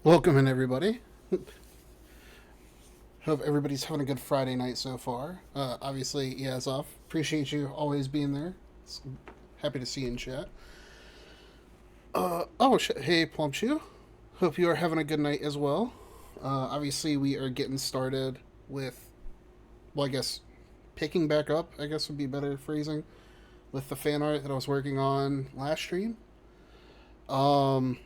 Welcome in, everybody. Hope everybody's having a good Friday night so far. Obviously, Yazov, appreciate you always being there. Happy to see you in chat. Hey, Plumchu. Hope you are having a good night as well. Obviously, we are getting started with, well, I guess, picking back up, I guess would be better phrasing, with the fan art that I was working on last stream. Um,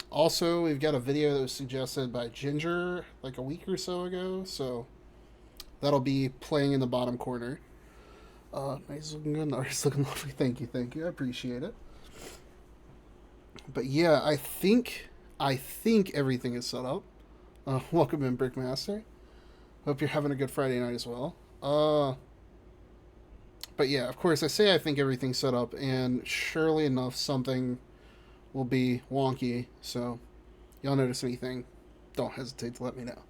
Also, we've got a video that was suggested by Ginger like a week or so ago, so that'll be playing in the bottom corner. Nice looking good. Artist looking lovely. Thank you, thank you. I appreciate it. But yeah, I think everything is set up. Welcome in, Brickmaster. Hope you're having a good Friday night as well. But yeah, of course, I say I think everything's set up, and surely enough, something will be wonky. So, y'all notice anything, don't hesitate to let me know.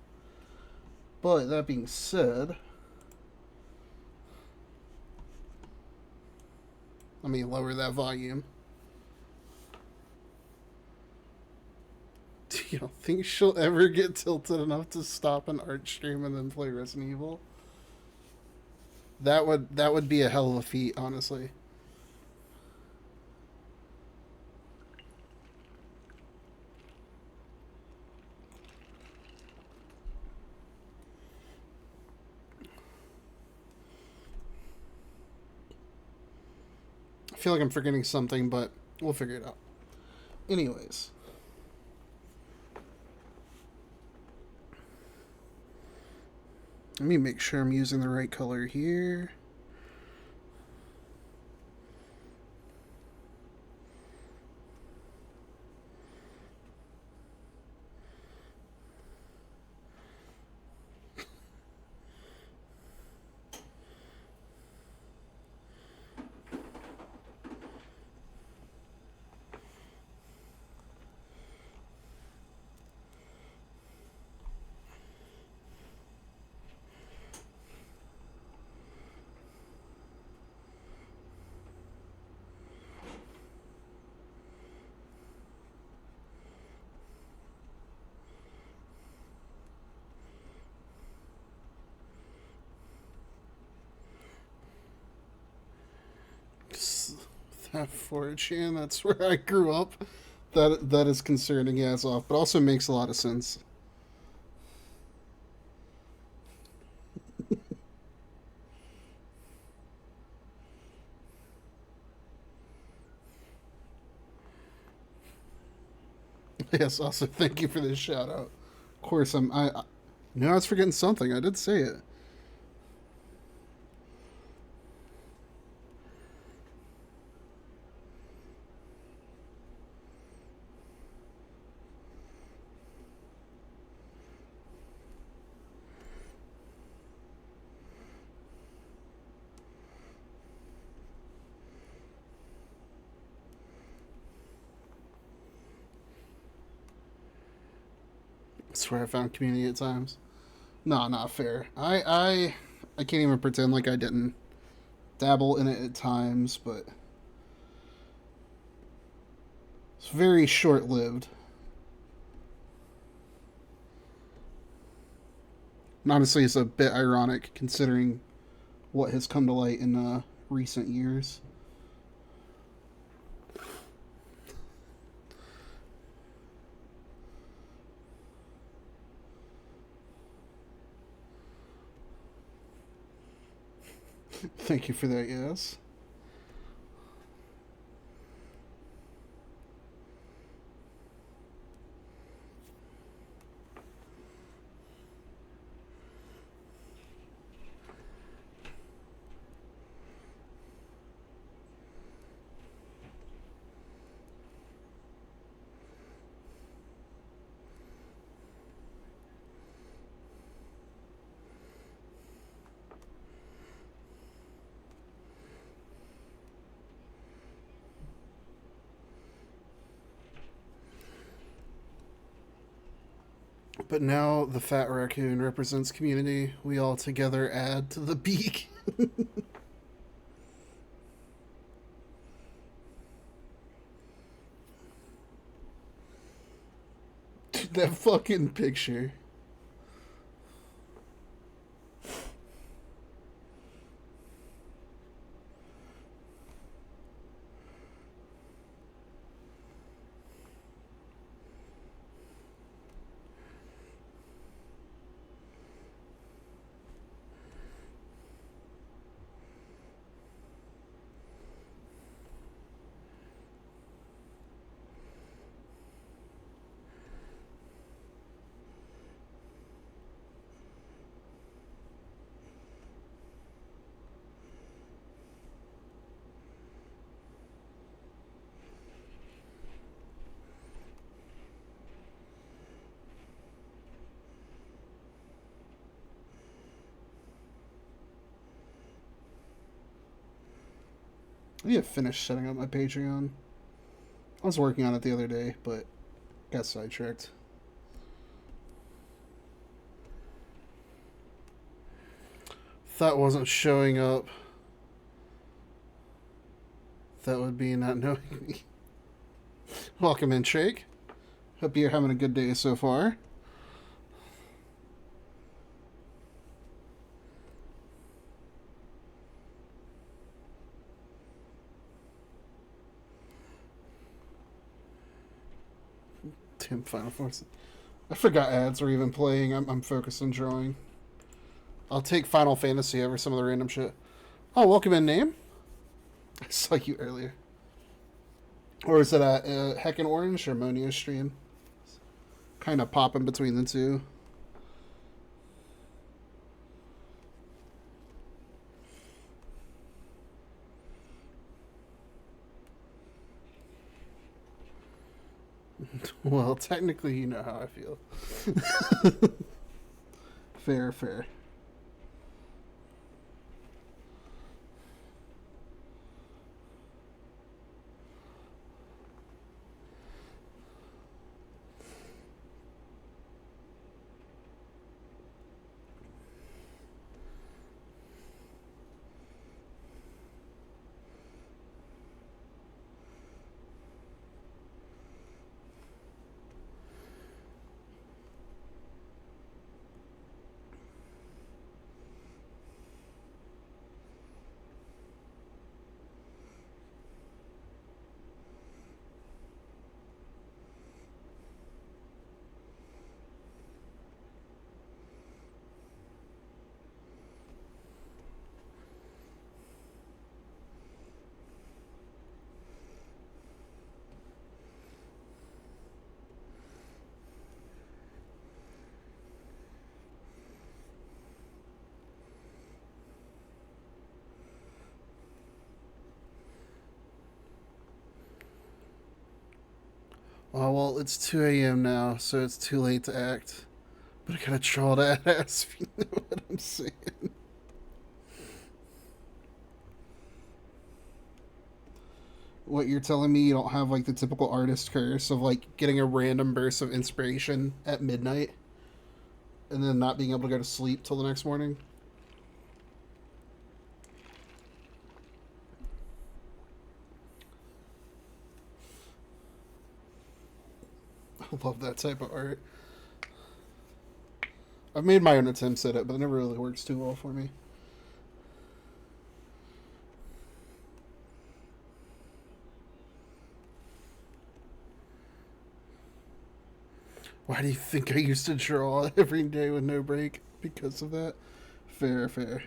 But that being said, let me lower that volume. You don't think she'll ever get tilted enough to stop an art stream and then play Resident Evil? That would be a hell of a feat, honestly. I feel like I'm forgetting something, but we'll figure it out. Anyways, let me make sure I'm using the right color here. That 4chan, that's where I grew up. That is concerning as off, but also makes a lot of sense. Yes, also thank you for this shout out. Of course, I knew I was forgetting something. I did say it. I swear I found community at times. No, not fair. I can't even pretend like I didn't dabble in it at times, but it's very short lived. And honestly, it's a bit ironic considering what has come to light in recent years. Thank you for that, yes. But now the fat raccoon represents community. We all together add to the beak. That fucking picture. I need to finish setting up my Patreon. I was working on it the other day, but got sidetracked. Thought wasn't showing up. That would be not knowing me. Welcome in, Shake. Hope you're having a good day so far. Damn Final Fantasy. I forgot ads were even playing. I'm focused on drawing. I'll take Final Fantasy over some of the random shit. Oh, welcome in, name. I saw you earlier. Or is it a Heckin' Orange Harmonia stream? Kind of popping between the two. Well, technically, you know how I feel. Fair, fair. Oh, well, it's 2 a.m. now, so it's too late to act. But I gotta draw that ass, if you know what I'm saying. What, you're telling me you don't have, like, the typical artist curse of, like, getting a random burst of inspiration at midnight and then not being able to go to sleep till the next morning? I love that type of art. I've made my own attempts at it, but it never really works too well for me. Why do you think I used to draw every day with no break? Because of that? Fair, fair.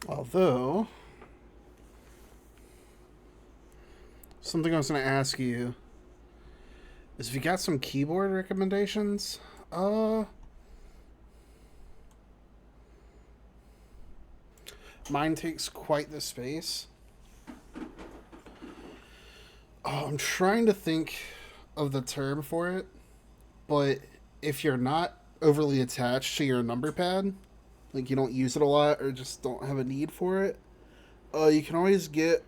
Although, something I was going to ask you is if you got some keyboard recommendations. Mine takes quite the space. I'm trying to think of the term for it, but if you're not overly attached to your number pad, like you don't use it a lot or just don't have a need for it, you can always get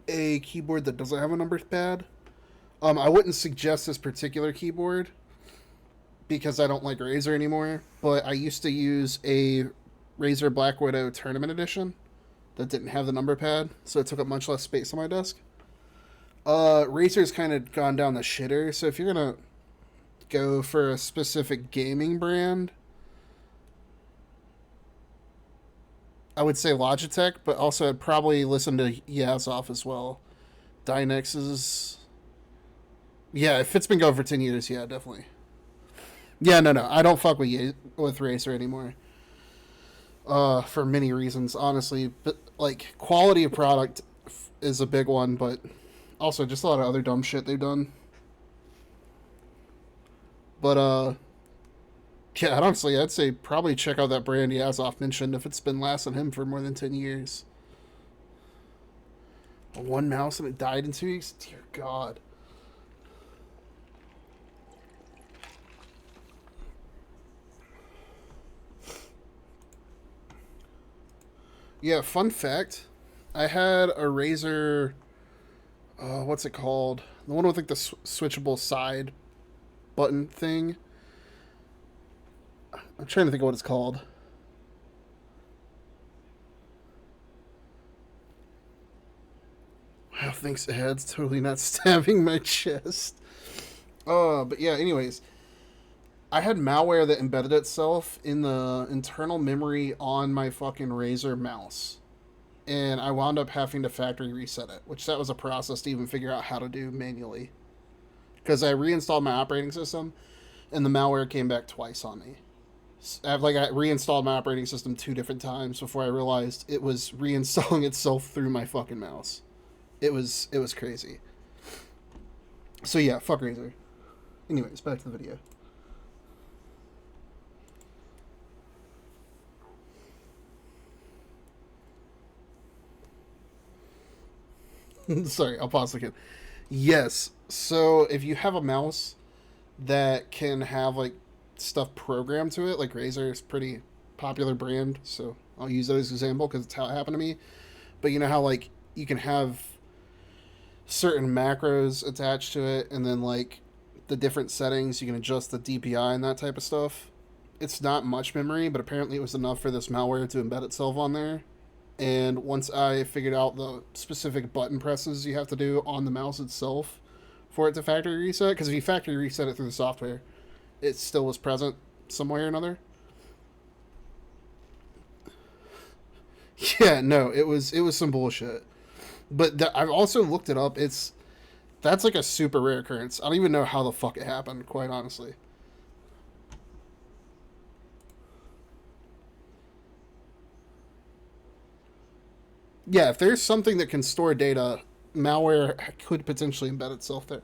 a keyboard that doesn't have a number pad. I wouldn't suggest this particular keyboard because I don't like Razer anymore, but I used to use a Razer Black Widow Tournament Edition that didn't have the number pad, so it took up much less space on my desk. Razer's kind of gone down the shitter, so if you're gonna go for a specific gaming brand, I would say Logitech, but also I'd probably listen to Yazov as well. Dynex is... Yeah, if it's been going for 10 years, yeah, definitely. Yeah, no. I don't fuck with Razer anymore. For many reasons, honestly. But, like, quality of product is a big one, but also just a lot of other dumb shit they've done. But, yeah, honestly, I'd say probably check out that brand Yazov mentioned if it's been lasting him for more than 10 years. One mouse and it died in 2 weeks? Dear God. Yeah, fun fact. I had a Razer. What's it called? The one with like the switchable side button thing. I'm trying to think of what it's called. Wow, thanks, Ed's totally not stabbing my chest. But yeah, anyways. I had malware that embedded itself in the internal memory on my fucking Razer mouse. And I wound up having to factory reset it, which that was a process to even figure out how to do manually. Because I reinstalled my operating system, and the malware came back twice on me. I reinstalled my operating system 2 different times before I realized it was reinstalling itself through my fucking mouse. It was crazy. So yeah, fuck Razer. Anyways, back to the video. Sorry, I'll pause again. Yes. So if you have a mouse that can have like stuff programmed to it, like Razer is a pretty popular brand, so I'll use that as an example because it's how it happened to me. But you know how like you can have certain macros attached to it, and then like the different settings you can adjust the DPI and that type of stuff. It's not much memory, but apparently it was enough for this malware to embed itself on there. And once I figured out the specific button presses you have to do on the mouse itself for it to factory reset, because if you factory reset it through the software, it still was present some way or another. Yeah, no, it was some bullshit. But I've also looked it up. That's like a super rare occurrence. I don't even know how the fuck it happened, quite honestly. Yeah, if there's something that can store data, malware could potentially embed itself there.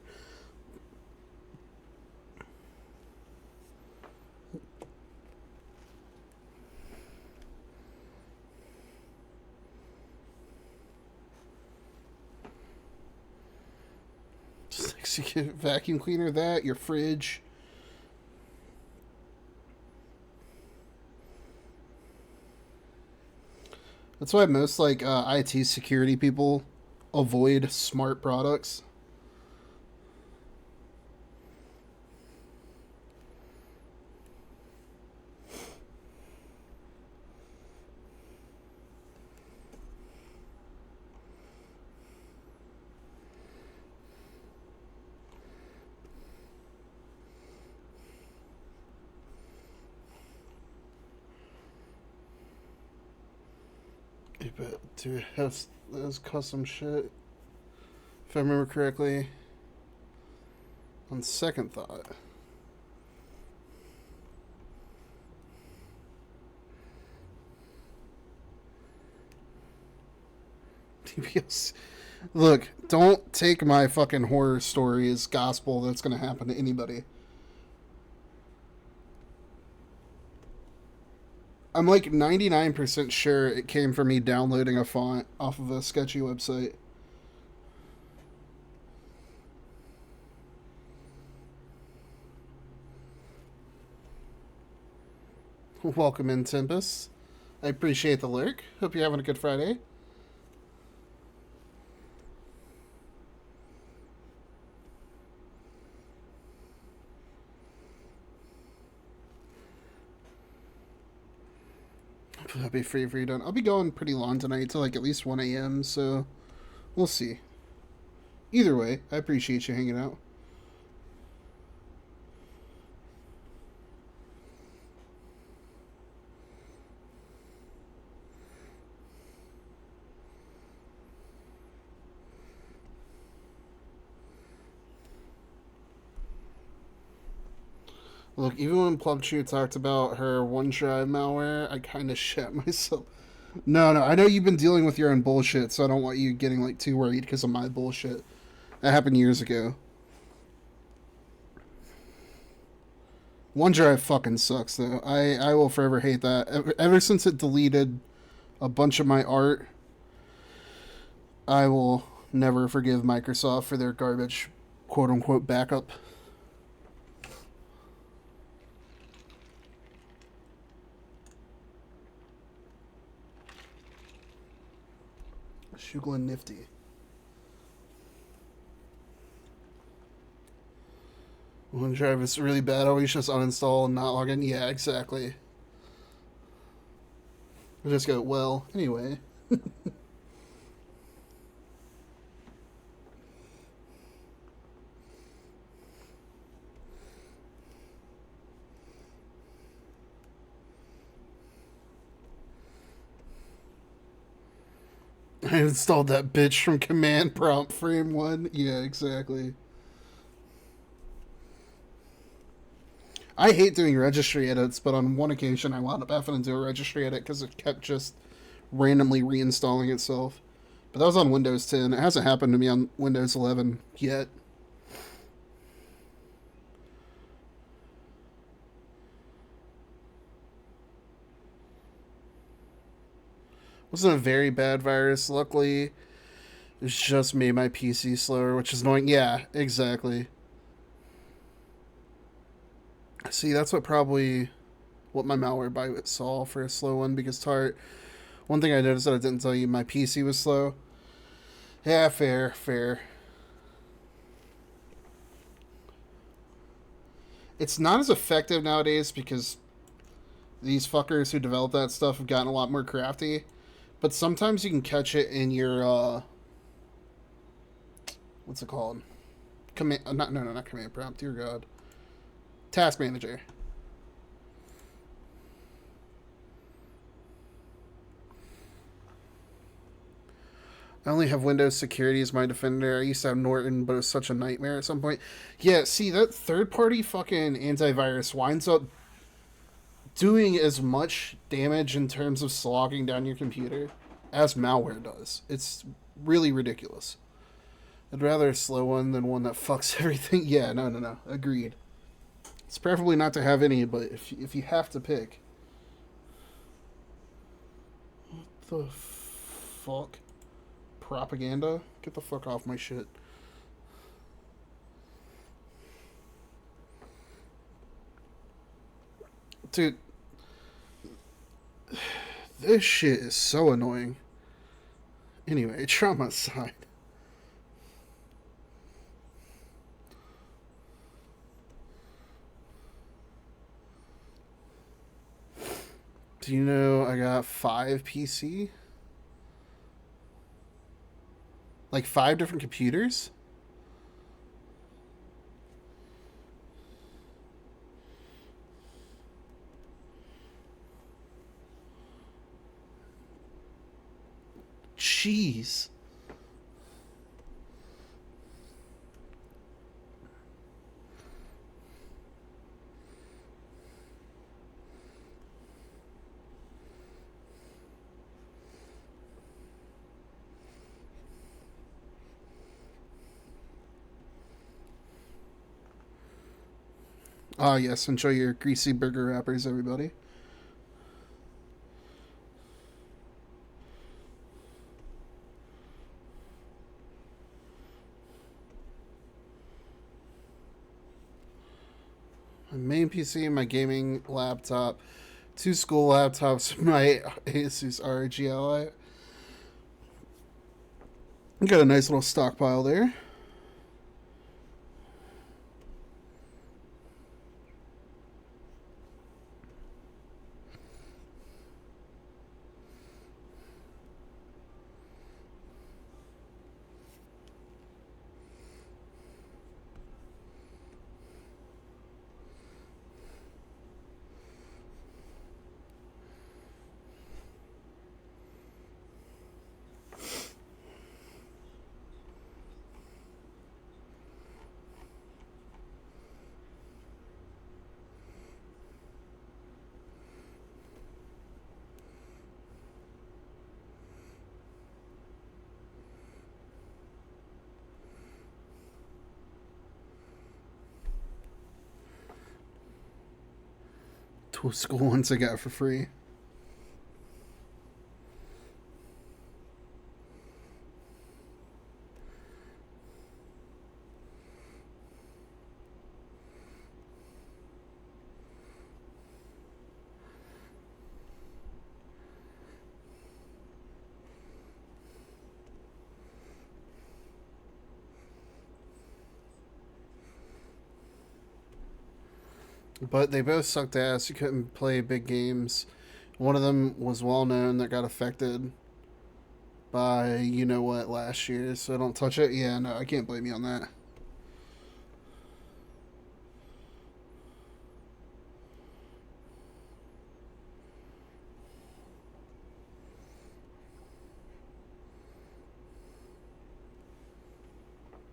Just execute vacuum cleaner, that, your fridge. That's why most like IT security people avoid smart products. But do it have those custom shit? If I remember correctly, on second thought. Look, don't take my fucking horror story as gospel that's going to happen to anybody. I'm like 99% sure it came from me downloading a font off of a sketchy website. Welcome in, Tempest. I appreciate the lurk. Hope you're having a good Friday. I'll be free for you done. I'll be going pretty long tonight till like at least 1 a.m. So we'll see. Either way, I appreciate you hanging out. Look, even when Plumchu talked about her OneDrive malware, I kind of shit myself. No, no, I know you've been dealing with your own bullshit, so I don't want you getting like too worried because of my bullshit. That happened years ago. OneDrive fucking sucks, though. I will forever hate that. Ever since it deleted a bunch of my art, I will never forgive Microsoft for their garbage, quote unquote, backup. Shuglin Nifty. OneDrive is really bad. Always just uninstall and not log in. Yeah, exactly. I just go, well, anyway. I installed that bitch from command prompt frame 1. Yeah, exactly. I hate doing registry edits, but on one occasion I wound up having to do a registry edit because it kept just randomly reinstalling itself. But that was on Windows 10. It hasn't happened to me on Windows 11 yet. Wasn't a very bad virus. Luckily, it's just made my PC slower, which is annoying. Yeah, exactly. See, that's what my malware bite saw for a slow one because Tart. One thing I noticed that I didn't tell you, my PC was slow. Yeah, fair, fair. It's not as effective nowadays because these fuckers who develop that stuff have gotten a lot more crafty. But sometimes you can catch it in your what's it called? Command not no no not command prompt. Dear God, task manager. I only have Windows Security as my defender. I used to have Norton, but it was such a nightmare at some point. Yeah, see, that third party fucking antivirus winds up doing as much damage in terms of slogging down your computer as malware does. It's really ridiculous. I'd rather a slow one than one that fucks everything. Yeah, no, no, no. Agreed. It's preferably not to have any, but if you have to pick. What the fuck? Propaganda? Get the fuck off my shit. Dude, this shit is so annoying. Anyway, trauma aside. Do you know I got 5 PC? Like 5 different computers? Jeez. Ah, yes, enjoy your greasy burger wrappers, everybody. My main PC, my gaming laptop, two school laptops, my Asus ROG Ally. Got a nice little stockpile there. Two school ones I got for free. But they both sucked ass. You couldn't play big games. One of them was well known that got affected by you know what last year, so don't touch it. Yeah, no, I can't blame you on that.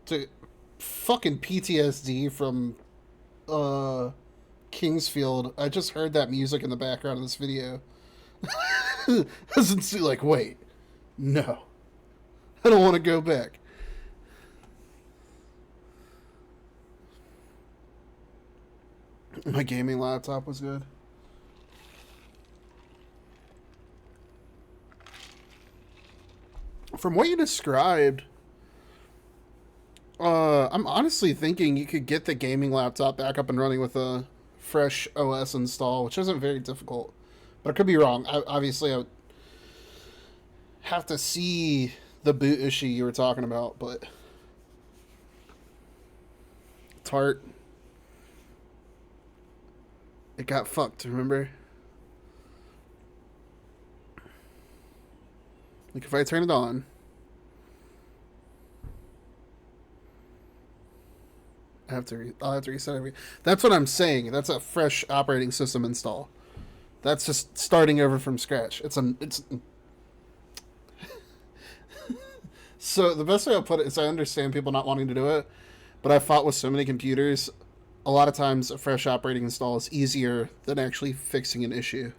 To fucking PTSD from uh Kingsfield. I just heard that music in the background of this video. Doesn't see like wait, no, I don't want to go back. My gaming laptop was good. From what you described, I'm honestly thinking you could get the gaming laptop back up and running with a fresh OS install, which isn't very difficult. But I could be wrong. Obviously, I would have to see the boot issue you were talking about, but Tart, it got fucked, remember? Like if I turn it on, I'll have to reset every. That's what I'm saying. That's a fresh operating system install. That's just starting over from scratch. It's so the best way I'll put it is I understand people not wanting to do it, but I've fought with so many computers. A lot of times, a fresh operating install is easier than actually fixing an issue.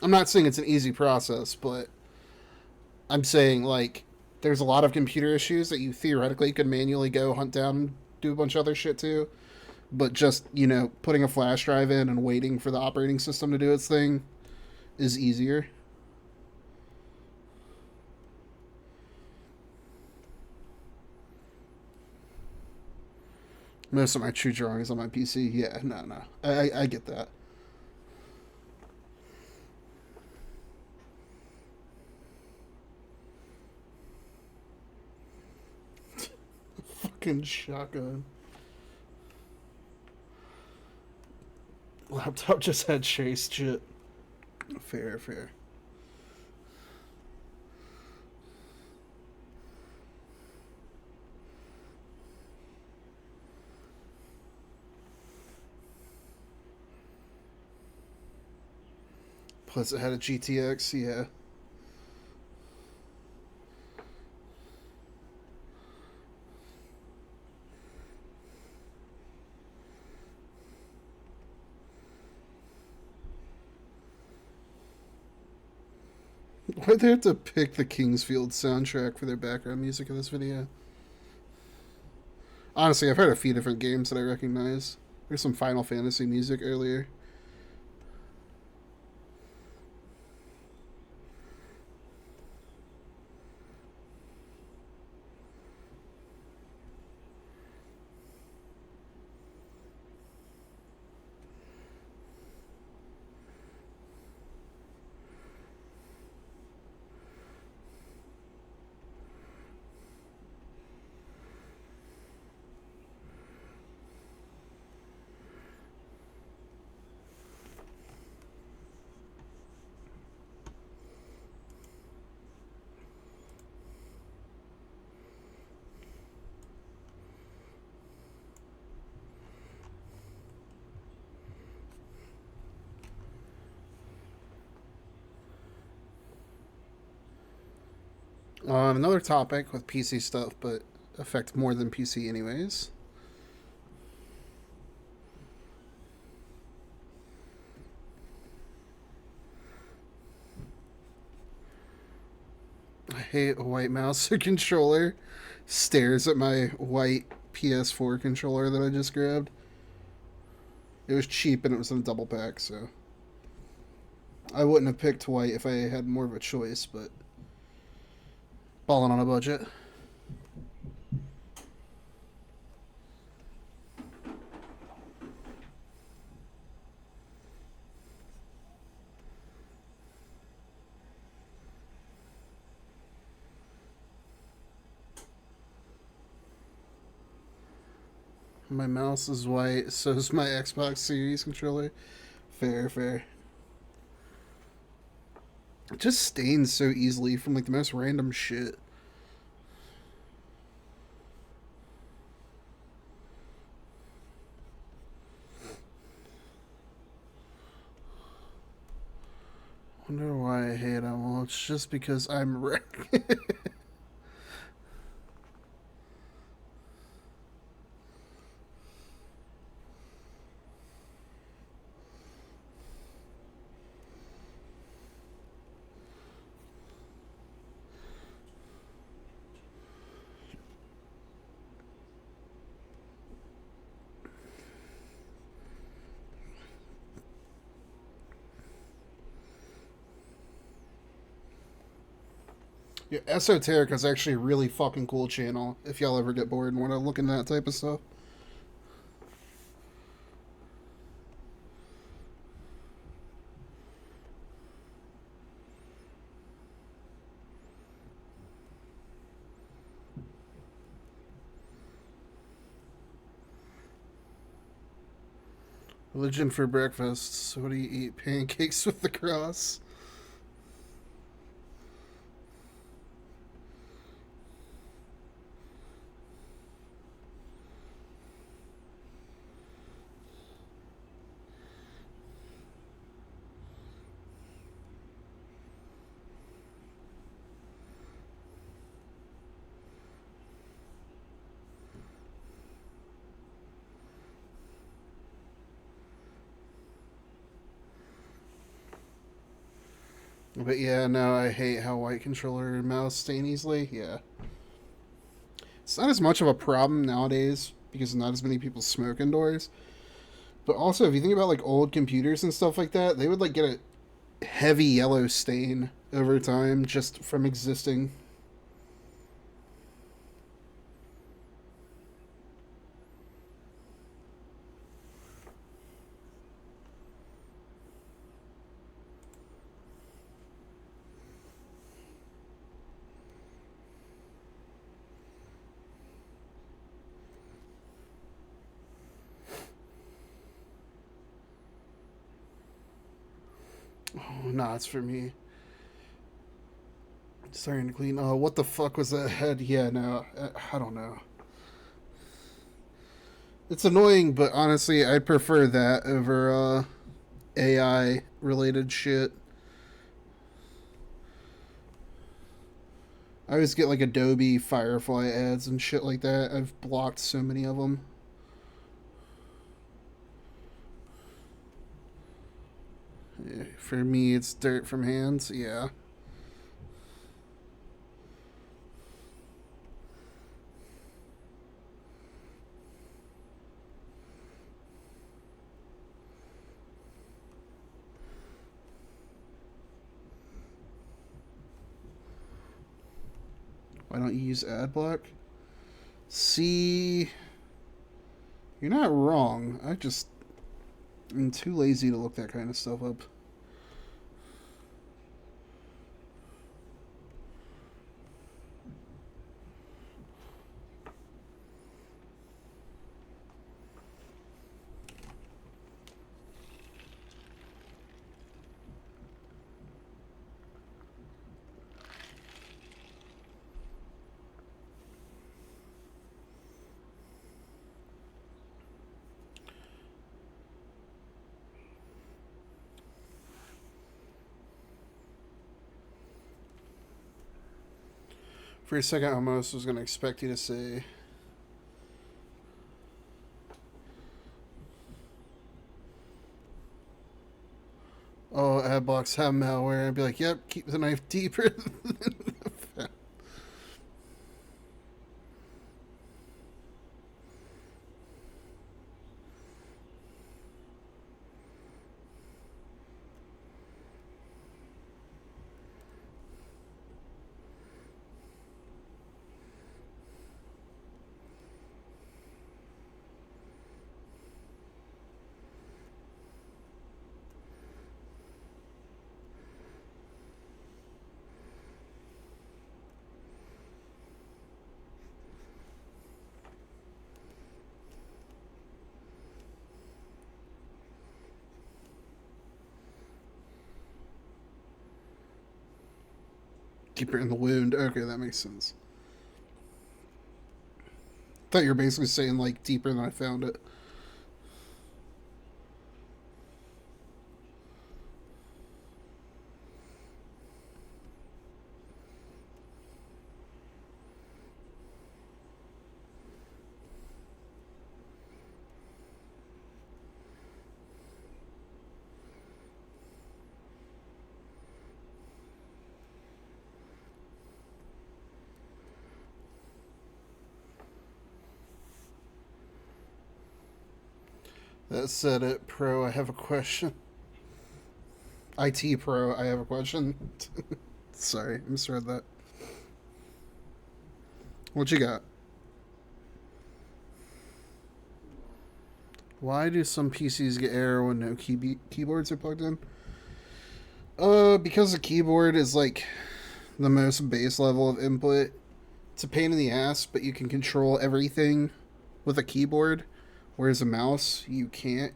I'm not saying it's an easy process, but I'm saying like there's a lot of computer issues that you theoretically could manually go hunt down and do a bunch of other shit too. But just, putting a flash drive in and waiting for the operating system to do its thing is easier. Most of my true drawings on my PC, yeah, no. I get that. Fucking shotgun. Laptop just had chased shit. Fair, fair. Plus, it had a GTX, yeah. Why'd they have to pick the Kingsfield soundtrack for their background music in this video? Honestly, I've heard a few different games that I recognize. There's some Final Fantasy music earlier. Another topic with PC stuff, but affect more than PC anyways. I hate a white mouse controller. Stares at my white PS4 controller that I just grabbed. It was cheap and it was in a double pack, so I wouldn't have picked white if I had more of a choice, but balling on a budget. My mouse is white, so is my Xbox Series controller. Fair, fair. It just stains so easily from like the most random shit. Wonder why I hate them. Well, it's just because I'm Yeah, Esoteric is actually a really fucking cool channel if y'all ever get bored and want to look into that type of stuff. Religion for breakfast. So what do you eat? Pancakes with the cross. But yeah, no, I hate how white controller and mouse stain easily. Yeah. It's not as much of a problem nowadays because not as many people smoke indoors. But also, if you think about like old computers and stuff like that, they would like get a heavy yellow stain over time just from existing. Oh, nah, it's for me. Starting to clean. Oh, what the fuck was that head? Yeah, no, I don't know. It's annoying, but honestly, I prefer that over AI related shit. I always get like Adobe Firefly ads and shit like that. I've blocked so many of them. Yeah, for me, it's dirt from hands. Yeah. Why don't you use ad block? See, you're not wrong. I'm too lazy to look that kind of stuff up. For a second, I almost was going to expect you to say, oh, ad blocks have malware. I'd be like, yep, keep the knife deeper than the fat. Deeper in the wound. Okay, that makes sense. I thought you were basically saying, like, deeper than I found it. That said it, Pro, I have a question. IT Pro, I have a question. Sorry, I misread that. What you got? Why do some PCs get error when no keyboards are plugged in? Because the keyboard is like the most base level of input. It's a pain in the ass, but you can control everything with a keyboard, whereas a mouse, you can't.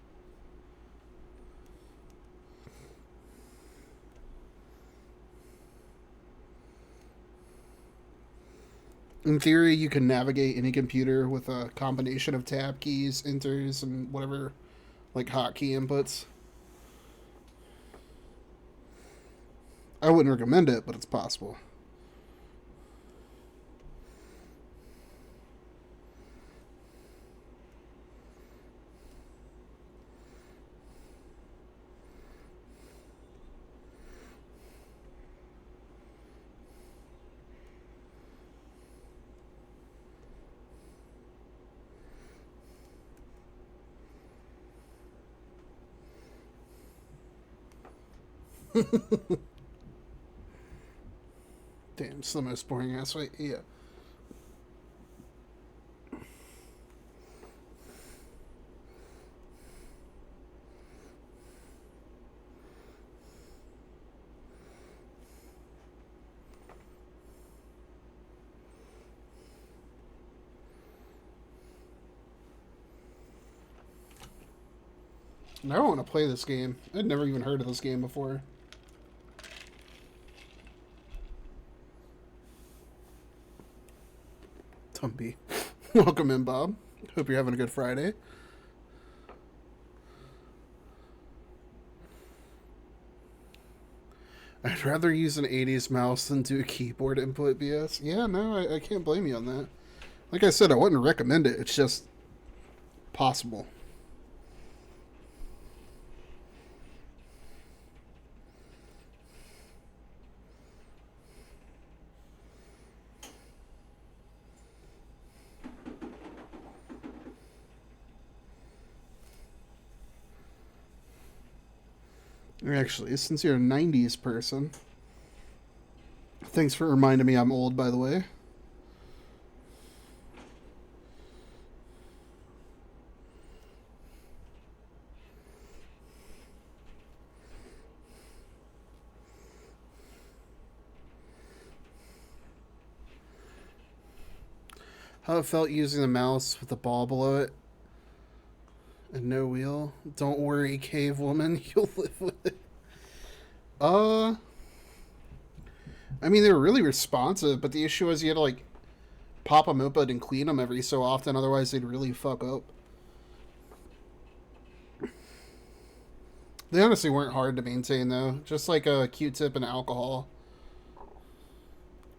In theory, you can navigate any computer with a combination of tab keys, enters, and whatever, like hotkey inputs. I wouldn't recommend it, but it's possible. Damn, it's the most boring ass way. Yeah. Now I want to play this game. I'd never even heard of this game before. Tumpy. Welcome in, Bob. Hope you're having a good Friday. I'd rather use an 80s mouse than do keyboard input BS. Yeah, no, I can't blame you on that. Like I said, I wouldn't recommend it. It's just possible. Actually, since you're a 90s person, thanks for reminding me I'm old, by the way. How it felt using the mouse with the ball below it and no wheel. Don't worry, cave woman, you'll live with it. Uh, I mean, they were really responsive, but the issue was you had to like pop them open and clean them every so often, otherwise they'd really fuck up. They honestly weren't hard to maintain though, just like a Q-tip and alcohol.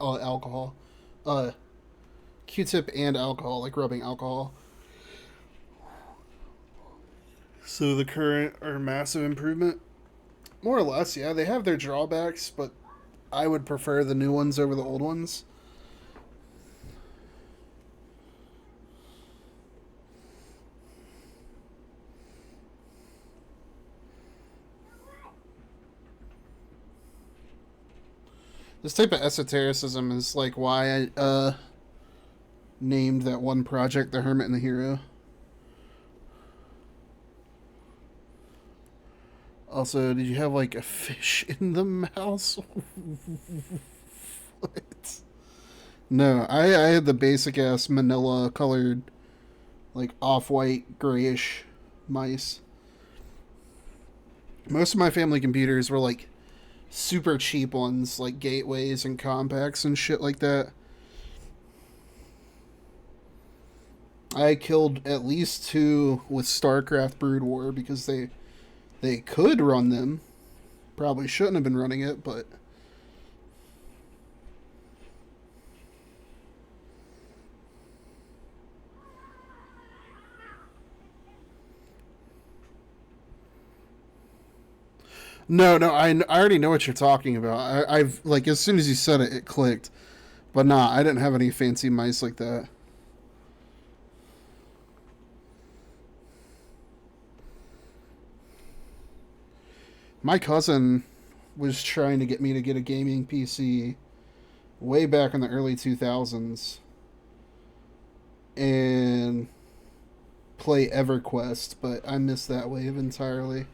Alcohol. Uh, Q-tip and alcohol, like rubbing alcohol. So the current are massive improvement. More or less, yeah. They have their drawbacks, but I would prefer the new ones over the old ones. This type of esotericism is like why I named that one project The Hermit and the Hero. Also, did you have like a fish in the mouse? What? No, I had the basic ass manila colored, like off white, grayish mice. Most of my family computers were like super cheap ones, like gateways and compacts and shit like that. I killed at least two with StarCraft Brood War because they could run them. Probably shouldn't have been running it, but no, I already know what you're talking about. I've like as soon as you said it, it clicked. But nah, I didn't have any fancy mice like that. My cousin was trying to get me to get a gaming PC way back in the early 2000s and play EverQuest, but I missed that wave entirely.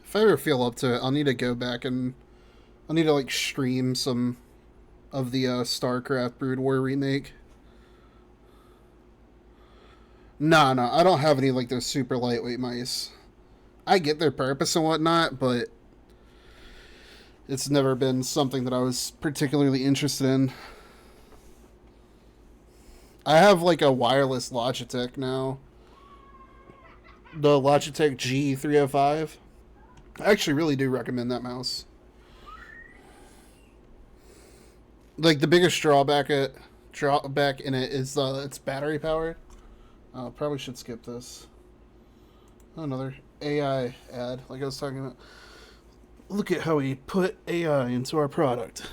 If I ever feel up to it, I'll need to go back and I'll need to like stream some of the StarCraft Brood War remake. Nah, no, I don't have any like those super lightweight mice. I get their purpose and whatnot, but it's never been something that I was particularly interested in. I have like a wireless Logitech now, the Logitech G305. I actually really do recommend that mouse. Like the biggest drawback in it is it's battery powered. Probably should skip this. Another AI ad, like I was talking about. Look at how we put AI into our product.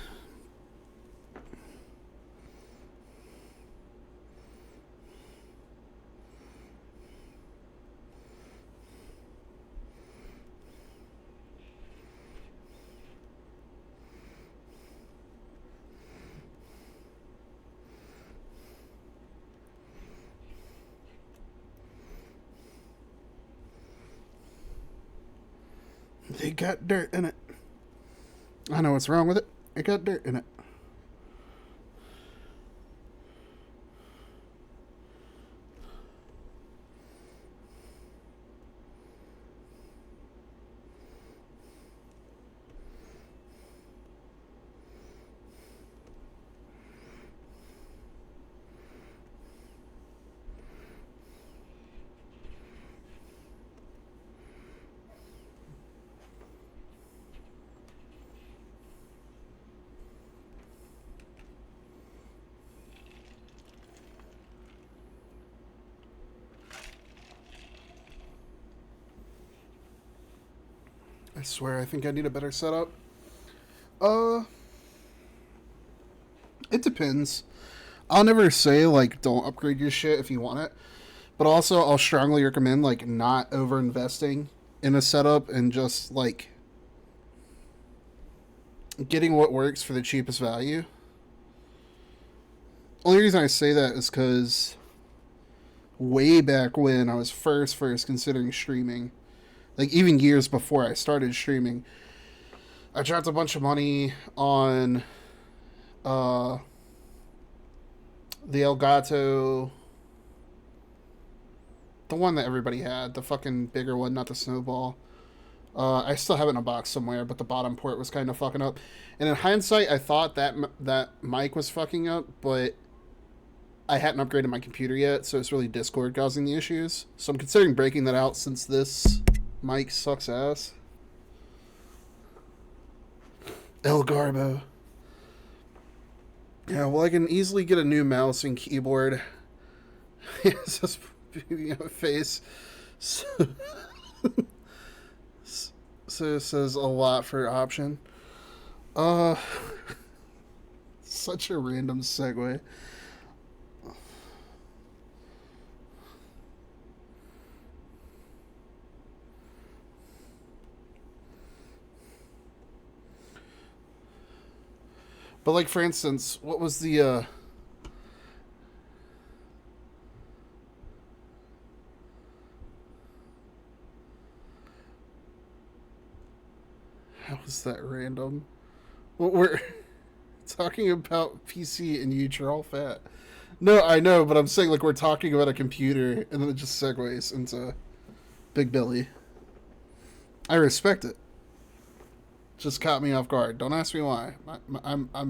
They got dirt in it. I know what's wrong with it. It got dirt in it. I swear, I think I need a better setup. Uh, it depends. I'll never say like don't upgrade your shit if you want it, but also I'll strongly recommend like not over investing. in a setup and just like getting what works for the cheapest value. Only reason I say that is because way back when I was first considering streaming, like even years before I started streaming, I dropped a bunch of money on uh, the Elgato, the one that everybody had, the fucking bigger one, not the Snowball. I still have it in a box somewhere, but the bottom port was kind of fucking up. And in hindsight, I thought that mic was fucking up, but I hadn't upgraded my computer yet, so it's really Discord causing the issues. So I'm considering breaking that out since this mic sucks ass. El Garbo. Yeah, well, I can easily get a new mouse and keyboard. It's just face. So, so it says a lot for option. Uh, such a random segue. But like for instance, what was the how was that random? What we're talking about PC and you're all fat. No, I know, but I'm saying like we're talking about a computer and then it just segues into Big Billy. I respect it. Just caught me off guard. Don't ask me why. I'm a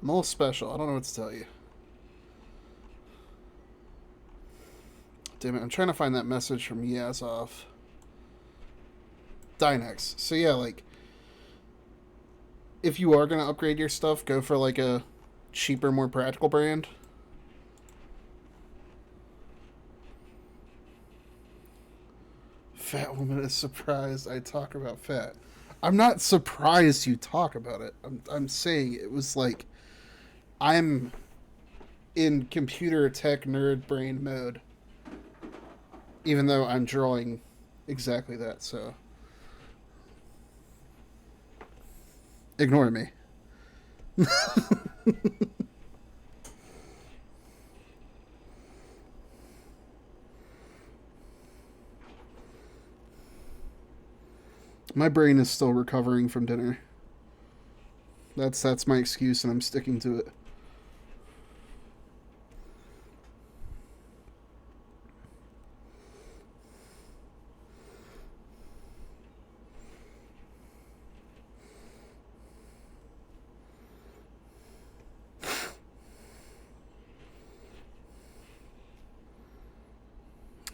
little special. I don't know what to tell you. Damn it! I'm trying to find that message from Yazov. Dynex. So yeah, like if you are gonna upgrade your stuff, go for like a cheaper, more practical brand. Fat woman is surprised I talk about fat. I'm not surprised you talk about it. I'm saying it was like I'm in computer tech nerd brain mode, even though I'm drawing exactly that. So ignore me. My brain is still recovering from dinner. That's my excuse, and I'm sticking to it.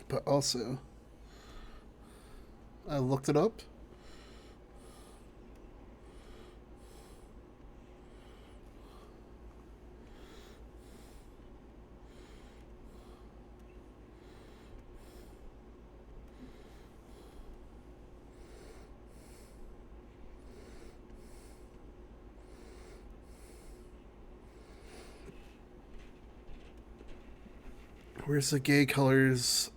But also, I looked it up. Where's the gay colors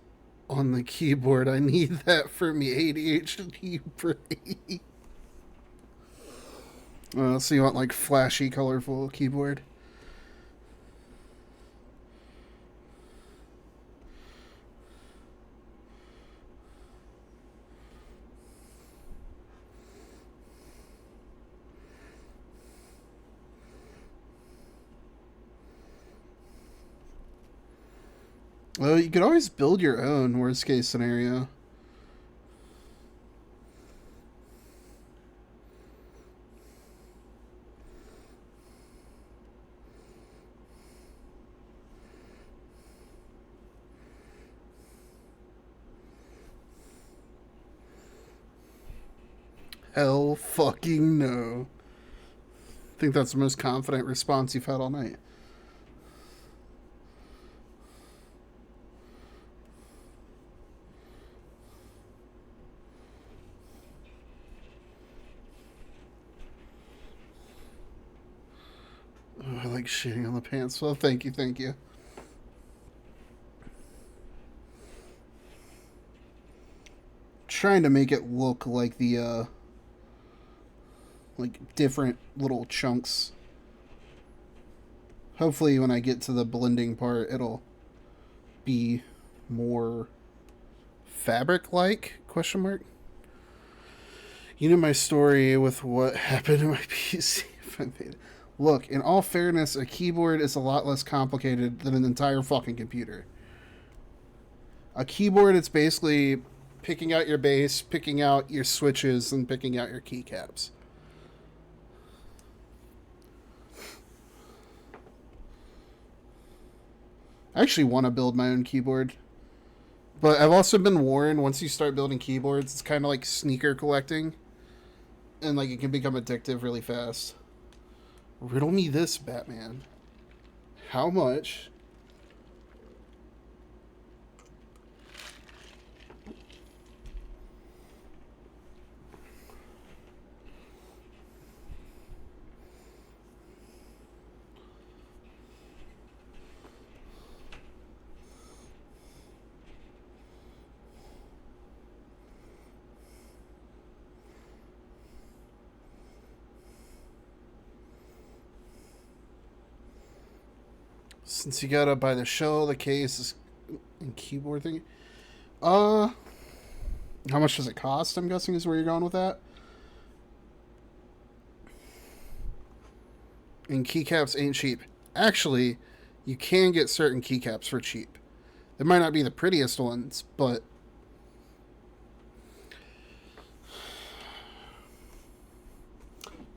on the keyboard? I need that for me ADHD brain. So you want like flashy, colorful keyboard? Well, you could always build your own worst case scenario. Hell fucking no. I think that's the most confident response you've had all night. Oh, I like shitting on the pants. Well, thank you, thank you. trying to make it look like the like different little chunks. Hopefully when I get to the blending part it'll be more fabric like question mark. You know my story with what happened to my PC if I made it. Look, in all fairness, a keyboard is a lot less complicated than an entire fucking computer. A keyboard, it's basically picking out your bass, picking out your switches, and picking out your keycaps. I actually want to build my own keyboard. But I've also been warned, once you start building keyboards, it's kind of like sneaker collecting. And like it can become addictive really fast. Riddle me this, Batman. How much since you gotta buy the shell, the case, and keyboard thing? How much does it cost? I'm guessing is where you're going with that. And keycaps ain't cheap. Actually, you can get certain keycaps for cheap. They might not be the prettiest ones, but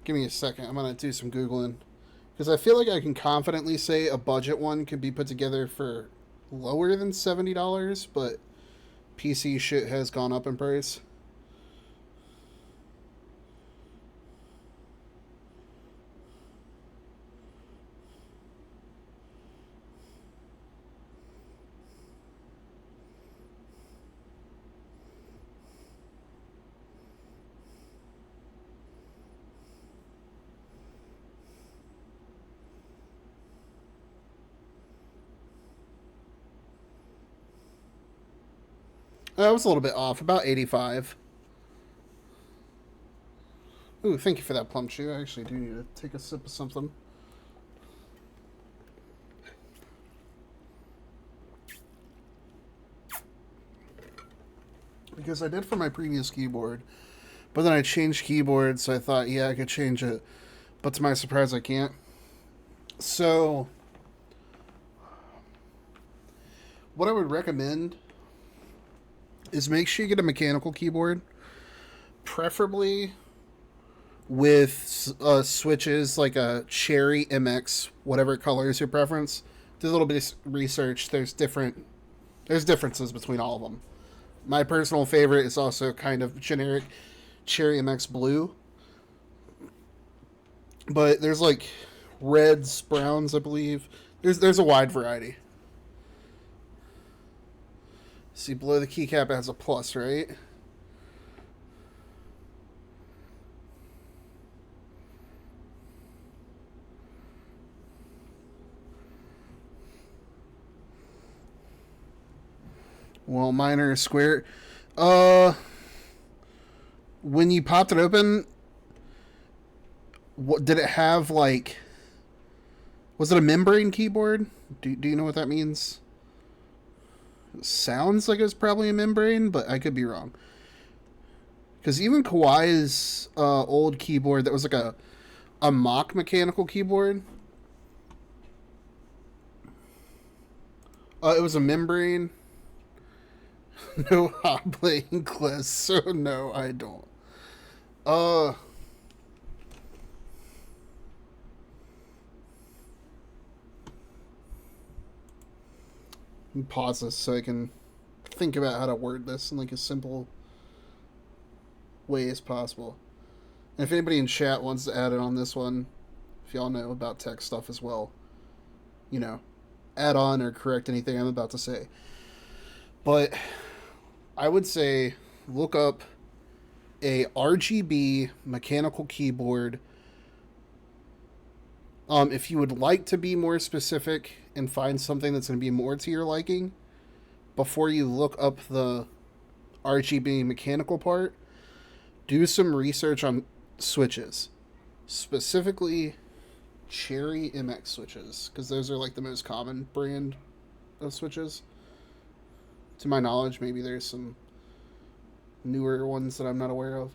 give me a second. I'm gonna do some Googling. Because I feel like I can confidently say a budget one could be put together for lower than $70, but PC shit has gone up in price. I was a little bit off, about 85. Ooh, thank you for that, Plumchu. I actually do need to take a sip of something. Because I did for my previous keyboard, but then I changed keyboards, so I thought, yeah, I could change it. But to my surprise, I can't. So, what I would recommend is make sure you get a mechanical keyboard, preferably with switches like a Cherry MX, whatever color is your preference. Do a little bit of research. There's differences between all of them. My personal favorite is also kind of generic Cherry MX blue, but there's like reds, browns, I believe. There's a wide variety. See, below the keycap it has a plus, right? Well, mine are square. When you popped it open, what did it have? Like, was it a membrane keyboard? Do you know what that means? It sounds like it was probably a membrane, but I could be wrong. Because even Kawai's old keyboard that was like a mock mechanical keyboard, it was a membrane. No hot playing class, so no, I don't. Uh, pause this so I can think about how to word this in like a simple way as possible. And if anybody in chat wants to add it on this one, if y'all know about tech stuff as well, you know, add on or correct anything I'm about to say. But I would say look up a RGB mechanical keyboard. If you would like to be more specific and find something that's going to be more to your liking, before you look up the RGB mechanical part, do some research on switches, specifically Cherry MX switches, because those are like the most common brand of switches. To my knowledge, maybe there's some newer ones that I'm not aware of.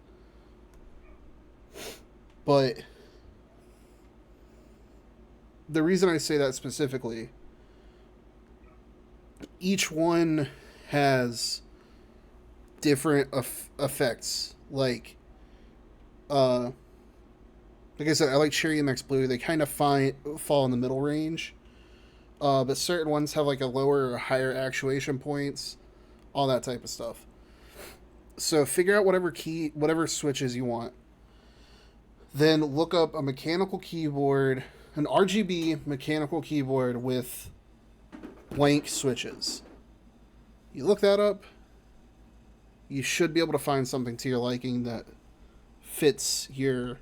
But the reason I say that specifically, each one has different effects. Like I said, I like Cherry MX Blue. They kind of fall in the middle range. But certain ones have like a lower or higher actuation points, all that type of stuff. So figure out whatever switches you want. Then look up a mechanical keyboard, an RGB mechanical keyboard with blank switches. You look that up, you should be able to find something to your liking that fits your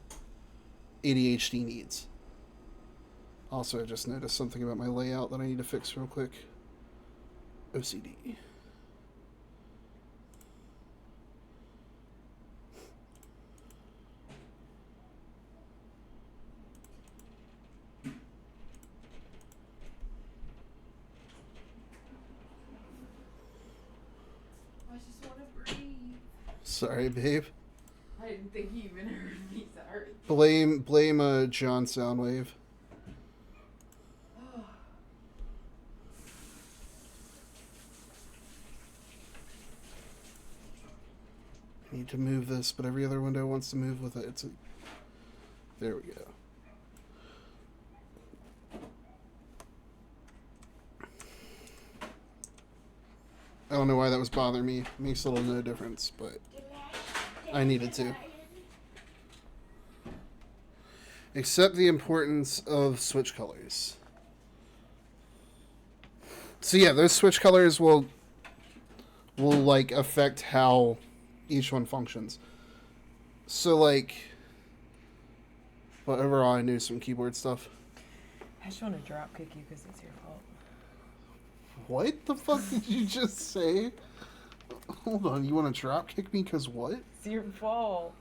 ADHD needs. Also, I just noticed something about my layout that I need to fix real quick. OCD. Sorry, babe. I didn't think you even heard me. Sorry. Blame John Soundwave. I need to move this, but every other window wants to move with it. There we go. I don't know why that was bothering me. Makes a little no difference, but I needed to. Accept the importance of switch colors. So yeah, those switch colors will like affect how each one functions. So like, but overall I knew some keyboard stuff. I just want to drop kick you because it's your fault. What the fuck did you just say? Hold on, you want to drop kick me because what? It's your fault.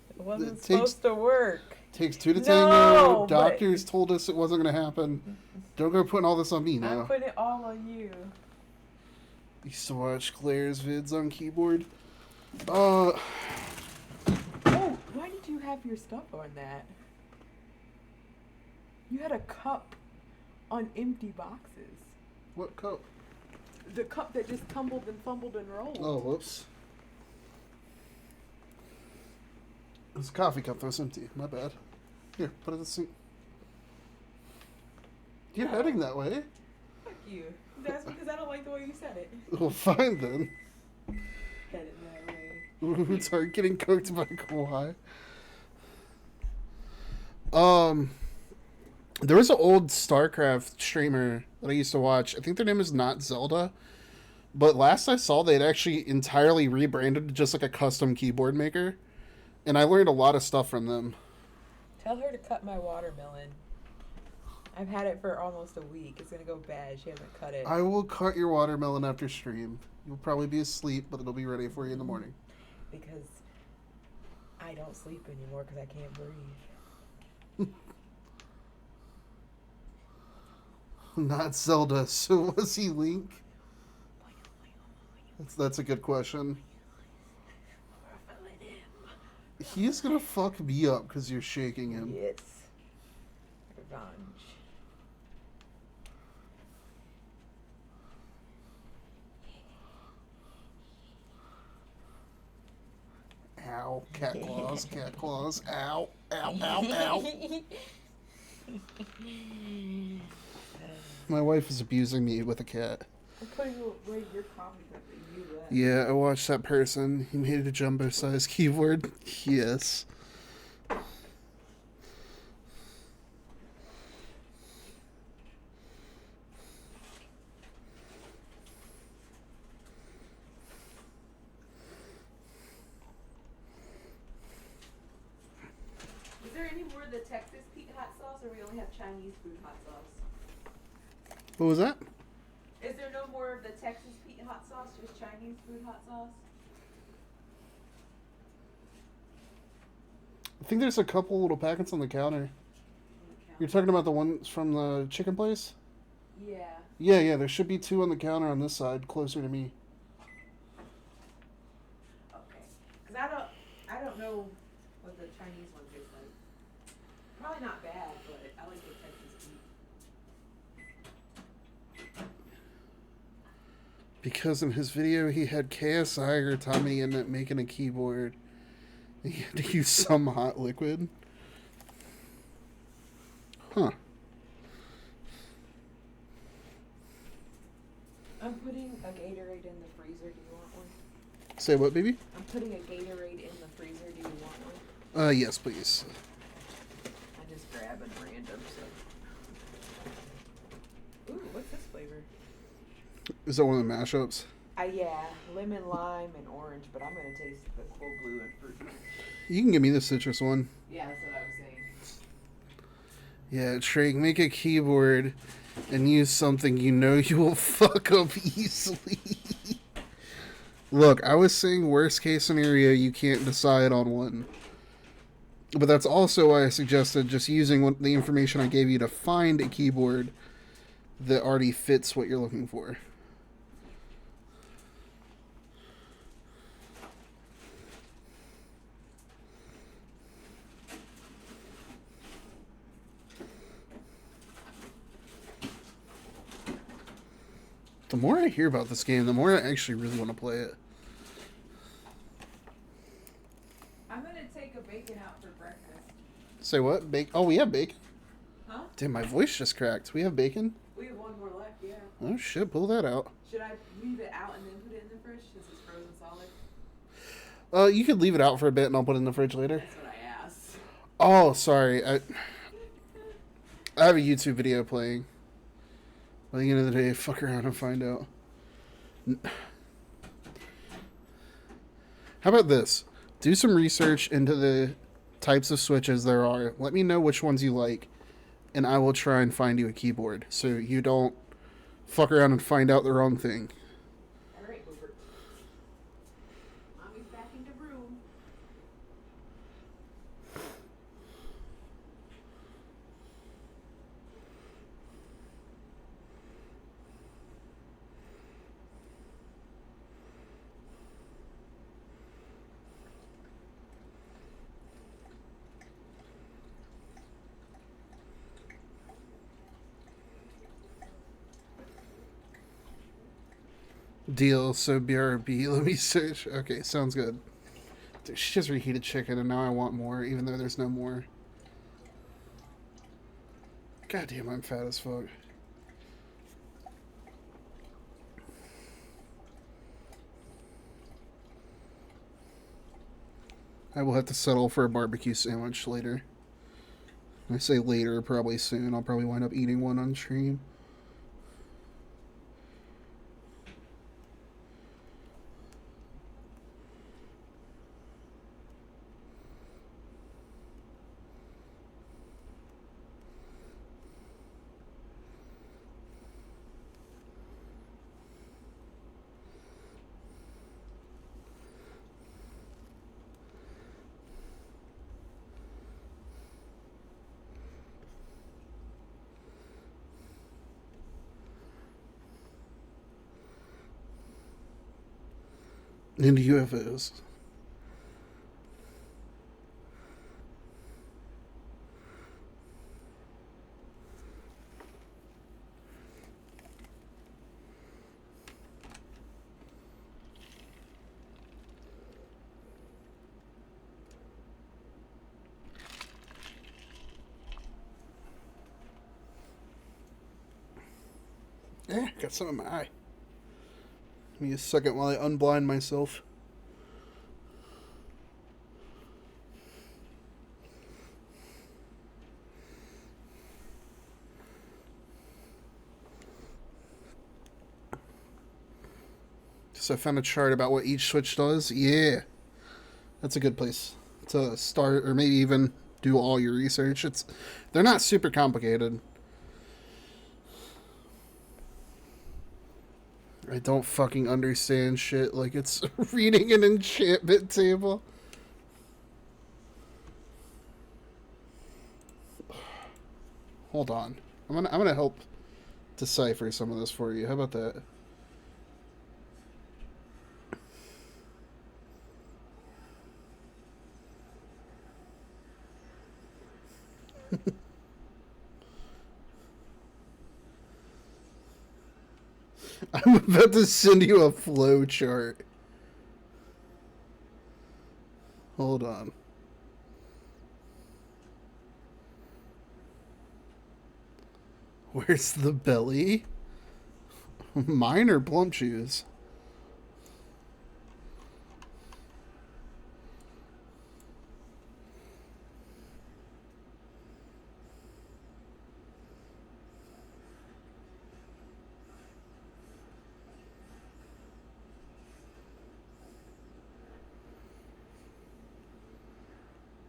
It wasn't supposed to work. Takes two to tango. Doctors told us it wasn't going to happen. Don't go putting all this on me now. I'm putting it all on you. Used to watch Claire's vids on keyboard. Oh, why did you have your stuff on that? You had a cup on empty boxes. What cup? The cup that just tumbled and fumbled and rolled. Oh, whoops. It was a coffee cup that was empty. My bad. Here, put it in the sink. You're heading that way. Fuck you. That's because I don't like the way you said it. Well, fine then. Headed that way. Roots are getting cooked by Kawhi. There was an old StarCraft streamer that I used to watch. I think their name is Not Zelda. But last I saw, they'd actually entirely rebranded to just like a custom keyboard maker. And I learned a lot of stuff from them. Tell her to cut my watermelon. I've had it for almost a week. It's going to go bad. She hasn't cut it. I will cut your watermelon after stream. You'll probably be asleep, but it'll be ready for you in the morning. Because I don't sleep anymore because I can't breathe. Not Zelda. So was he Link? That's a good question. He's gonna fuck me up because you're shaking him. Yes. Revenge. Ow. Cat claws. Cat claws. Ow. Ow. Ow. Ow. My wife is abusing me with a cat. I'm putting away your coffee cup that you left. Yeah, I watched that person. He made it a jumbo-sized keyboard. Yes. Is there any more of the Texas Pete hot sauce, or we only have Chinese food hot sauce? What was that? Is there no more of the Texas Pete hot sauce, just Chinese food hot sauce? I think there's a couple little packets on the counter. On the You're counter? talking about the ones from the chicken place? Yeah. Yeah, there should be 2 on the counter on this side, closer to me. Okay. Cause I don't know what the Chinese one tastes like. Probably not bad, but I like the Texas Pete. Because in his video he had KSI or Tommy in it making a keyboard. He had to use some hot liquid. Huh. I'm putting a Gatorade in the freezer. Do you want one? Say what, baby? I'm putting a Gatorade in the freezer. Do you want one? Yes, please. I just grab a random. So. Ooh, what's this flavor? Is that one of the mashups? Yeah, lemon, lime, and orange. But I'm gonna taste the cool blue and fruit punch. You can give me the citrus one. Yeah, that's what I was saying. Yeah, Trey, make a keyboard and use something you know you will fuck up easily. Look, I was saying worst case scenario, you can't decide on one. But that's also why I suggested just using the information I gave you to find a keyboard that already fits what you're looking for. The more I hear about this game, the more I actually really want to play it. I'm gonna take a bacon out for breakfast. Say what? Bacon? Oh, we have bacon. Huh? Damn, my voice just cracked. We have bacon? We have one more left, yeah. Oh shit, pull that out. Should I leave it out and then put it in the fridge since it's frozen solid? You could leave it out for a bit and I'll put it in the fridge later. That's what I asked. Oh, sorry. I have a YouTube video playing. By the end of the day, fuck around and find out. How about this? Do some research into the types of switches there are. Let me know which ones you like, and I will try and find you a keyboard so you don't fuck around and find out the wrong thing. Alright, Boober. Mommy's back in the room. Deal, so BRB, let me search. Okay, sounds good. Dude, she just reheated chicken and now I want more, even though there's no more. God damn, I'm fat as fuck. I will have to settle for a barbecue sandwich later. When I say later, probably soon. I'll probably wind up eating one on stream. Into UFOs. Yeah, got some in my eye. Give me a second while I unblind myself. So I found a chart about what each switch does. Yeah, that's a good place to start, or maybe even do all your research. They're not super complicated. I don't fucking understand shit like it's reading an enchantment table. Hold on. I'm gonna help decipher some of this for you. How about that? I'm about to send you a flow chart. Hold on. Where's the belly? Mine or Plumchu's?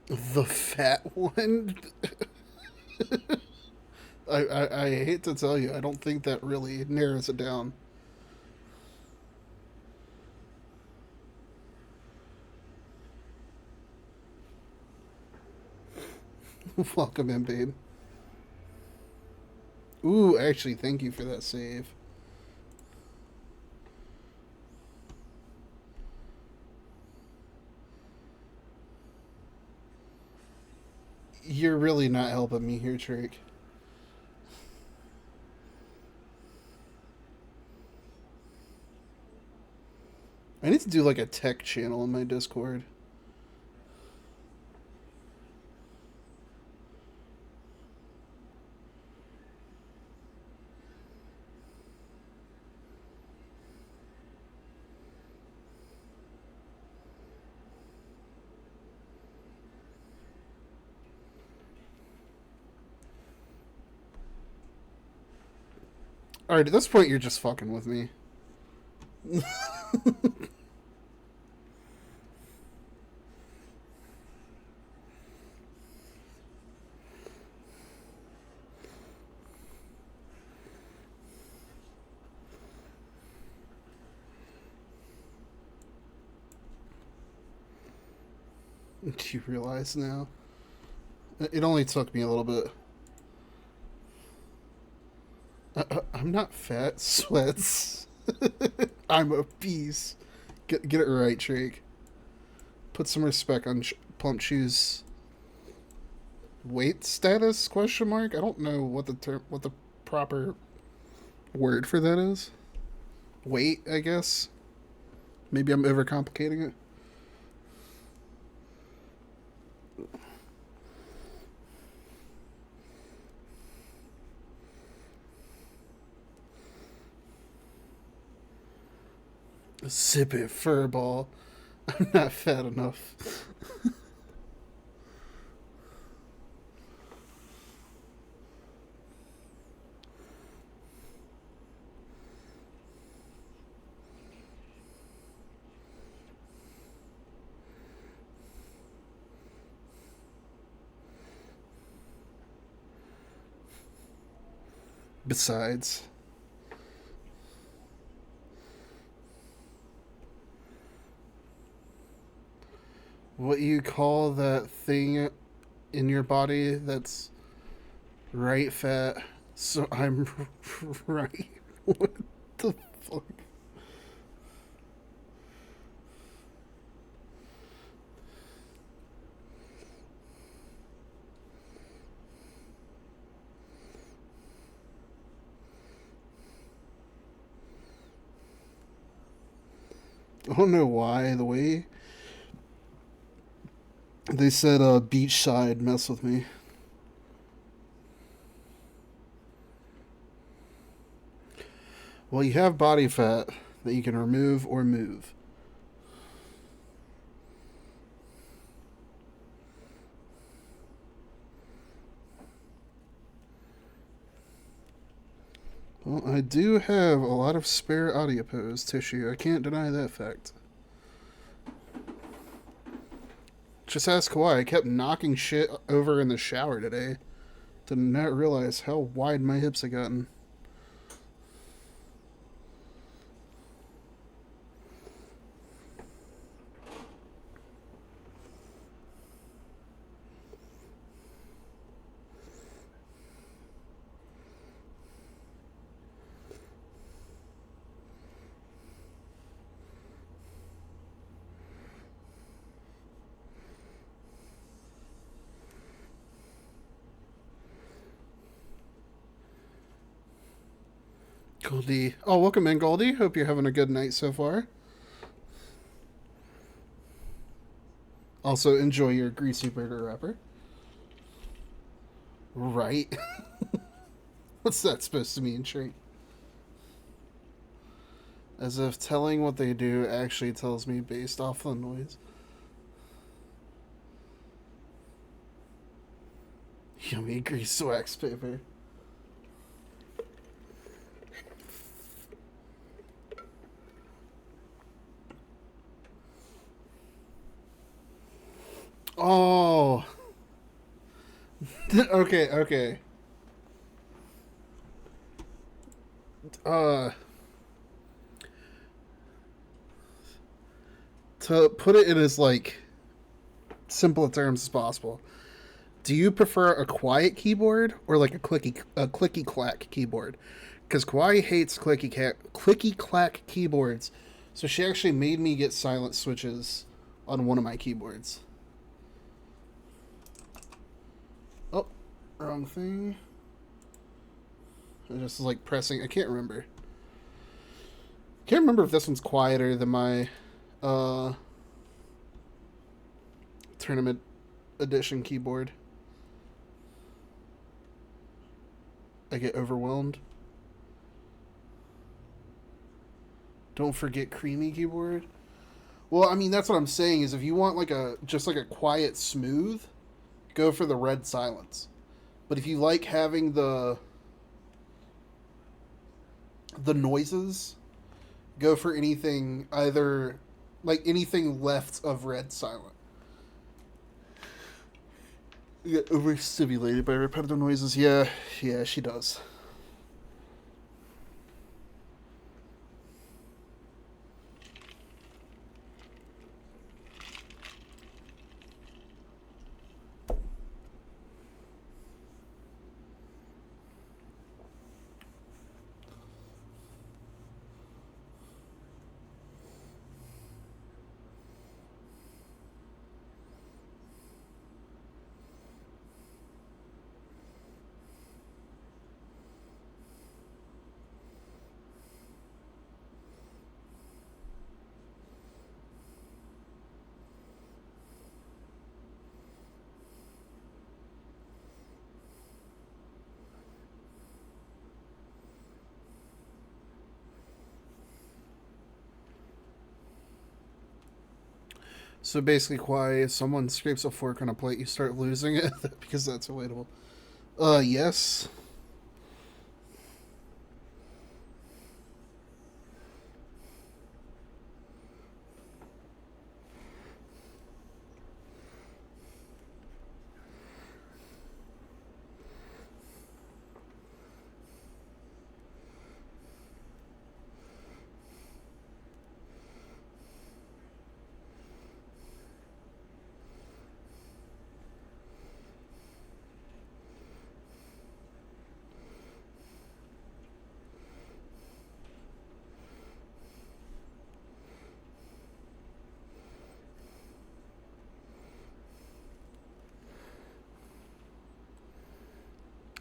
The fat one? I hate to tell you, I don't think that really narrows it down. Welcome in, babe. Ooh, actually, thank you for that save. You're really not helping me here, Trick. I need to do like a tech channel in my Discord. Alright, at this point, you're just fucking with me. Do you realize now? It only took me a little bit. I'm not fat, Sweats. I'm obese. Get it right, Drake. Put some respect on Plumchu's weight status? Question mark. I don't know what the proper word for that is. Weight, I guess. Maybe I'm overcomplicating it. Zip it, furball. I'm not fat enough. Besides, what you call that thing in your body that's right fat, so I'm right. What the fuck? I don't know why the way they said beachside mess with me. Well, you have body fat that you can remove or move. Well, I do have a lot of spare adipose tissue. I can't deny that fact. Just ask Kawhi. I kept knocking shit over in the shower today. Did not realize how wide my hips had gotten. Goldie. Oh, welcome in, Goldie. Hope you're having a good night so far. Also, enjoy your greasy burger wrapper. Right. What's that supposed to mean, Shrink? As if telling what they do actually tells me based off the noise. Yummy grease wax paper. Oh. Okay, okay. Uh, to put it in as like simple terms as possible, do you prefer a quiet keyboard or like a clicky clack keyboard? Because Kawaii hates clicky clack keyboards, so she actually made me get silent switches on one of my keyboards. Oh, wrong thing. I just like pressing. I can't remember. Can't remember if this one's quieter than my uh, tournament edition keyboard. I get overwhelmed. Don't forget creamy keyboard. Well, I mean that's what I'm saying is if you want like a just like a quiet smooth, go for the red silence. But if you like having the noises, go for anything either like anything left of red silent. You get overstimulated by repetitive noises. Yeah, yeah, she does. So basically, why if someone scrapes a fork on a plate, you start losing it because that's avoidable. Yes.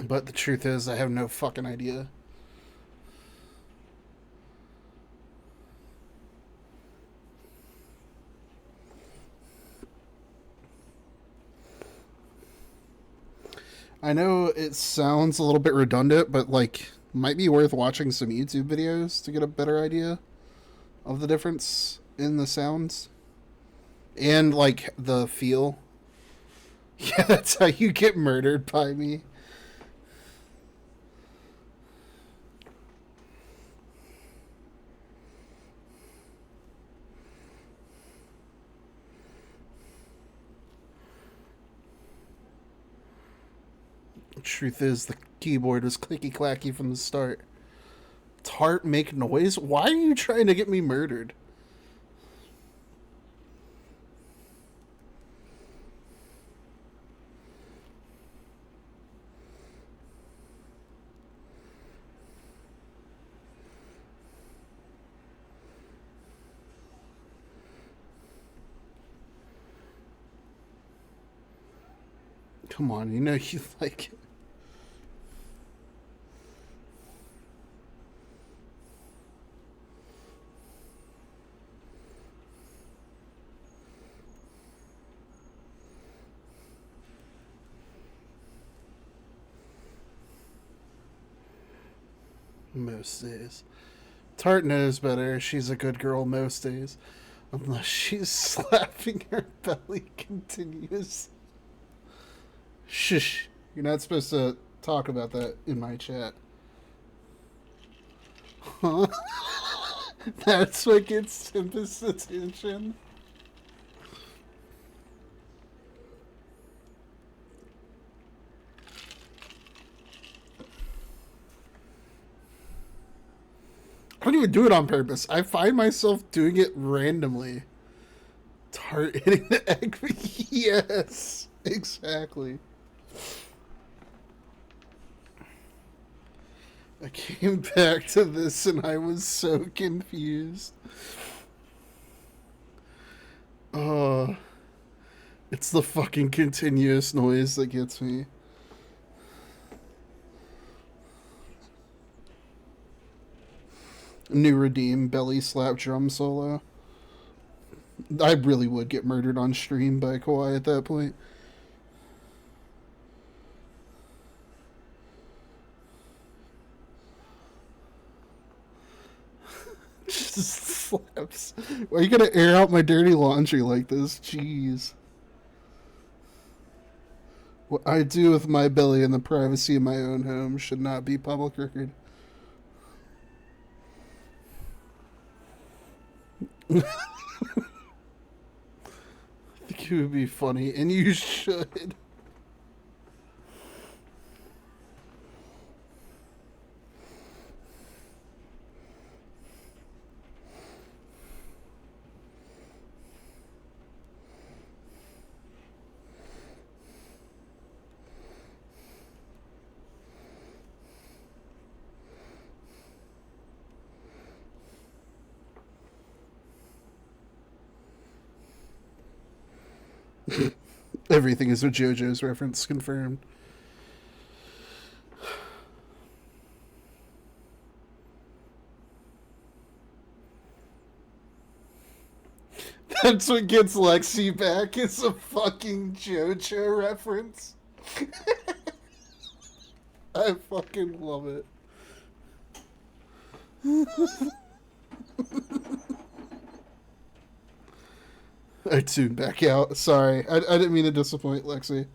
But the truth is, I have no fucking idea. I know it sounds a little bit redundant, but like, might be worth watching some YouTube videos to get a better idea of the difference in the sounds and like the feel. Yeah, that's how you get murdered by me. Truth is, the keyboard was clicky clacky from the start. Tart make noise? Why are you trying to get me murdered? Come on, you know you like it. Most days. Tart knows better. She's a good girl most days. Unless she's slapping her belly continuously. Shush. You're not supposed to talk about that in my chat. Huh? That's what gets Tempest's attention. I don't even do it on purpose. I find myself doing it randomly. Tart hitting the egg. Yes, exactly. I came back to this and I was so confused. Oh, it's the fucking continuous noise that gets me. New Redeem belly slap drum solo. I really would get murdered on stream by Kawhi at that point. Just slaps. Why are you gonna air out my dirty laundry like this? Jeez. What I do with my belly in the privacy of my own home should not be public record. I think it would be funny, and you should. Everything is a JoJo's reference confirmed. That's what gets Lexi back. It's a fucking JoJo reference. I fucking love it. I tuned back out. Sorry, I didn't mean to disappoint Lexi.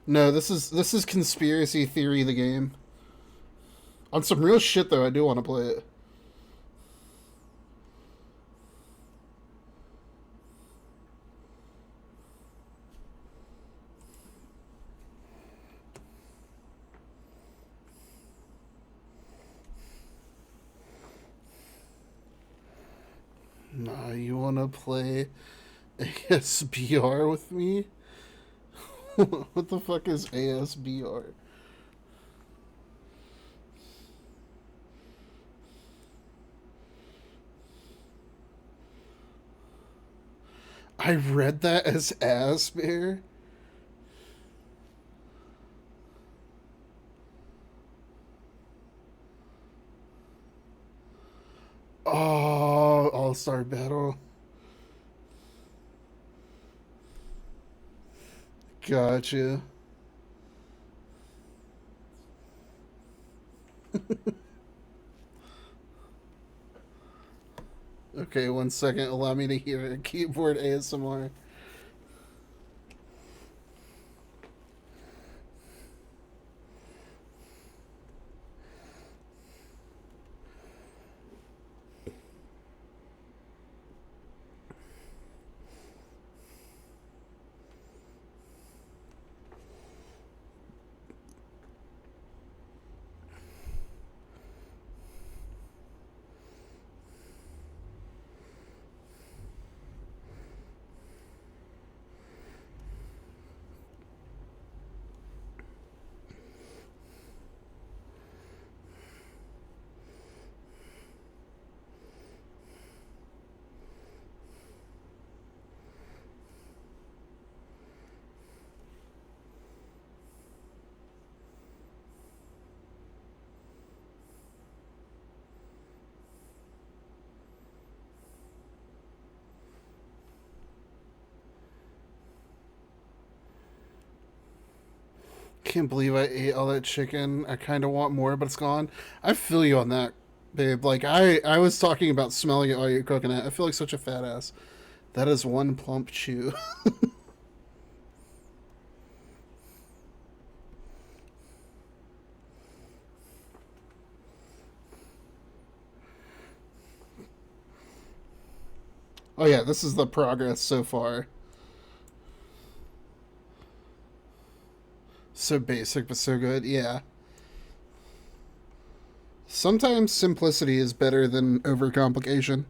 No, this is conspiracy theory. The game. On some real shit though, I do want to play it. Nah, you want to play ASBR with me? What the fuck is ASBR? I read that as Asbear. Oh, All-Star Battle. Gotcha. Okay, 1 second. Allow me to hear a keyboard ASMR. can't believe I ate all that chicken. I kind of want more, but it's gone. I feel you on that, babe. Like, I was talking about smelling it while you're cooking it. I feel like such a fat ass. That is one plump chew. Oh, yeah, this is the progress so far. So basic, but so good. Yeah. Sometimes simplicity is better than overcomplication.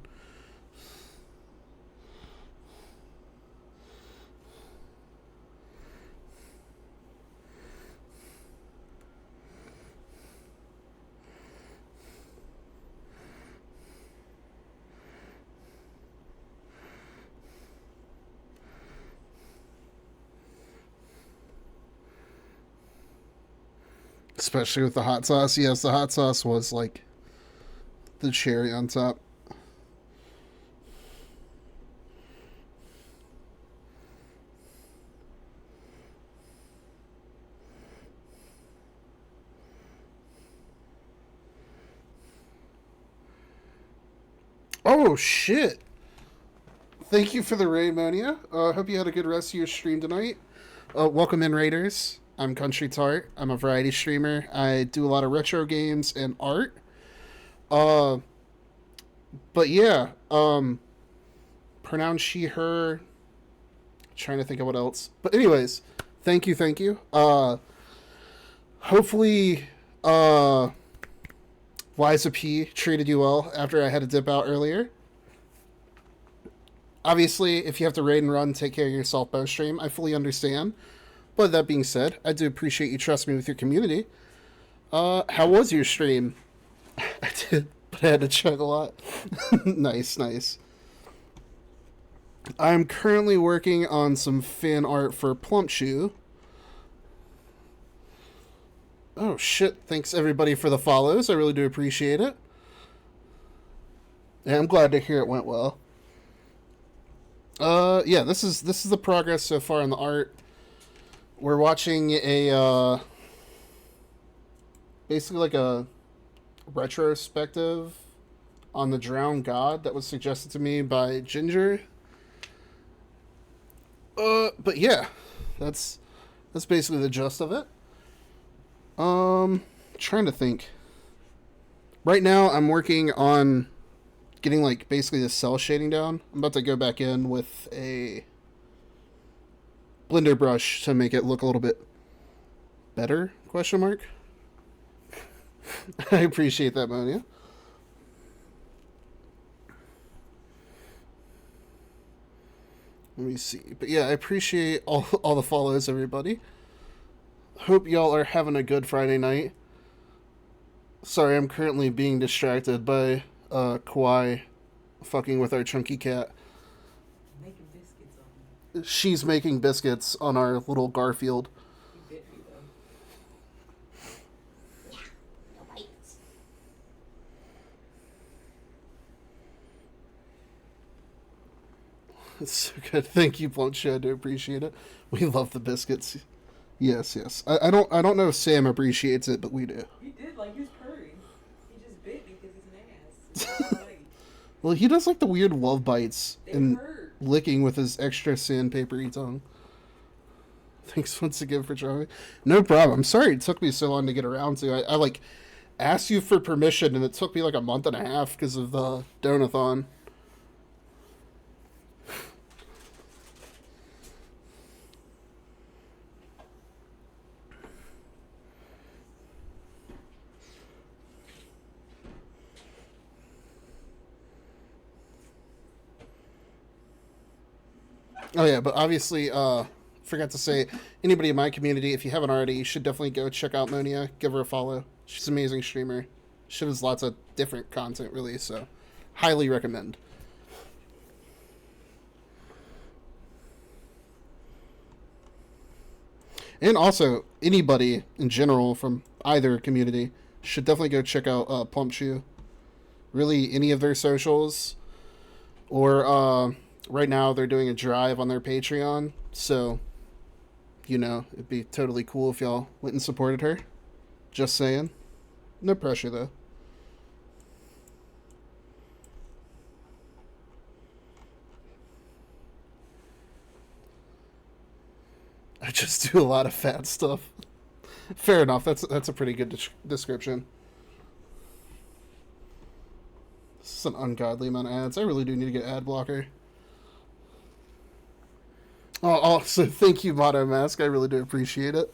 Especially with the hot sauce. Yes, the hot sauce was like the cherry on top. Oh, shit. Thank you for the Raymonia. Hope you had a good rest of your stream tonight. Welcome in, Raiders. I'm Country Tart. I'm a variety streamer. I do a lot of retro games and art. Uh, but yeah, pronounce she, her. Trying to think of what else. But anyways, thank you, thank you. Hopefully, Liza P treated you well after I had to dip out earlier. Obviously, if you have to raid and run, take care of yourself post stream. I fully understand. But that being said, I do appreciate you trusting me with your community. How was your stream? I did, but I had to chug a lot. Nice, nice. I'm currently working on some fan art for Plumchu. Oh shit, thanks everybody for the follows. I really do appreciate it. Yeah, I'm glad to hear it went well. Yeah, this is the progress so far in the art. We're watching a basically like a retrospective on the drowned god that was suggested to me by Ginger. But yeah, that's basically the gist of it. Trying to think. Right now, I'm working on getting like basically the cell shading down. I'm about to go back in with a blender brush to make it look a little bit better? Question mark. I appreciate that, Monia. Let me see. But yeah, I appreciate all the follows, everybody. Hope y'all are having a good Friday night. Sorry, I'm currently being distracted by Kawhi fucking with our chunky cat. Making biscuits on me. She's making biscuits on our little Garfield. He bit me though. No bites. It's so good. Thank you, Plumchu. I do appreciate it. We love the biscuits. Yes, yes. I don't know if Sam appreciates it, but we do. He did, like, he was purring. He just bit me because he's an ass. Well, he does like the weird love bites They and hurt. licking with his extra sandpapery tongue. Thanks once again for trying. No problem. I'm sorry it took me so long to get around to. I like asked you for permission, and it took me like a month and a half because of the donathon. Oh yeah, but obviously, forgot to say, anybody in my community, if you haven't already, you should definitely go check out Monia. Give her a follow. She's an amazing streamer. She has lots of different content released, so highly recommend. And also, anybody in general from either community should definitely go check out Plumchu. Really, any of their socials, or right now they're doing a drive on their Patreon, so you know, it'd be totally cool if y'all went and supported her. Just saying. No pressure, though. I just do a lot of fat stuff. Fair enough. That's a pretty good description. This is an ungodly amount of ads. I really do need to get ad blocker. Oh, also, thank you, Motto Mask. I really do appreciate it.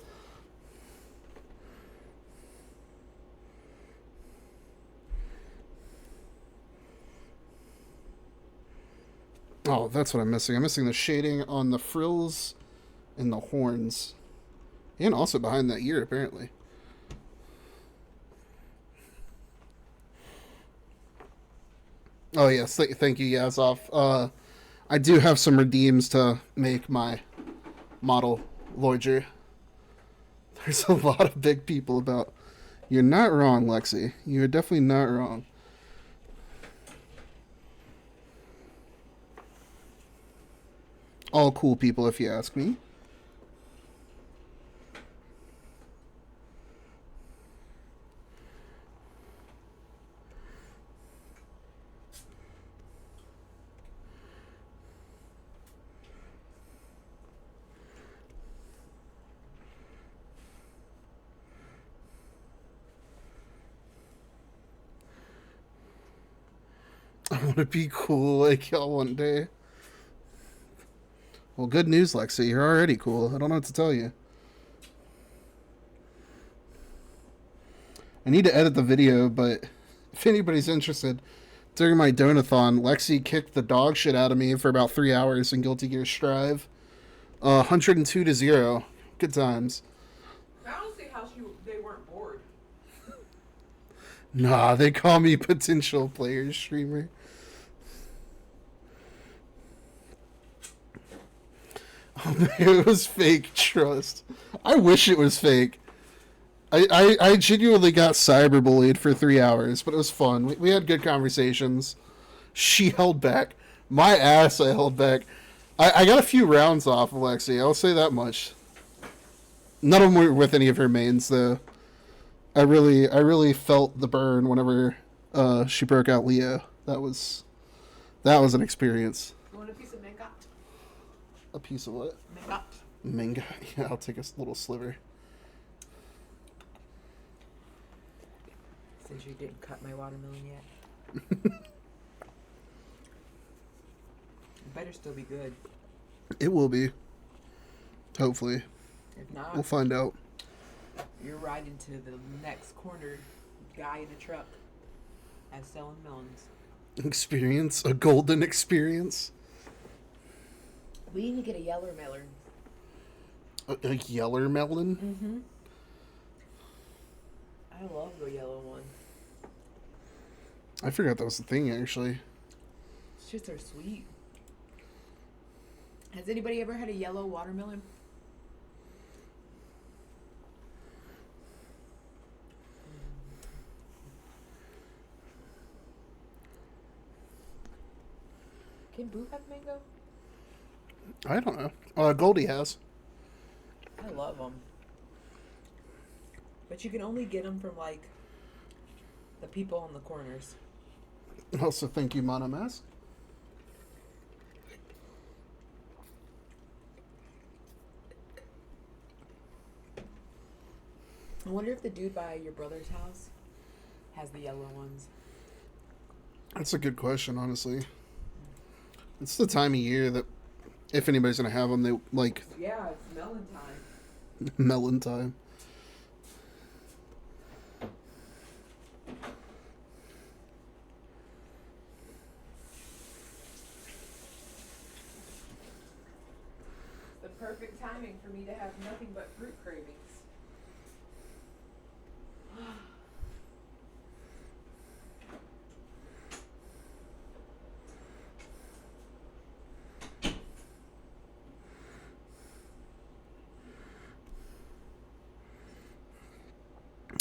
Oh, that's what I'm missing. I'm missing the shading on the frills and the horns. And also behind that ear, apparently. Oh, yes. Thank you, Yazov. I do have some redeems to make my model larger. There's a lot of big people about. You're not wrong, Lexi. You're definitely not wrong. All cool people, if you ask me. I want to be cool like y'all one day. Well, good news, Lexi. You're already cool. I don't know what to tell you. I need to edit the video, but if anybody's interested, during my donathon, Lexi kicked the dog shit out of me for about 3 hours in Guilty Gear Strive. 102-0. Good times. I don't see how they weren't bored. Nah, they call me potential player streamer. Oh man, it was fake trust. I wish it was fake. I genuinely got cyberbullied for 3 hours, but it was fun. We had good conversations. She held back. My ass, I held back. I got a few rounds off Alexi. I'll say that much. None of them were with any of her mains, though. I really felt the burn whenever she broke out Leo. That was an experience. You want a piece of mangot? A piece of what? Mangot. Mango. Yeah, I'll take a little sliver. Since you didn't cut my watermelon yet. It better still be good. It will be. Hopefully. If not, We'll find out. you're riding to the next corner guy in a truck as selling melons. Experience? A golden experience? We need to get a yeller melon. A yeller melon? Mm-hmm. I love the yellow one. I forgot that was the thing, actually. Shits are sweet. Has anybody ever had a yellow watermelon? Can Boo have mango? I don't know. Goldie has. I love them. But you can only get them from, like, the people on the corners. Also, thank you, Mono Mask. I wonder if the dude by your brother's house has the yellow ones. That's a good question, honestly. It's the time of year that, if anybody's going to have them, they, like, Yeah, it's melon time. melon time. The perfect timing for me to have nothing but fruit cravings.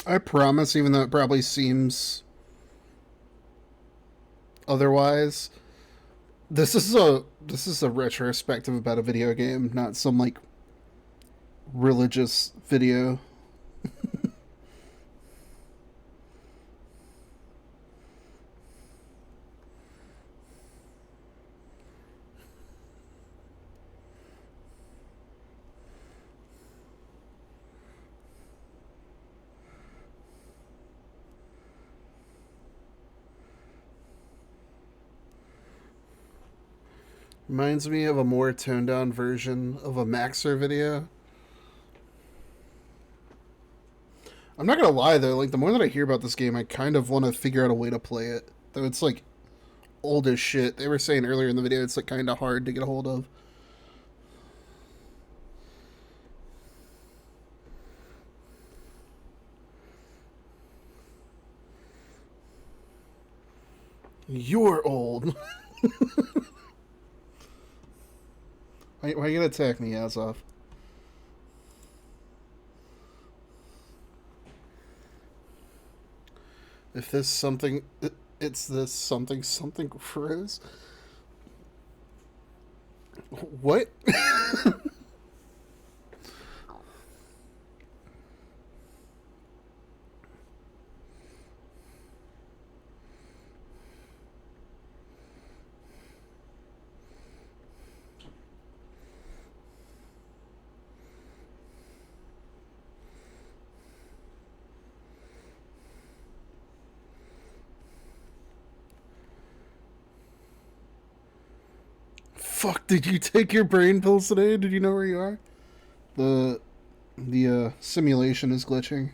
I promise, even though it probably seems otherwise, this is a retrospective about a video game, not some like religious video. Reminds me of a more toned down version of a Maxer video. I'm not gonna lie though, like the more that I hear about this game, I kind of want to figure out a way to play it. Though it's like old as shit. They were saying earlier in the video it's like kind of hard to get a hold of. You're old. Why are you gonna attack me, Azov? If this something, it's this something something frizz. What? Fuck, did you take your brain pills today? Did you know where you are? The simulation is glitching.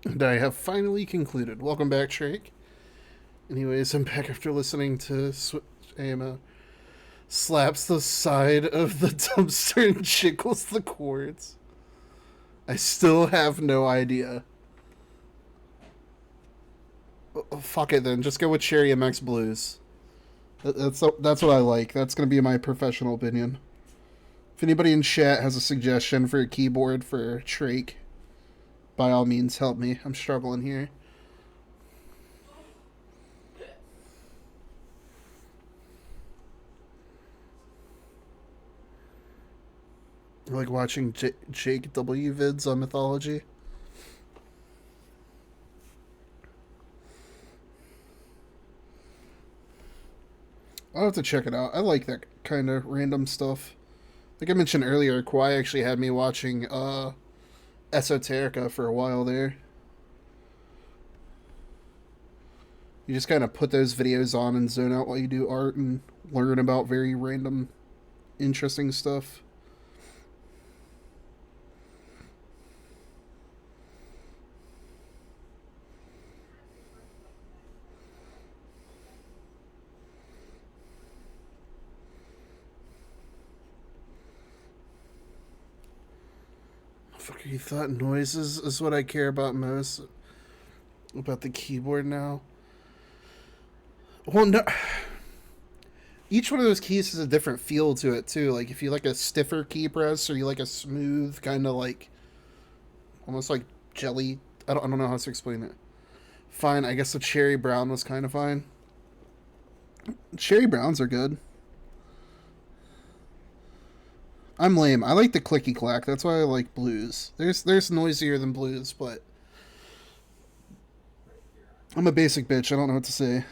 And I have finally concluded. Welcome back, Shrek. Anyways, I'm back after listening to AMO. Slaps the side of the dumpster and jiggles the cords. I still have no idea. Oh, fuck it then. Just go with Cherry MX Blues. That's what I like. That's gonna be my professional opinion. If anybody in chat has a suggestion for a keyboard for Shrek, by all means help me. I'm struggling here. I like watching Jake W vids on mythology. I'll have to check it out. I like that kind of random stuff. Like I mentioned earlier, Kwai actually had me watching Esoterica for a while there. You just kind of put those videos on and zone out while you do art and learn about very random, interesting stuff. Fucker, you thought noises is what I care about most about the keyboard now? Well, no. Each one of those keys has a different feel to it too. Like if you like a stiffer key press or you like a smooth kind of like almost like jelly. I don't know how to explain it. Fine, I guess the cherry brown was kind of fine. Cherry browns are good. I'm lame. I like the clicky clack. That's why I like blues. There's noisier than blues, but I'm a basic bitch. I don't know what to say.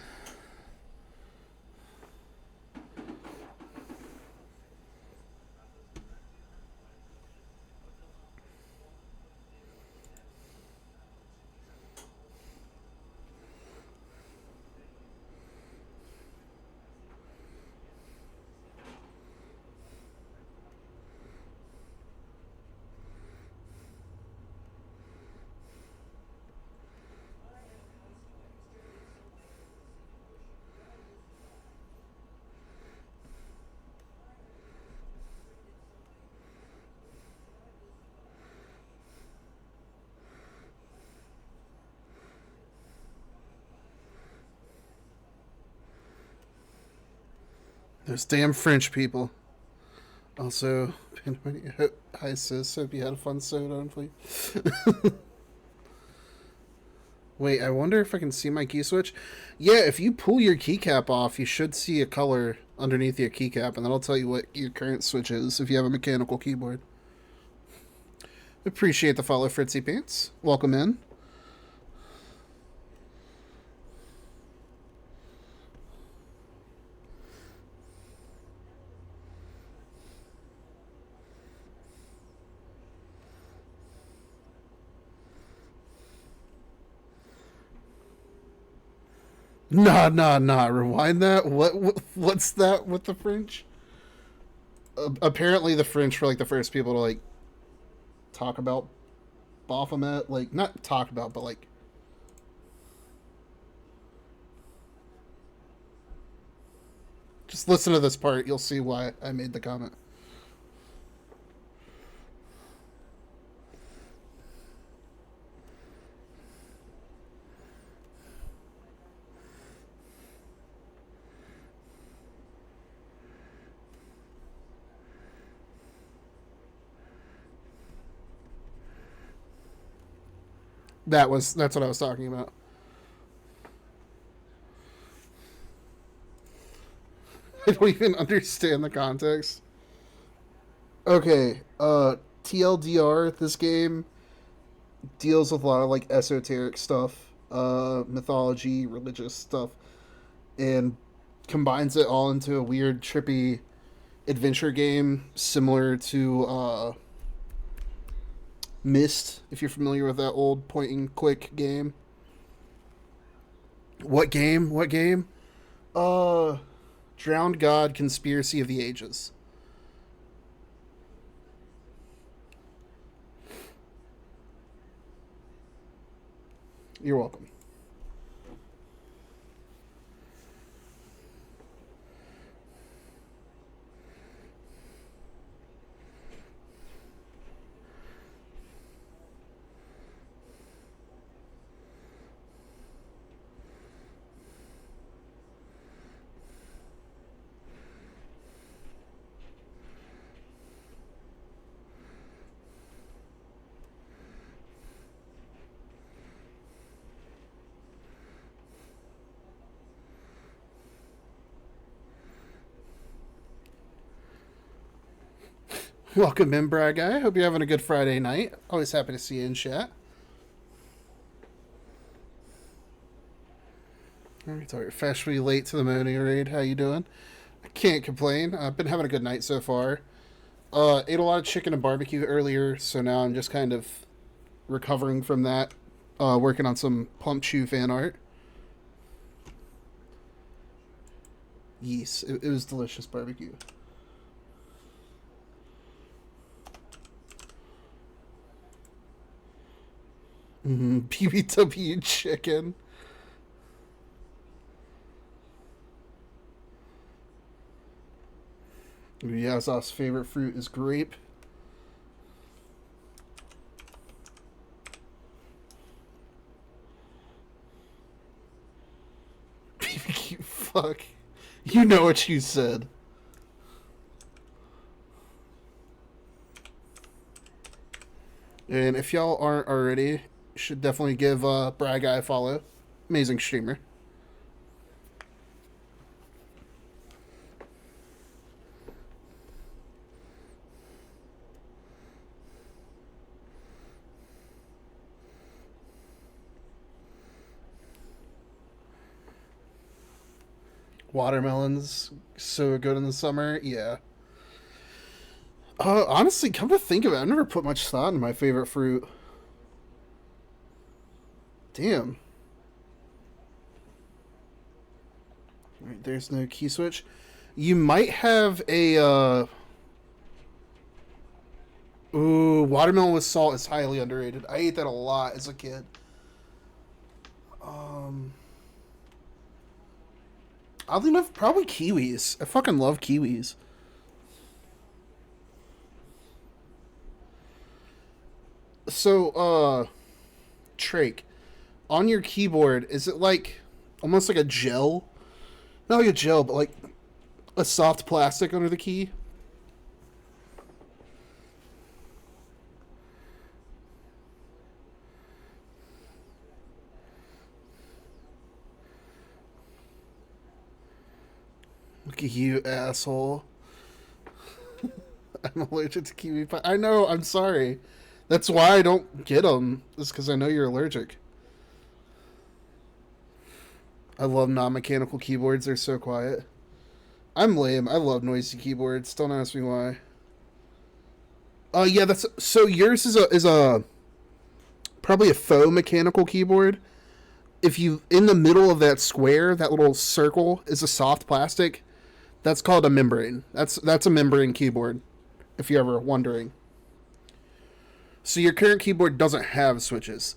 Those damn French people. Also, hi sis, hope you had a fun soda on play. Wait, I wonder if I can see my key switch. Yeah, if you pull your keycap off, you should see a color underneath your keycap, and that'll tell you what your current switch is if you have a mechanical keyboard. Appreciate the follow, Fritzy Pants. Welcome in. Nah. Rewind that. What's that with the French? Apparently, the French were like the first people to like talk about Baphomet. Like, not talk about, but like. Just listen to this part. You'll see why I made the comment. That's what I was talking about. I don't even understand the context. Okay, TLDR, this game deals with a lot of like esoteric stuff, mythology, religious stuff, and combines it all into a weird, trippy adventure game similar to Myst, if you're familiar with that old point and click game. What game? What game? Uh, Drowned God Conspiracy of the Ages. You're welcome. Welcome in, Brad Guy. Hope you're having a good Friday night. Always happy to see you in chat. Alright, so you're fashionably late to the morning raid. How you doing? I can't complain. I've been having a good night so far. Ate a lot of chicken and barbecue earlier, so now I'm just kind of recovering from that. Working on some Plumchu fan art. Yes, it was delicious barbecue. BBW chicken. Yazov's favorite fruit is grape. BBQ, fuck. You know what you said. And if y'all aren't already, you should definitely give Brad Guy a follow. Amazing streamer. Watermelons so good in the summer. Yeah. Honestly, come to think of it, I've never put much thought in my favorite fruit. Damn. Alright, there's no key switch. You might have a ooh, watermelon with salt is highly underrated. I ate that a lot as a kid. Oddly enough, probably kiwis. I fucking love kiwis. So, Trake, on your keyboard, is it like almost like a gel? Not like a gel, but like A soft plastic under the key. Look at you, asshole. I'm allergic to kiwi pie. I know, I'm sorry. That's why I don't get them. It's because I know you're allergic. I love non-mechanical keyboards. They're so quiet. I'm lame. I love noisy keyboards. Don't ask me why. Yeah, that's so. Yours is a probably a faux mechanical keyboard. If you in the middle of that square, that little circle is a soft plastic. That's called a membrane. That's a membrane keyboard. If you're ever wondering. So your current keyboard doesn't have switches.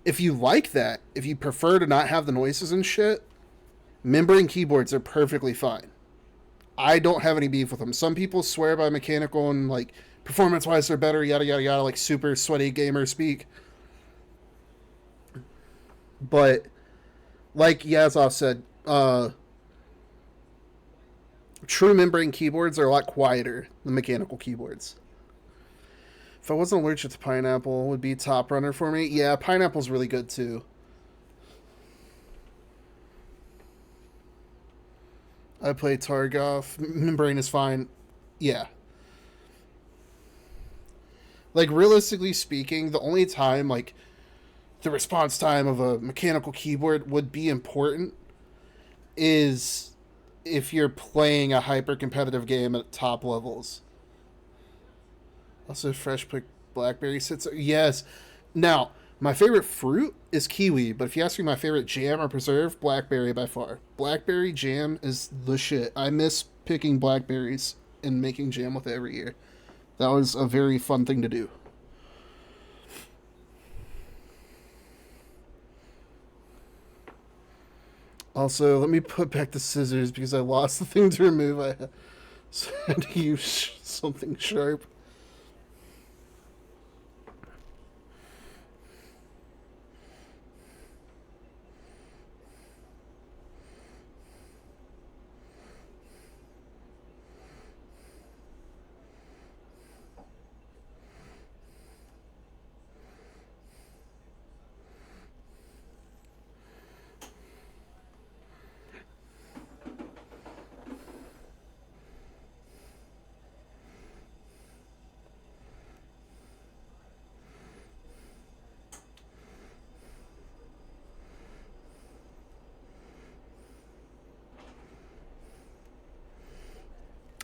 If you like that, if you prefer to not have the noises and shit, membrane keyboards are perfectly fine. I don't have any beef with them. Some people swear by mechanical and like performance wise they're better, yada yada yada, like super sweaty gamer speak. But like Yazov said, true membrane keyboards are a lot quieter than mechanical keyboards. If I wasn't allergic to pineapple, would be top runner for me. Yeah, pineapple's really good too. I play Tarkov. Membrane is fine. Yeah. Like realistically speaking, the only time like the response time of a mechanical keyboard would be important is if you're playing a hyper competitive game at top levels. Also, fresh picked blackberry sits. Yes. Now, my favorite fruit is kiwi, but if you ask me my favorite jam or preserve, blackberry by far. Blackberry jam is the shit. I miss picking blackberries and making jam with it every year. That was a very fun thing to do. Also, let me put back the scissors because I lost the thing to remove. I had to use something sharp.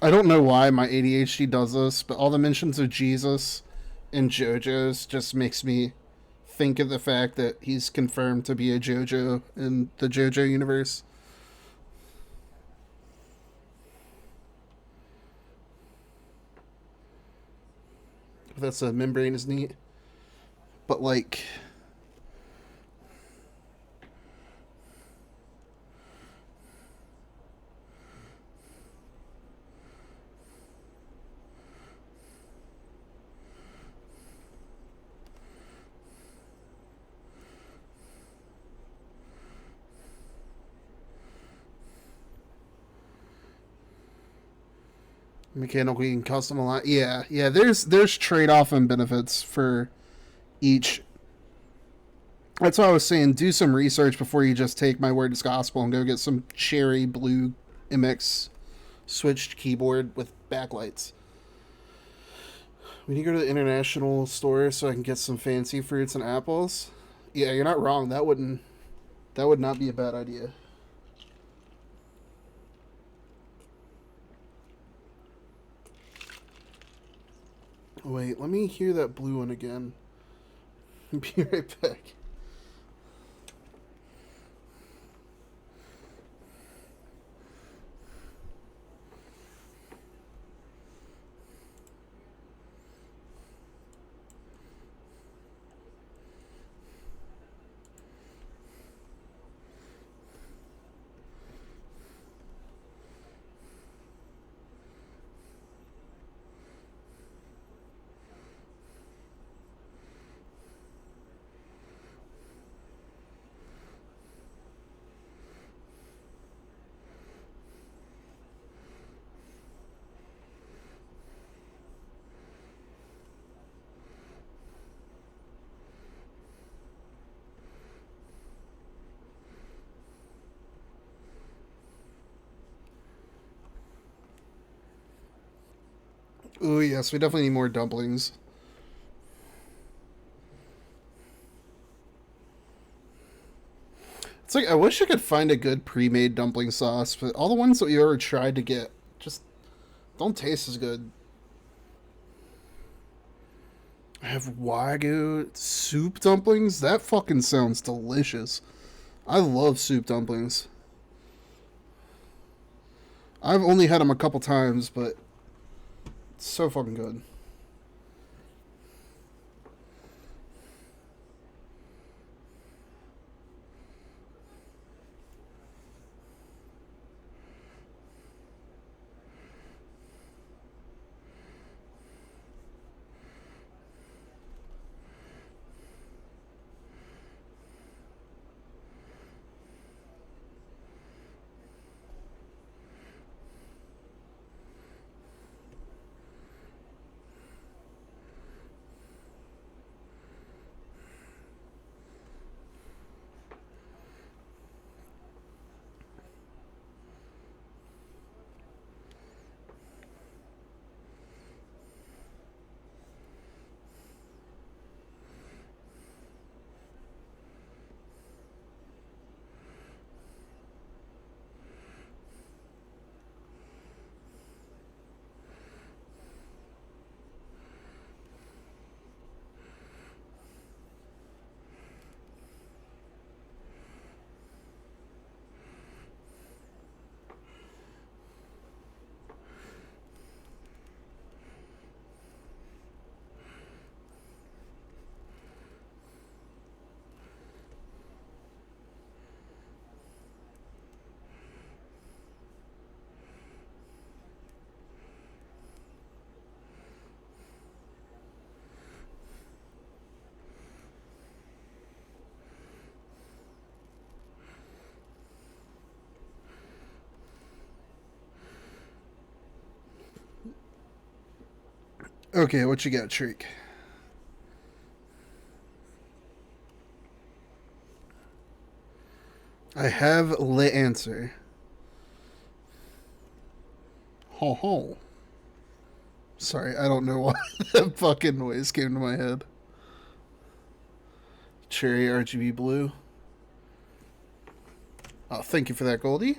I don't know why my ADHD does this, but all the mentions of Jesus and JoJo's just makes me think of the fact that he's confirmed to be a JoJo in the JoJo universe. That's a membrane is neat. But like mechanical you can custom a lot. Yeah, yeah, there's trade off and benefits for each. That's why I was saying do some research before you just take my word as gospel and go get some cherry blue MX switched keyboard with backlights. We need to go to the international store so I can get some fancy fruits and apples. Yeah, you're not wrong. That would not be a bad idea. Wait, let me hear that blue one again. Be right back. Ooh, yes, we definitely need more dumplings. It's like, I wish I could find a good pre-made dumpling sauce, but all the ones that we ever tried to get just don't taste as good. I have Wagyu soup dumplings. That fucking sounds delicious. I love soup dumplings. I've only had them a couple times, but it's so fucking good. Okay, what you got, Shriek? I have the answer. Ho ho. Sorry, I don't know why that fucking noise came to my head. Cherry RGB blue. Oh, thank you for that, Goldie.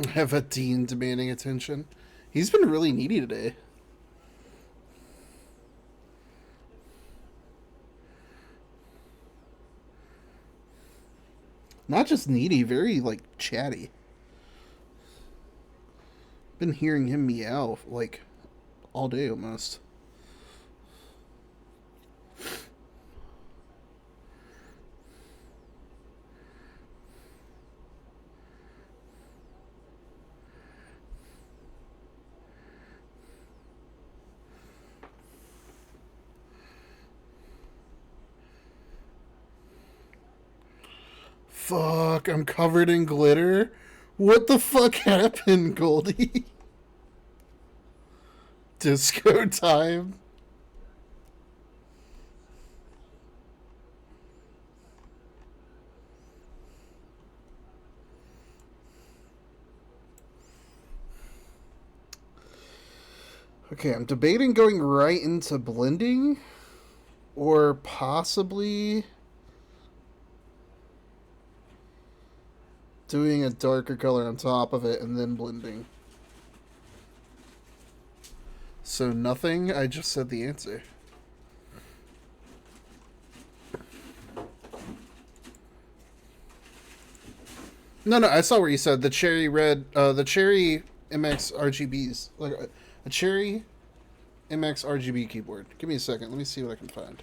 I have a Dean demanding attention. He's been really needy today. Not just needy, very, like, chatty. Been hearing him meow, like, all day almost. Fuck, I'm covered in glitter. What the fuck happened, Goldie? Disco time. Okay, I'm debating going right into blending or possibly doing a darker color on top of it and then blending. So nothing, I just said the answer. No, I saw where you said the cherry red, the cherry MX RGBs. Like a cherry MX RGB keyboard. Give me a second, let me see what I can find.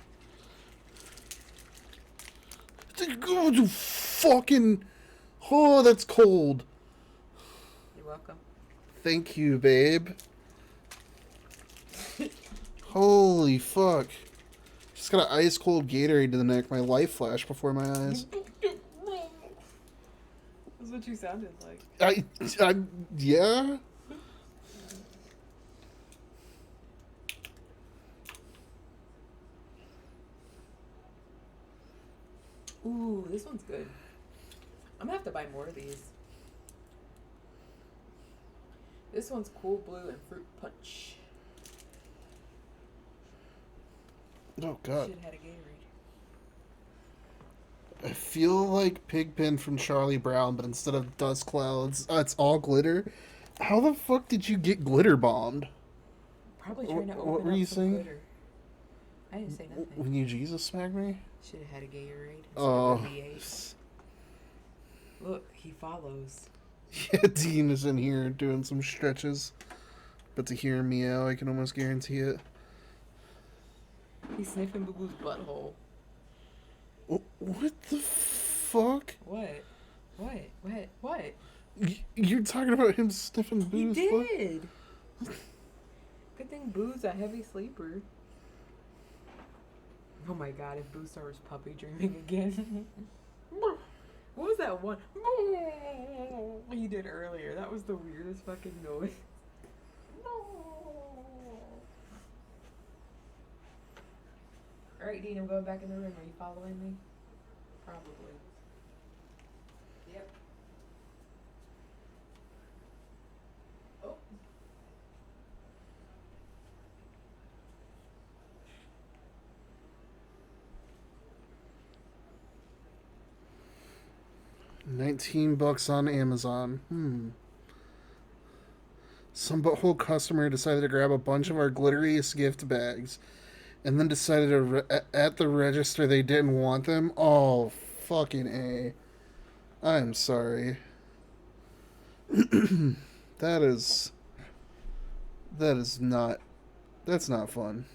Oh, fucking. Oh, that's cold. You're welcome. Thank you, babe. Holy fuck. Just got an ice cold Gatorade to the neck. My life flashed before my eyes. That's what you sounded like. Yeah. Ooh, this one's good. I'm gonna have to buy more of these. This one's Cool Blue and Fruit Punch. Oh God. Should have had a Gatorade. I feel like Pigpen from Charlie Brown, but instead of dust clouds, it's all glitter. How the fuck did you get glitter bombed? Probably trying to What open were up you some saying? glitter. I didn't say nothing. When you Jesus smacked me? Should have had a Gatorade instead Oh. of a V8. Look, he follows. Yeah, Dean is in here doing some stretches. But to hear him meow, I can almost guarantee it. He's sniffing Boo Boo's butthole. What the fuck? What? What? You're talking about him sniffing He Boo's did! Good thing Boo's a heavy sleeper. Oh my god, if Boo starts puppy dreaming again. What was that one he did earlier? That was the weirdest fucking noise. Alright, Dean, I'm going back in the room. Are you following me? Probably. Yep. Oh. $19 on Amazon. Some butthole customer decided to grab a bunch of our glitteriest gift bags and then decided at the register they didn't want them. Oh, fucking A. I'm sorry. That is not, that's not fun.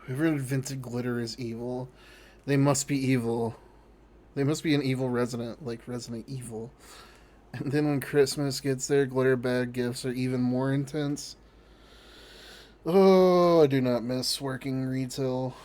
Whoever invented glitter is evil. They must be evil. They must be an evil resident, like Resident Evil. And then when Christmas gets there, glitter bag gifts are even more intense. Oh, I do not miss working retail.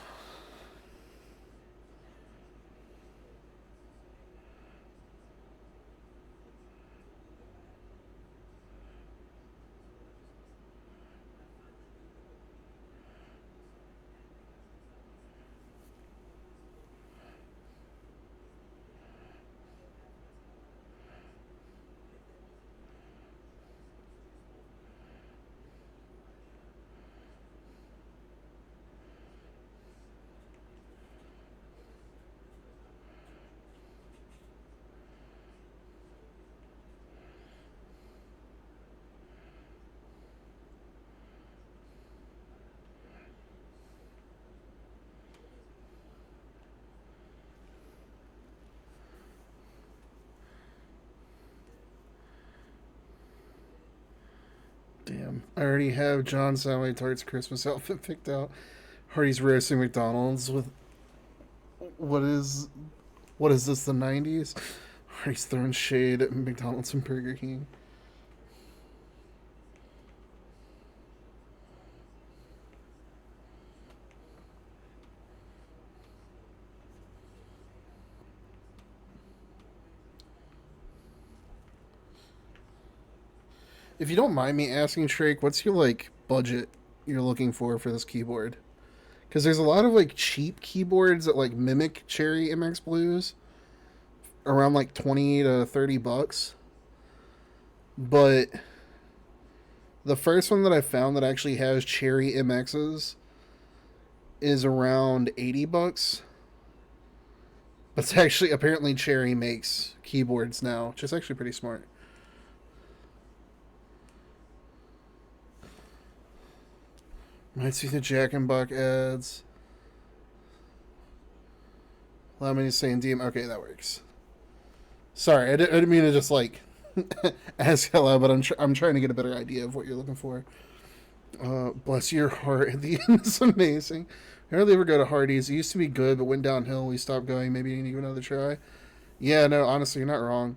Damn. I already have John Sally Tart's Christmas outfit picked out. Hardy's roasting McDonald's with what is this, the 90s? Hardy's throwing shade at McDonald's and Burger King. If you don't mind me asking, Shrake, what's your like budget you're looking for this keyboard? Because there's a lot of like cheap keyboards that like mimic Cherry MX Blues around like 20 to 30 bucks. But the first one that I found that actually has Cherry MXs is around 80 bucks. But it's actually, apparently Cherry makes keyboards now, which is actually pretty smart. Might see the Jack and Buck ads. Allow me to say in DM. Okay, that works. Sorry, I didn't mean to just like ask hello, but I'm trying to get a better idea of what you're looking for. Bless your heart. At the end is amazing. I hardly ever go to Hardee's. It used to be good, but went downhill. We stopped going. Maybe you need to give another try. Yeah, no, honestly, you're not wrong.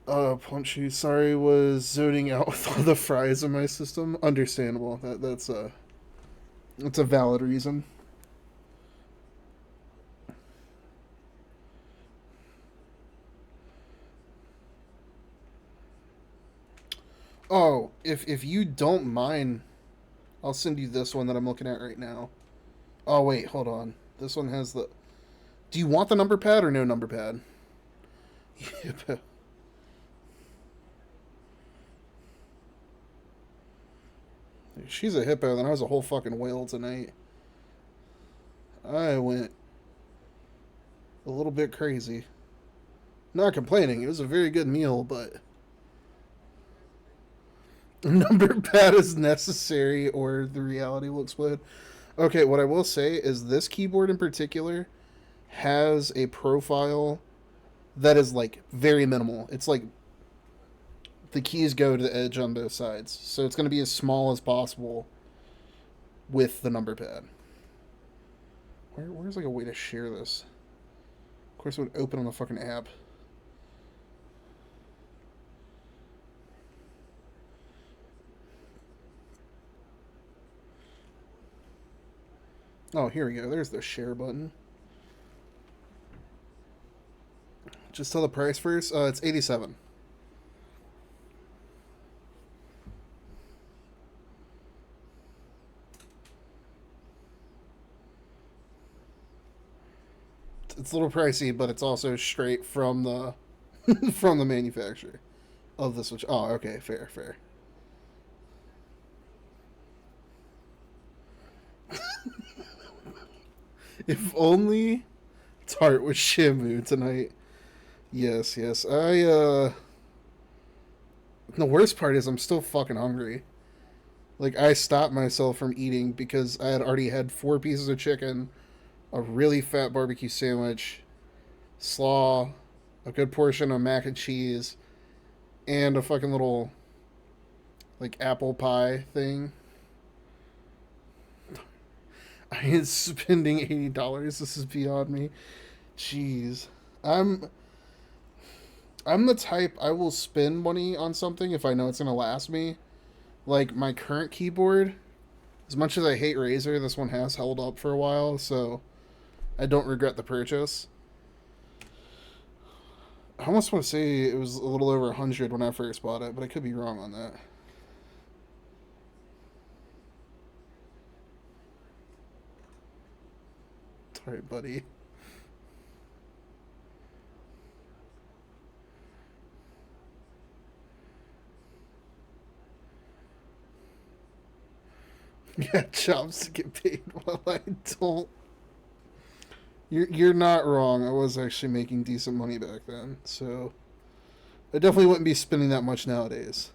Plumchu, sorry, was zoning out with all the fries in my system. Understandable. That's a valid reason. Oh, if you don't mind, I'll send you this one that I'm looking at right now. Oh wait, hold on. This one has the. Do you want the number pad or no number pad? Yep. She's a hippo, then I was a whole fucking whale tonight. I went a little bit crazy. Not complaining. It was a very good meal, but number pad is necessary or the reality will explode. Okay, what I will say is this keyboard in particular has a profile that is like very minimal. It's like the keys go to the edge on both sides. So it's going to be as small as possible with the number pad. Where's like a way to share this? Of course, it would open on the fucking app. Oh, here we go. There's the share button. Just tell the price first. It's 87. It's a little pricey, but it's also straight from the from the manufacturer of the Switch. Oh, okay, fair, fair. If only Tart was Shamu tonight. Yes, yes. The worst part is I'm still fucking hungry. Like I stopped myself from eating because I had already had 4 pieces of chicken, a really fat barbecue sandwich, slaw, a good portion of mac and cheese, and a fucking little like apple pie thing. I ain't spending $80. This is beyond me. Jeez. I'm I'm the type I will spend money on something if I know it's gonna last me. Like my current keyboard, as much as I hate Razer, this one has held up for a while, so I don't regret the purchase. I almost want to say it was a little over 100 when I first bought it, but I could be wrong on that. Alright, buddy. Yeah, jobs to get paid while I don't. You're not wrong. I was actually making decent money back then, so I definitely wouldn't be spending that much nowadays.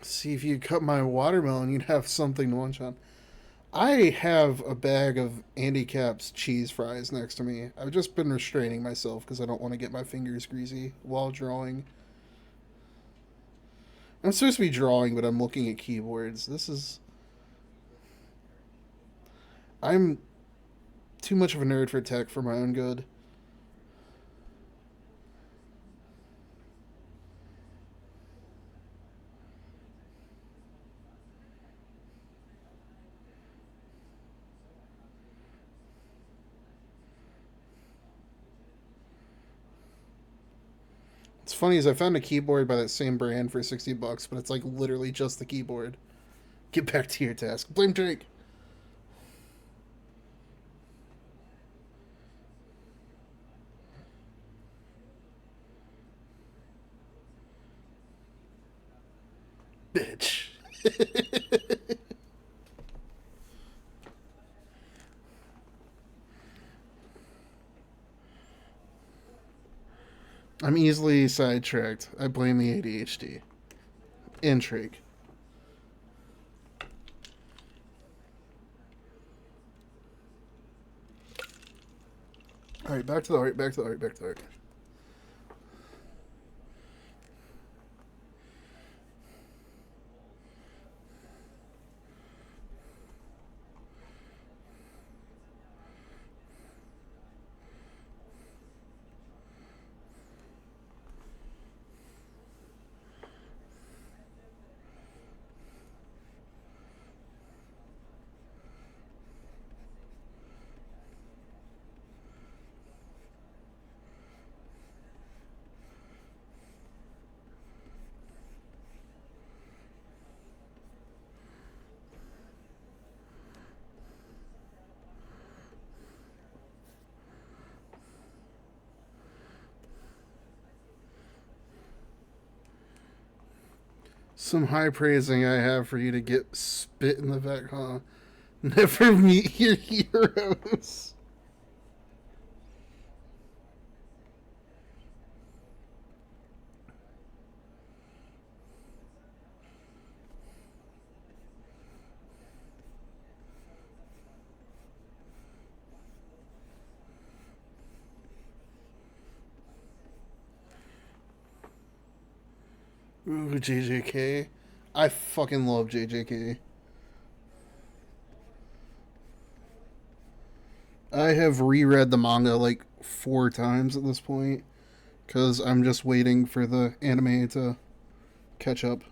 See, if you cut my watermelon, you'd have something to munch on. I have a bag of Andy Cap's cheese fries next to me. I've just been restraining myself because I don't want to get my fingers greasy while drawing. I'm supposed to be drawing, but I'm looking at keyboards. This is. I'm too much of a nerd for tech for my own good. It's funny is I found a keyboard by that same brand for $60, but it's like literally just the keyboard. Get back to your task. Blame Drake. Bitch. I'm easily sidetracked. I blame the ADHD. And Drake. Alright, back to the art, back to the art, back to the art. Some high praising I have for you to get spit in the back, huh? Never meet your heroes. Ooh, JJK. I fucking love JJK. I have reread the manga like 4 times at this point because I'm just waiting for the anime to catch up.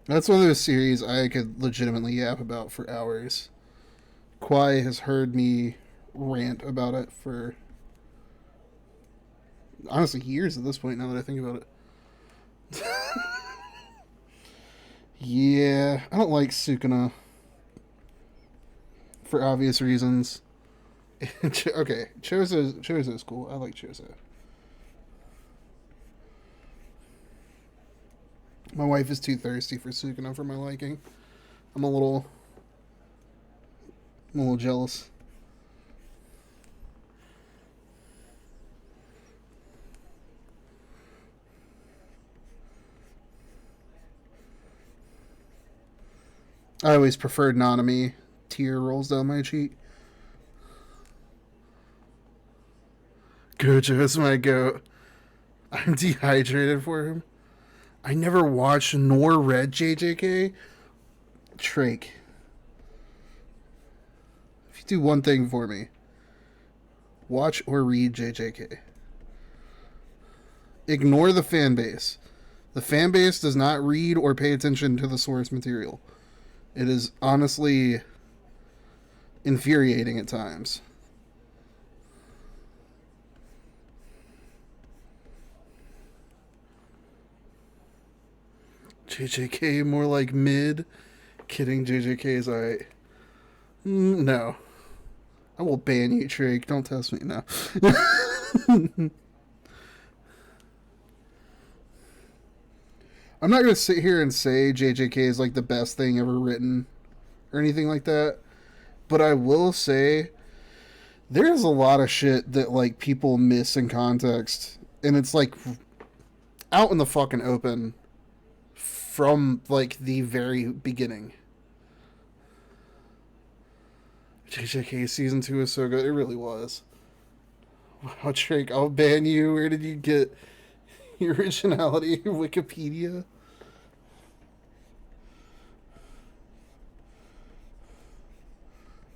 That's one of those series I could legitimately yap about for hours. Kwai has heard me rant about it for honestly years at this point now that I think about it. Yeah, I don't like Sukuna for obvious reasons. Okay, Chozo's cool. I like Chozo. My wife is too thirsty for Sukuna for my liking. I'm a little jealous. I always preferred Nanami. Tear rolls down my cheek. Gojo's my goat. I'm dehydrated for him. I never watched nor read JJK. Trake, if you do one thing for me, watch or read JJK. Ignore the fan base. The fan base does not read or pay attention to the source material. It is honestly infuriating at times. JJK more like mid. Kidding, JJK is alright. No. I will ban you, Drake. Don't test me now. I'm not gonna sit here and say JJK is like the best thing ever written or anything like that. But I will say there's a lot of shit that like people miss in context, and it's like out in the fucking open from like the very beginning. JJK season 2 is so good. It really was. Wow, Drake, I'll ban you. Where did you get your originality? Wikipedia?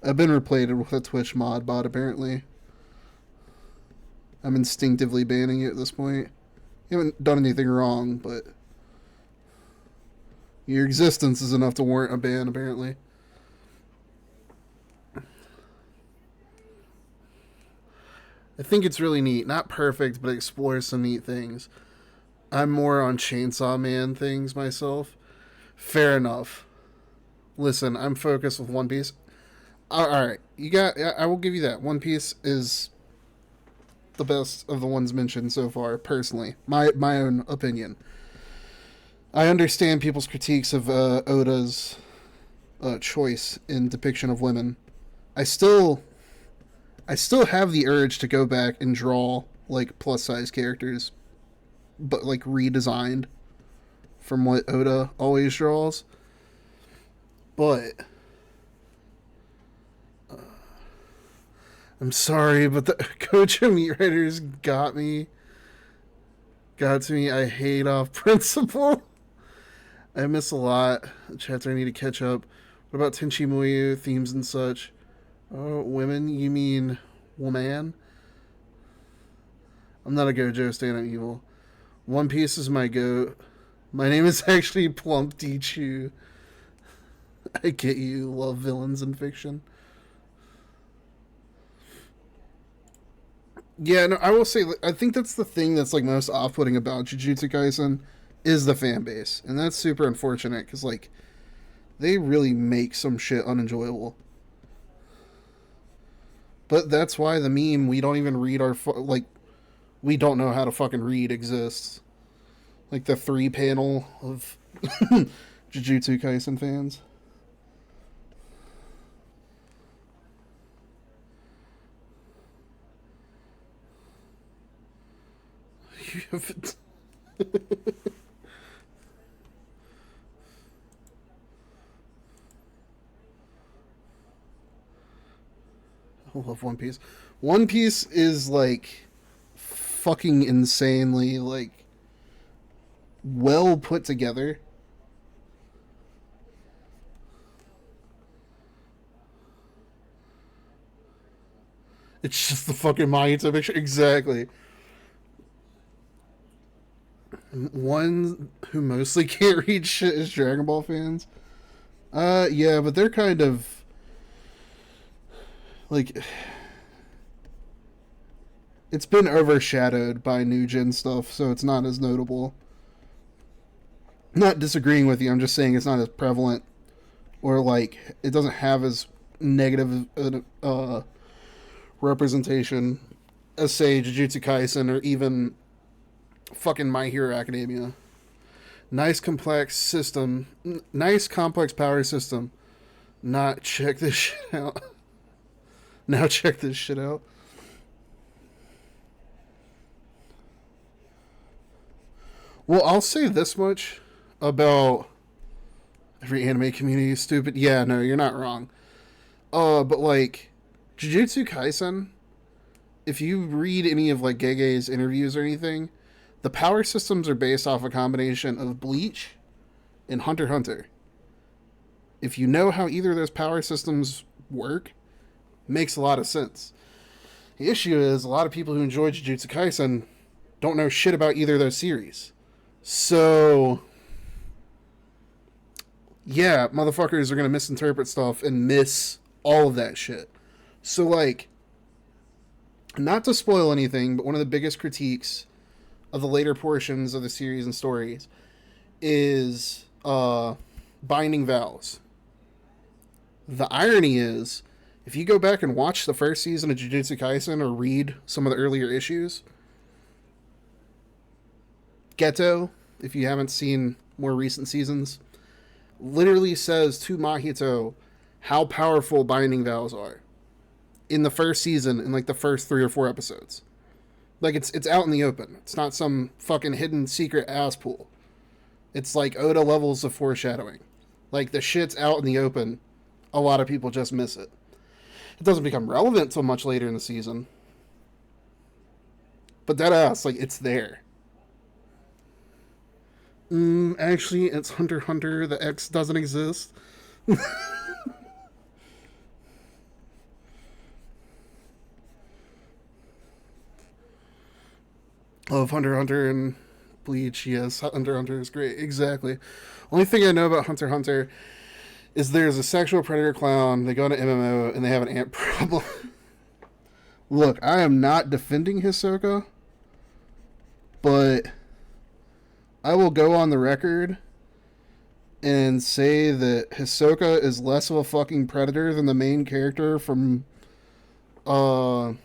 I've been replayed with a Twitch mod bot, apparently. I'm instinctively banning you at this point. You haven't done anything wrong, but your existence is enough to warrant a ban, apparently. I think it's really neat. Not perfect, but it explores some neat things. I'm more on Chainsaw Man things myself. Fair enough. Listen, I'm focused with One Piece. Alright, you got. I will give you that. One Piece is the best of the ones mentioned so far, personally. My own opinion. I understand people's critiques of Oda's choice in depiction of women. I still have the urge to go back and draw like plus size characters, but like redesigned from what Oda always draws. But I'm sorry, but the Coach of Meat Riders got me. Got to me. I hate off principle. I miss a lot. Chapter I need to catch up. What about Tenchi Muyo themes and such? Oh, women? You mean woman? I'm not a Gojo stan, I'm evil. One Piece is my goat. My name is actually Plumchu. I get you. Love villains in fiction. Yeah, no, I will say, I think that's the thing that's like most off-putting about Jujutsu Kaisen is the fan base, and that's super unfortunate because like they really make some shit unenjoyable. But that's why the meme we don't even read our like we don't know how to fucking read exists. Like the 3 panel of Jujutsu Kaisen fans. You haven't. I love One Piece. One Piece is like fucking insanely like well put together. It's just the fucking Mayuta picture. Exactly. One who mostly can't read shit is Dragon Ball fans. Yeah, but they're kind of like it's been overshadowed by new gen stuff, so it's not as notable. I'm not disagreeing with you. I'm just saying it's not as prevalent, or like it doesn't have as negative representation as say Jujutsu Kaisen or even fucking My Hero Academia. Nice complex system, nice complex power system. Not check this shit out. Now check this shit out. Well, I'll say this much about every anime community is stupid. Yeah, no, you're not wrong. But like Jujutsu Kaisen, if you read any of like Gege's interviews or anything, the power systems are based off a combination of Bleach and Hunter x Hunter. If you know how either of those power systems work, makes a lot of sense. The issue is a lot of people who enjoy Jujutsu Kaisen don't know shit about either of those series. So, yeah, motherfuckers are going to misinterpret stuff and miss all of that shit. So, like, not to spoil anything, but one of the biggest critiques of the later portions of the series and stories is binding vows. The irony is, if you go back and watch the first season of Jujutsu Kaisen or read some of the earlier issues, Geto, if you haven't seen more recent seasons, literally says to Mahito how powerful binding vows are in the first season, in like the first 3 or 4 episodes. Like it's out in the open. It's not some fucking hidden secret ass pool. It's like Oda levels of foreshadowing. Like the shit's out in the open. A lot of people just miss it. It doesn't become relevant till much later in the season. But that ass, like, it's there. Actually, it's Hunter x Hunter. The X doesn't exist. Of Hunter x Hunter and Bleach, yes. Hunter x Hunter is great. Exactly. Only thing I know about Hunter x Hunter is there's a sexual predator clown, they go into MMO, and they have an ant problem. Look, I am not defending Hisoka, but I will go on the record and say that Hisoka is less of a fucking predator than the main character from that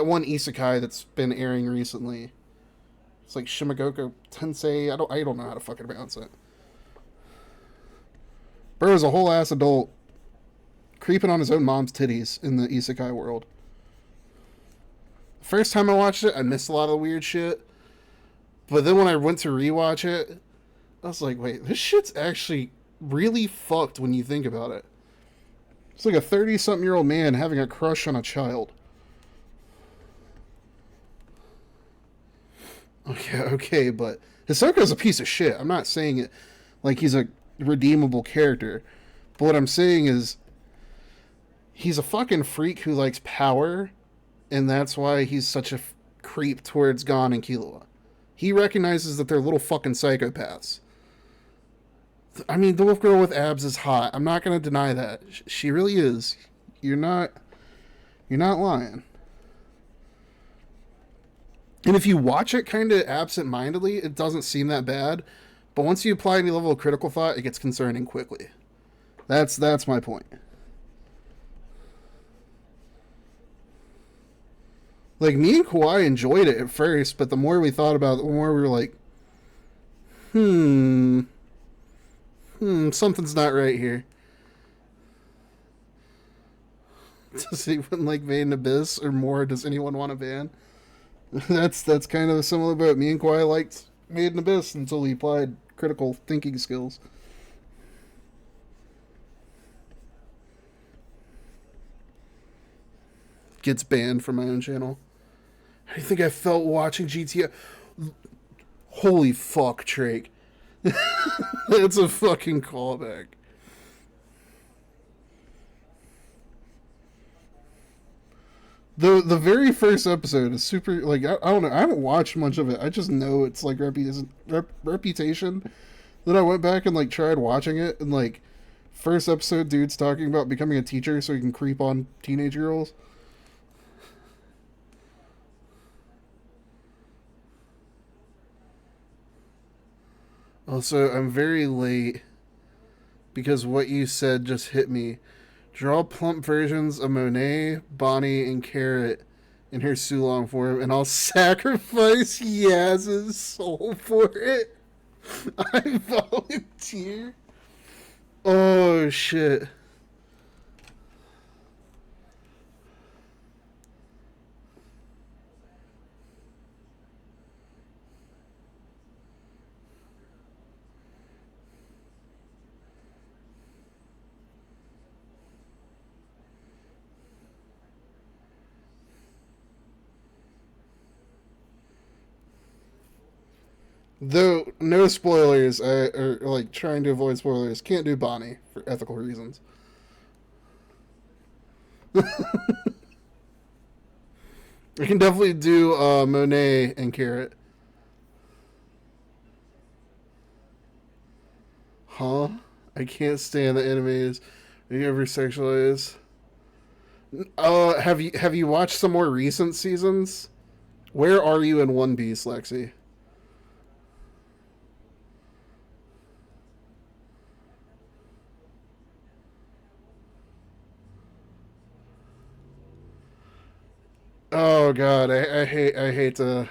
one isekai that's been airing recently. It's like Shimagoko Tensei. I don't know how to fucking pronounce it. Bro is a whole ass adult creeping on his own mom's titties in the isekai world. First time I watched it, I missed a lot of the weird shit. But then when I went to rewatch it, I was like, wait, this shit's actually really fucked when you think about it. It's like a 30-something-year-old man having a crush on a child. Okay, but Hisoka's a piece of shit. I'm not saying it like he's a redeemable character. But what I'm saying is he's a fucking freak who likes power, and that's why he's such a creep towards Gon and Killua. He recognizes that they're little fucking psychopaths. I mean, the wolf girl with abs is hot. I'm not going to deny that. She really is. You're not lying. And if you watch it kind of absent-mindedly, it doesn't seem that bad. But once you apply any level of critical thought, it gets concerning quickly. That's my point. Like, me and Kawhi enjoyed it at first, but the more we thought about it, the more we were like, something's not right here. Does anyone like Made in Abyss, or more, does anyone want a ban? That's kind of a similar boat. Me and Kawhi liked Made in Abyss until we applied critical thinking skills. Gets banned from my own channel. How do you think I felt watching GTA? Holy fuck, Drake. That's a fucking callback. The very first episode is super, like, I don't know, I haven't watched much of it. I just know it's like reputation. Then I went back and like tried watching it, and like first episode, dude's talking about becoming a teacher so he can creep on teenage girls. Also, I'm very late because what you said just hit me. Draw plump versions of Monet, Bonnie, and Carrot in her Sulong form, and I'll sacrifice Yaz's soul for it. I volunteer. Oh, shit. Though, no spoilers, or like trying to avoid spoilers, can't do Bonnie for ethical reasons. I can definitely do Monet and Carrot. Huh? I can't stand the animes. Are you ever sexualized? Have you watched some more recent seasons? Where are you in One Piece, Lexi? Oh god, I hate to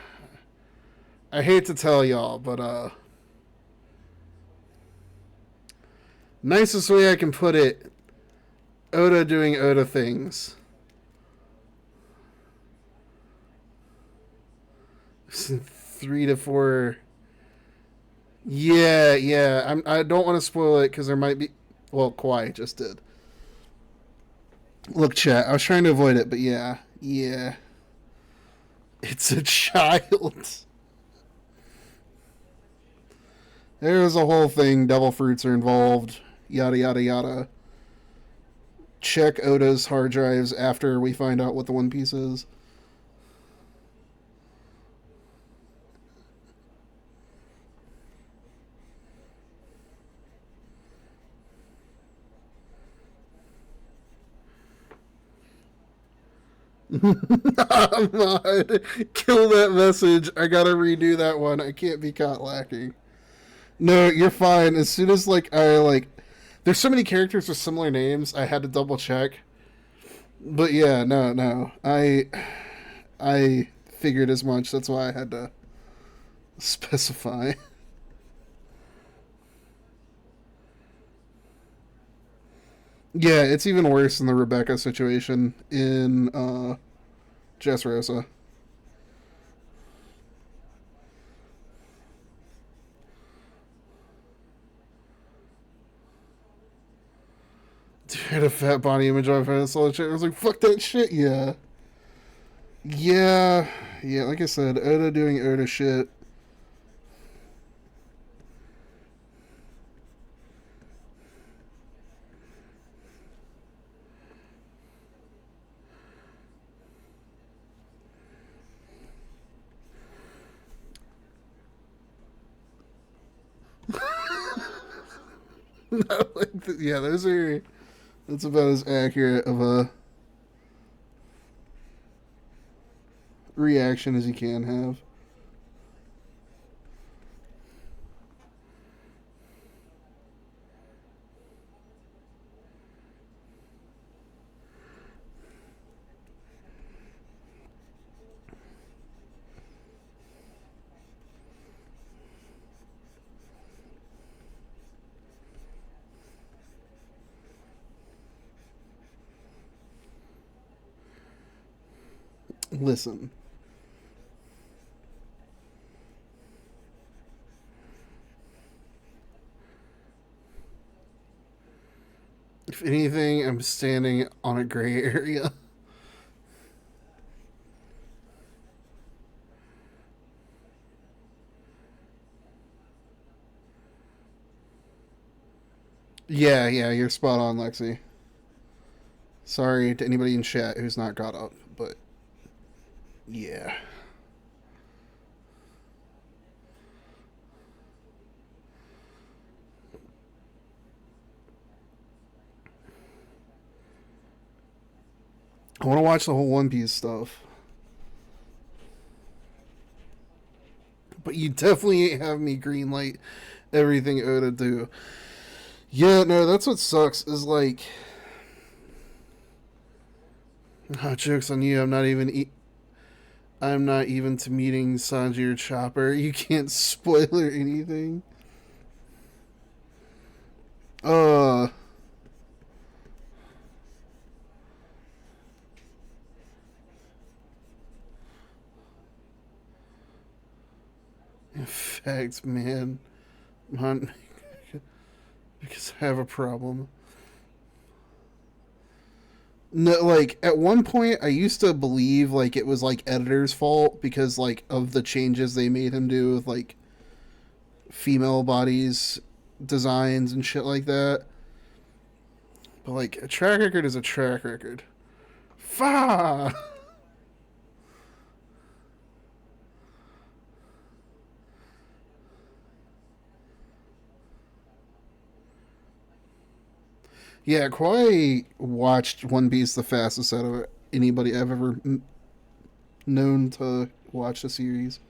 tell y'all, but Nicest way I can put it, Oda doing Oda things. 3 to 4. Yeah, yeah. I don't want to spoil it because there might be. Well, Kawhi just did. Look, chat. I was trying to avoid it, but yeah, yeah. It's a child. There's a whole thing. Devil fruits are involved. Yada yada yada. Check Oda's hard drives after we find out what the One Piece is. Ahmad, kill that message. I gotta redo that one. I can't be caught lacking. No, you're fine. As soon as there's so many characters with similar names. I had to double check. But yeah, no, no. I figured as much. That's why I had to specify. Yeah, it's even worse than the Rebecca situation in Dressrosa. Dude, I had a fat body image on my saw the shit. I was like, fuck that shit, yeah. Yeah, yeah, like I said, Oda doing Oda shit. Yeah, that's about as accurate of a reaction as you can have. Listen, if anything, I'm standing on a gray area. Yeah, yeah, you're spot on, Lexi. Sorry to anybody in chat who's not caught up, but yeah. I want to watch the whole One Piece stuff. But you definitely have me greenlight everything Oda do. Yeah, no, that's what sucks. Is like, jokes on you. I'm not even to meeting Sanji or Chopper. You can't spoiler anything. Uh, in fact, man, man, because I have a problem. No, like at one point, I used to believe like it was like editor's fault because like of the changes they made him do with like female bodies designs and shit like that. But like a track record is a track record. Fa. Yeah, Kawhi watched One Piece the fastest out of anybody I've ever known to watch the series.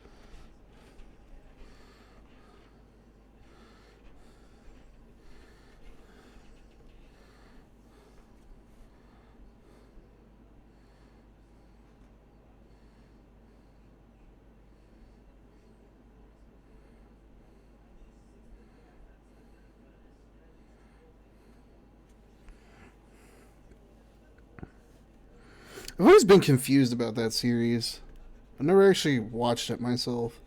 I've always been confused about that series. I've never actually watched it myself.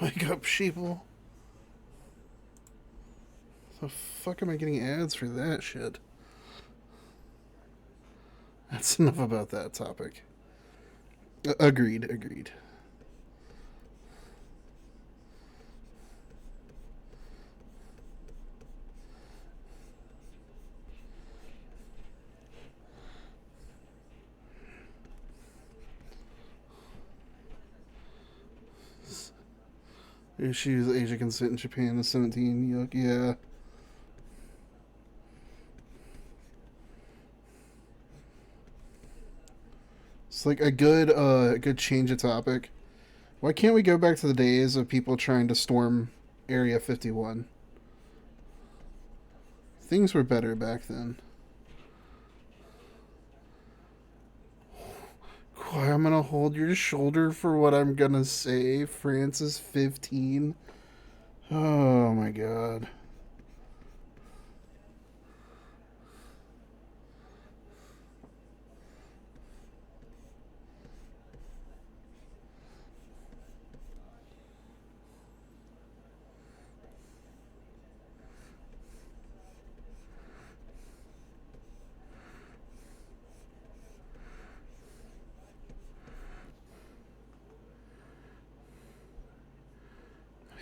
Wake up, sheeple. The fuck am I getting ads for that shit? That's enough about that topic. Agreed. Issues Asia consent in Japan is 17. Yuck, yeah. It's like a good change of topic. Why can't we go back to the days of people trying to storm Area 51? Things were better back then. I'm gonna hold your shoulder for what I'm gonna say. Francis 15. Oh my god.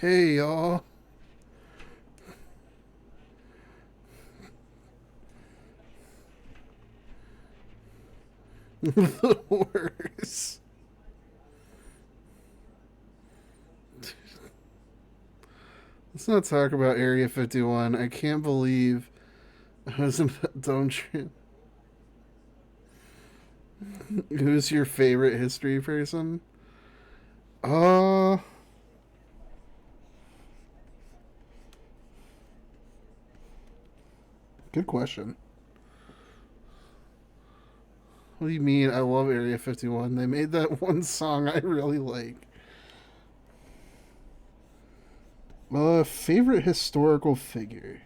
Hey, y'all. The worst. Let's not talk about Area 51. I can't believe I was about don't you. Who's your favorite history person? Uh Good question. What do you mean? I love Area 51. They made that one song I really like. Favorite historical figure?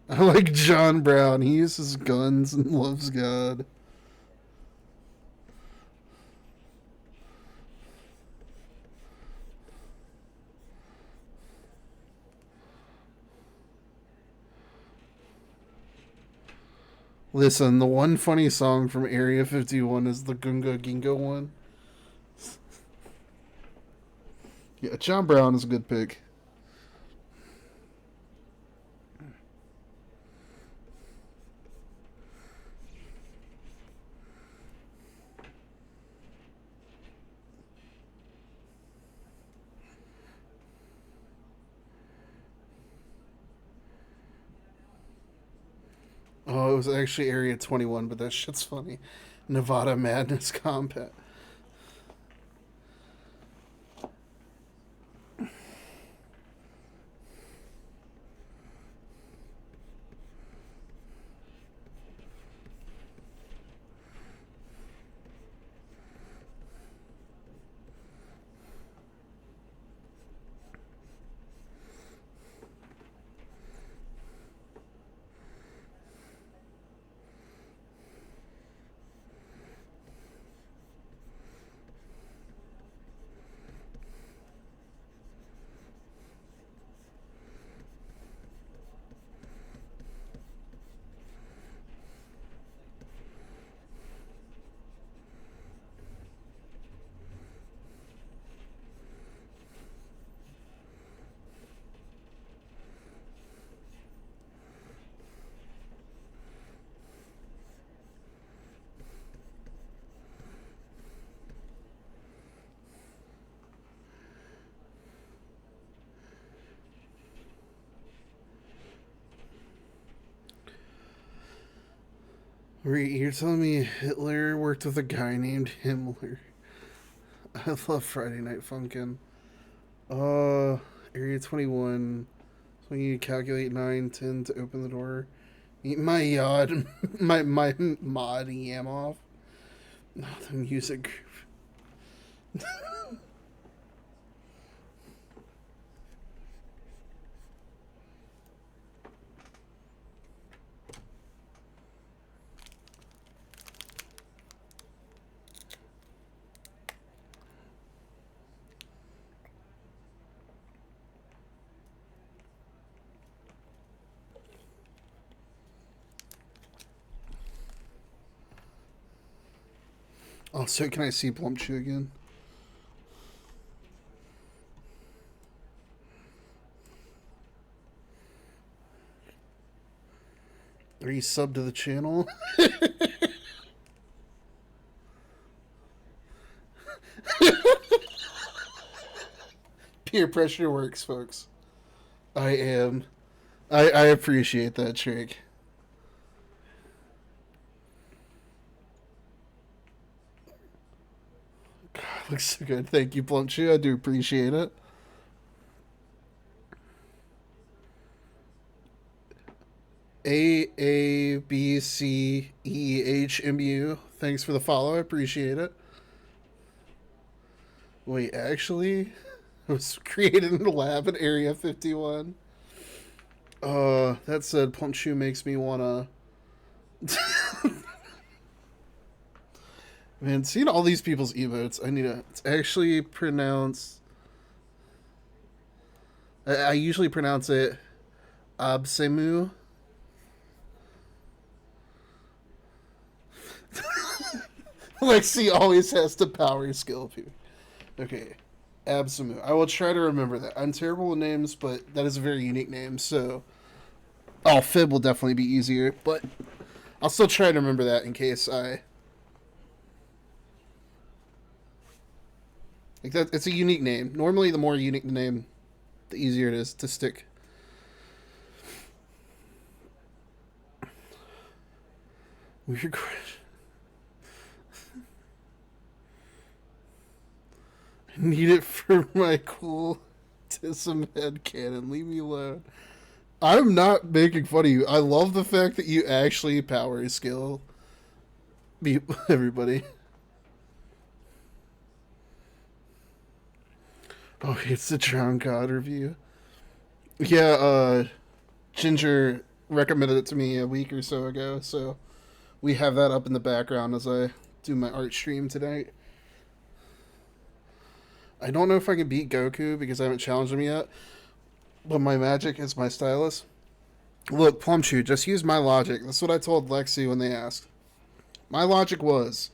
I like John Brown. He uses guns and loves God. Listen, the one funny song from Area 51 is the Gunga Ginga one. Yeah, John Brown is a good pick. Oh, it was actually Area 21, but that shit's funny. Nevada Madness Combat. Wait, you're telling me Hitler worked with a guy named Himmler? I love Friday Night Funkin'. Area 21. So you need to calculate 9, 10 to open the door. Eat my yod, my mod yam off. Oh, the music. Also, can I see Plumchu again? Are you subbed to the channel? Peer pressure works, folks. I am. I appreciate that trick. God, looks so good. Thank you, Plumchu. I do appreciate it. AABCEHMU. Thanks for the follow. I appreciate it. Wait, actually, it was created in the lab at Area 51. That said, Plumchu makes me wanna. Man, seeing all these people's emotes, I need to. It's actually pronounced. I usually pronounce it Absemu. Lexi always has the power skill. Okay, Absemu. I will try to remember that. I'm terrible with names, but that is a very unique name, so. Oh, Fib will definitely be easier, but I'll still try to remember that in case I. Like that, it's a unique name. Normally, the more unique the name, the easier it is to stick. Weird question. I need it for my cool Tism head cannon. Leave me alone. I'm not making fun of you. I love the fact that you actually power skill everybody. Oh, it's the Drown God review. Yeah, Ginger recommended it to me a week or so ago, so we have that up in the background as I do my art stream tonight. I don't know if I can beat Goku because I haven't challenged him yet, but my magic is my stylus. Look, Plumchu, just use my logic. That's what I told Lexi when they asked. My logic was,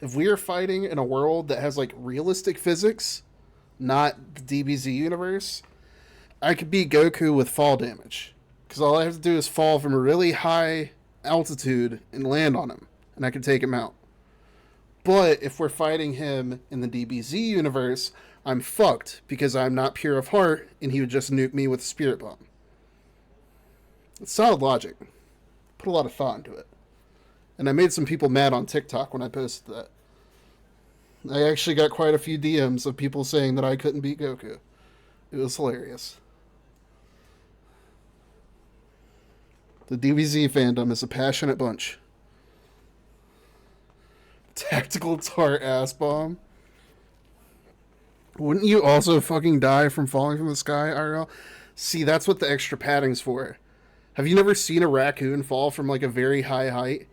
if we are fighting in a world that has like realistic physics, not the DBZ universe, I could beat Goku with fall damage. Because all I have to do is fall from a really high altitude and land on him, and I can take him out. But if we're fighting him in the DBZ universe, I'm fucked because I'm not pure of heart, and he would just nuke me with a spirit bomb. It's solid logic. Put a lot of thought into it. And I made some people mad on TikTok when I posted that. I actually got quite a few DMs of people saying that I couldn't beat Goku. It was hilarious. The DBZ fandom is a passionate bunch. Tactical tar ass bomb. Wouldn't you also fucking die from falling from the sky, IRL? See, that's what the extra padding's for. Have you never seen a raccoon fall from like a very high height?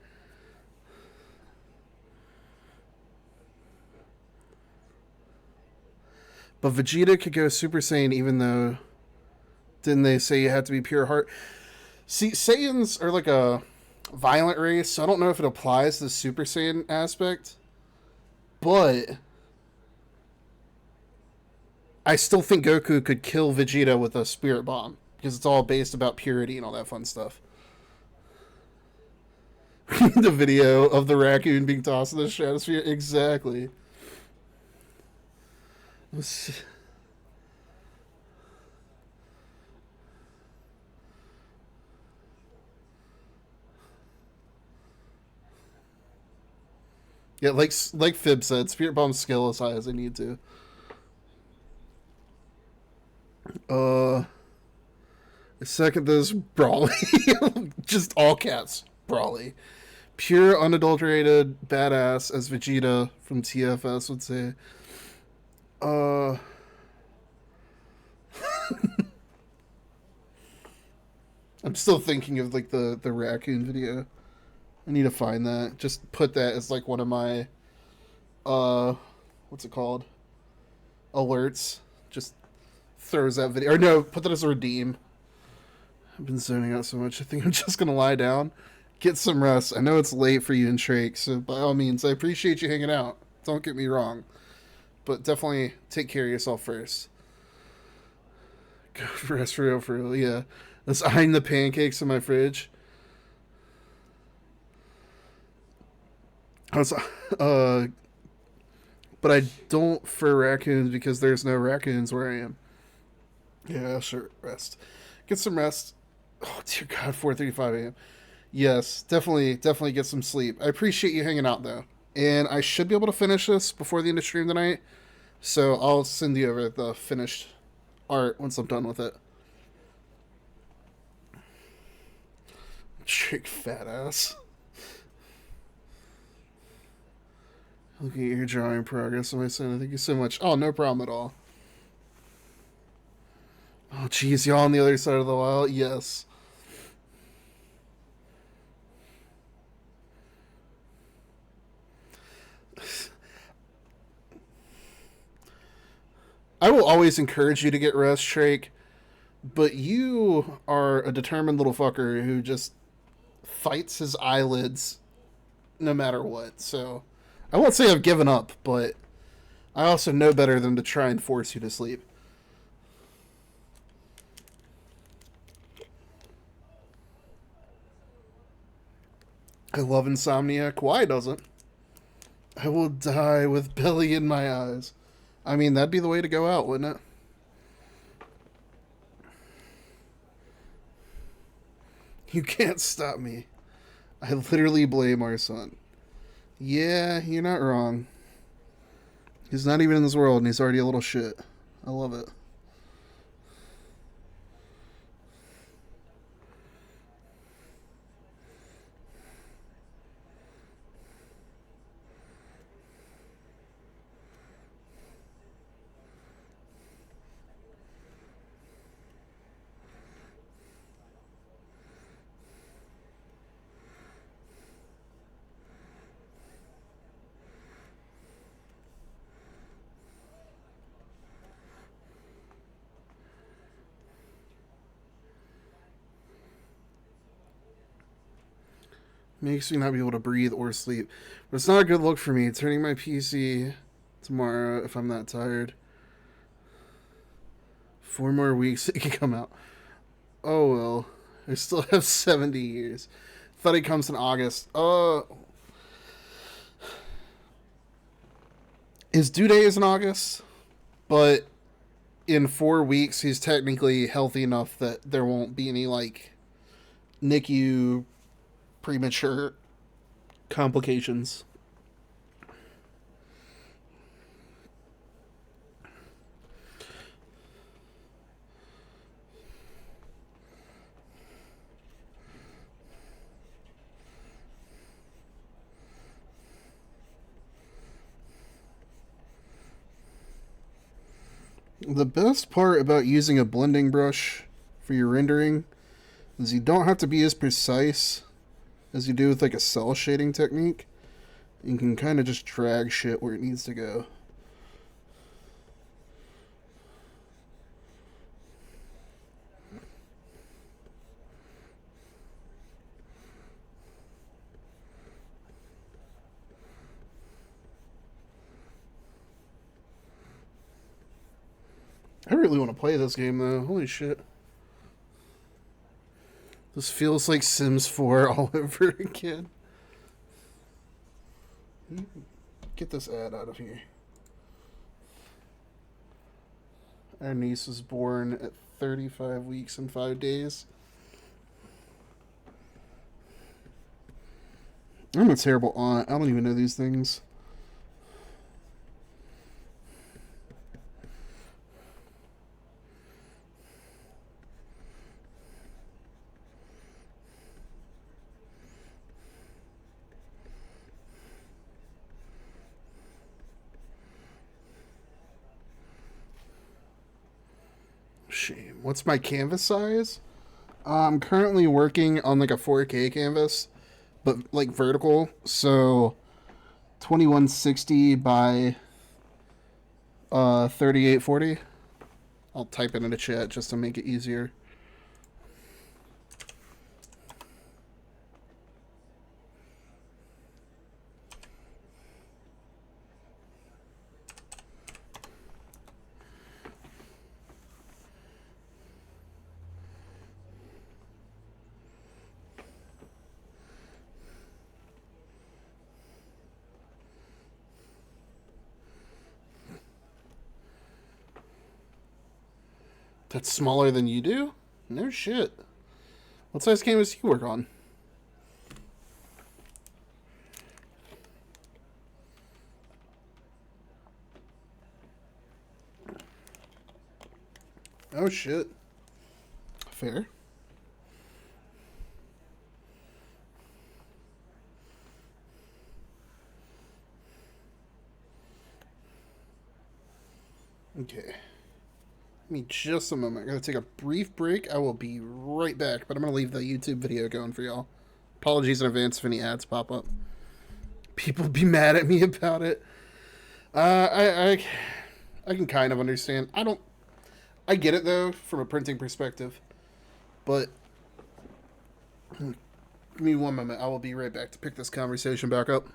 But Vegeta could go Super Saiyan even though... Didn't they say you had to be pure heart? See, Saiyans are like a violent race, so I don't know if it applies to the Super Saiyan aspect. But... I still think Goku could kill Vegeta with a spirit bomb. Because it's all based about purity and all that fun stuff. The video of the raccoon being tossed in the stratosphere. Exactly. Yeah, like Fib said, Spirit Bomb's skill as high as I need to. Uh, second, this Brawly, just all caps Brawly, pure unadulterated badass, as Vegeta from TFS would say. Uh, I'm still thinking of like the raccoon video. I need to find that. Just put that as like one of my uh, what's it called? Alerts. Just throws that video. Or no, put that as a redeem. I've been zoning out so much. I think I'm just gonna lie down, get some rest. I know it's late for you and Trake, so by all means, I appreciate you hanging out. Don't get me wrong, but definitely take care of yourself first. Go for rest for real, yeah. Let's eyeing the pancakes in my fridge. I was, but I don't for raccoons because there's no raccoons where I am. Yeah, sure. Rest. Get some rest. Oh dear God, 4:35 a.m. Yes, definitely get some sleep. I appreciate you hanging out though, and I should be able to finish this before the end of stream tonight. So I'll send you over the finished art once I'm done with it. Trick fat ass. Look at your drawing progress, my son. Thank you so much. Oh, no problem at all. Oh, geez, y'all on the other side of the wall? Yes. I will always encourage you to get rest, Shrake, but you are a determined little fucker who just fights his eyelids no matter what. So I won't say I've given up, but I also know better than to try and force you to sleep. I love Insomniac. Why doesn't? I will die with belly in my eyes. I mean, that'd be the way to go out, wouldn't it? You can't stop me. I literally blame our son. Yeah, you're not wrong. He's not even in this world and he's already a little shit. I love it. Makes me not be able to breathe or sleep. But it's not a good look for me. Turning my PC tomorrow if I'm that tired. 4 more weeks it can come out. Oh well. I still have 70 years. Thought it comes in August. His due date is in August, but in 4 weeks he's technically healthy enough that there won't be any like NICU premature complications. The best part about using a blending brush for your rendering is you don't have to be as precise as you do with like a cell shading technique. You can kind of just drag shit where it needs to go. I really want to play this game though. Holy shit. This feels like Sims 4 all over again. Get this ad out of here. Our niece was born at 35 weeks and 5 days. I'm a terrible aunt. I don't even know these things. shame. What's my canvas size? I'm currently working on like a 4K canvas, but like vertical. So 2160 by 3840. I'll type it in the chat just to make it easier. That's smaller than you do? No shit. What size canvas do you work on? Oh shit. Fair. Okay. Give me just a moment. I gotta take a brief break. I will be right back, but I'm gonna leave the YouTube video going for y'all. Apologies in advance if any ads pop up. People be mad at me about it. I can kind of understand. I get it though from a printing perspective, but give me one moment. I will be right back to pick this conversation back up.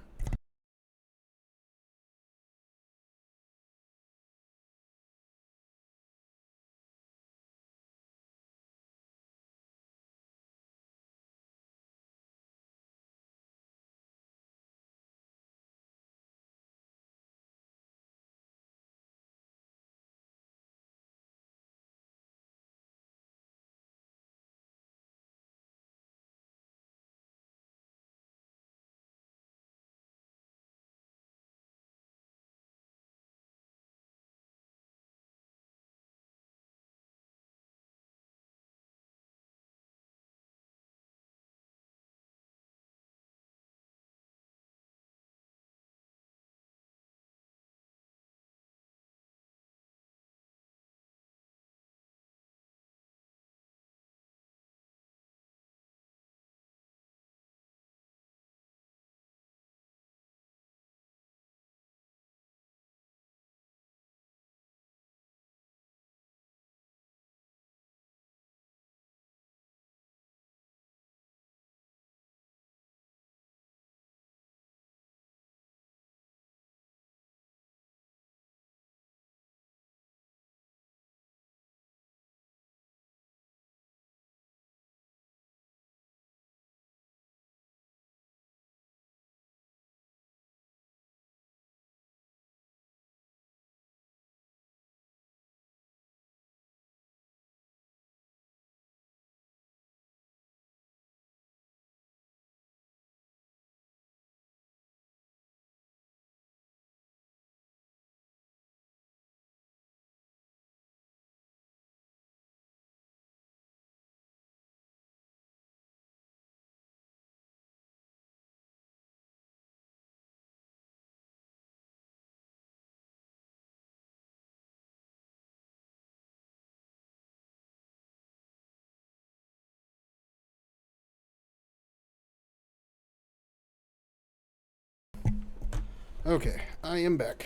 Okay, I am back.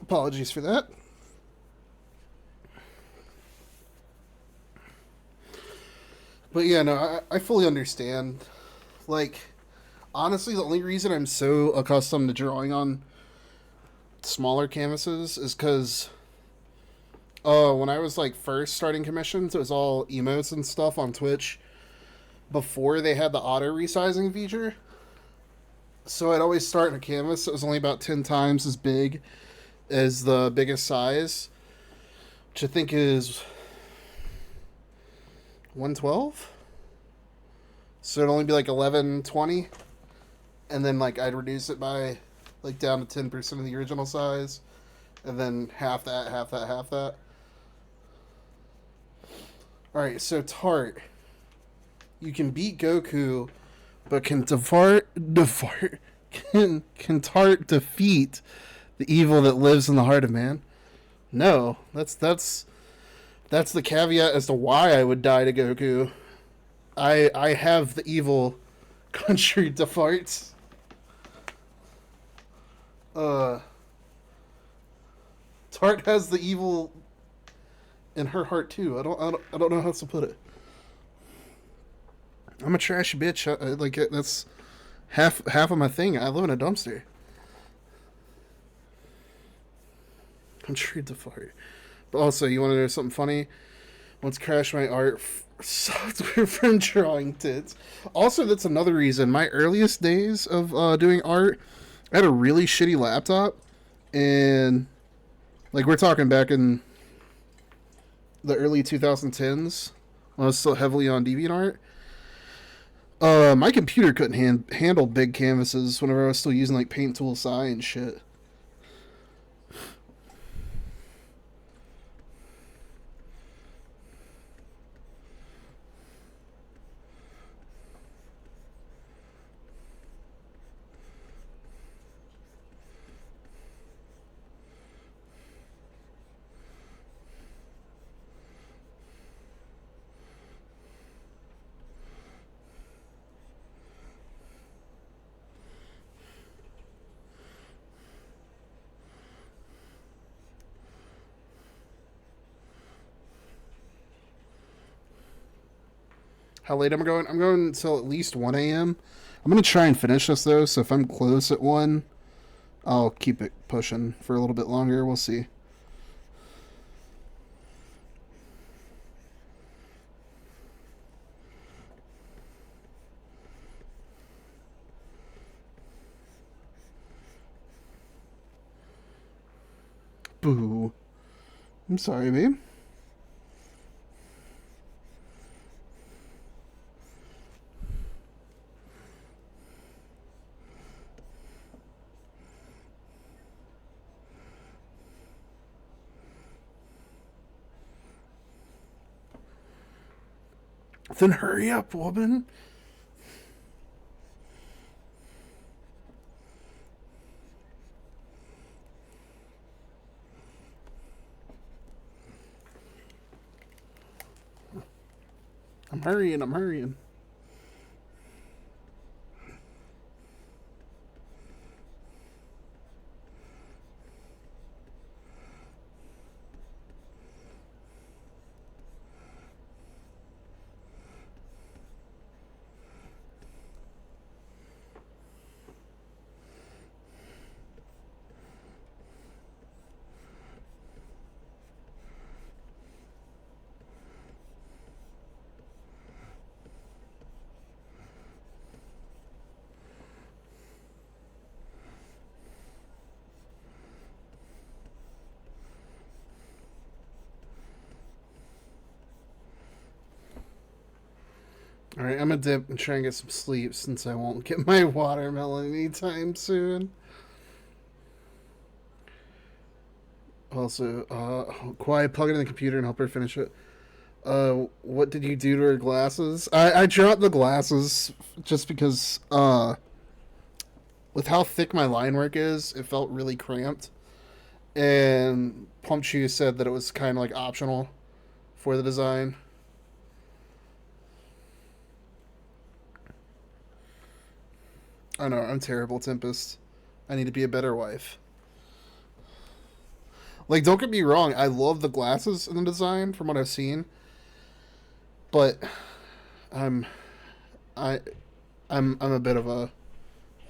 Apologies for that. But yeah, no, I fully understand. Like, honestly, the only reason I'm so accustomed to drawing on smaller canvases is because when I was like first starting commissions, it was all emotes and stuff on Twitch before they had the auto resizing feature. So I'd always start in a canvas that was only about 10 times as big as the biggest size, which I think is 112. So it'd only be like 1120, and then like I'd reduce it by like down to 10% of the original size, and then half that, half that, half that. All right, so Tart, you can beat Goku, but can can Tart defeat the evil that lives in the heart of man? No, that's the caveat as to why I would die to Goku. I have the evil country to farts. Uh, Tart has the evil in her heart too. I don't know how else to put it. I'm a trashy bitch. That's half of my thing. I live in a dumpster. I'm treated to fart. But also, you want to know something funny? Once crashed my art software from drawing tits. Also, that's another reason. My earliest days of doing art, I had a really shitty laptop, and like we're talking back in the early 2010s when I was still heavily on DeviantArt. My computer couldn't handle big canvases whenever I was still using like Paint Tool Sci and shit. How late am I going? I'm going until at least 1 a.m. I'm going to try and finish this, though, so if I'm close at 1, I'll keep it pushing for a little bit longer. We'll see. Boo. I'm sorry, babe. Then hurry up, woman. I'm hurrying, I'm hurrying. Alright, I'm gonna dip and try and get some sleep since I won't get my watermelon anytime soon. Also, quiet, plug it in the computer and help her finish it. What did you do to her glasses? I dropped the glasses just because, with how thick my line work is, it felt really cramped. And Plumchu said that it was kind of like optional for the design. I know, I'm terrible, Tempest. I need to be a better wife. Like, don't get me wrong, I love the glasses in the design from what I've seen, but I'm I I'm a bit of a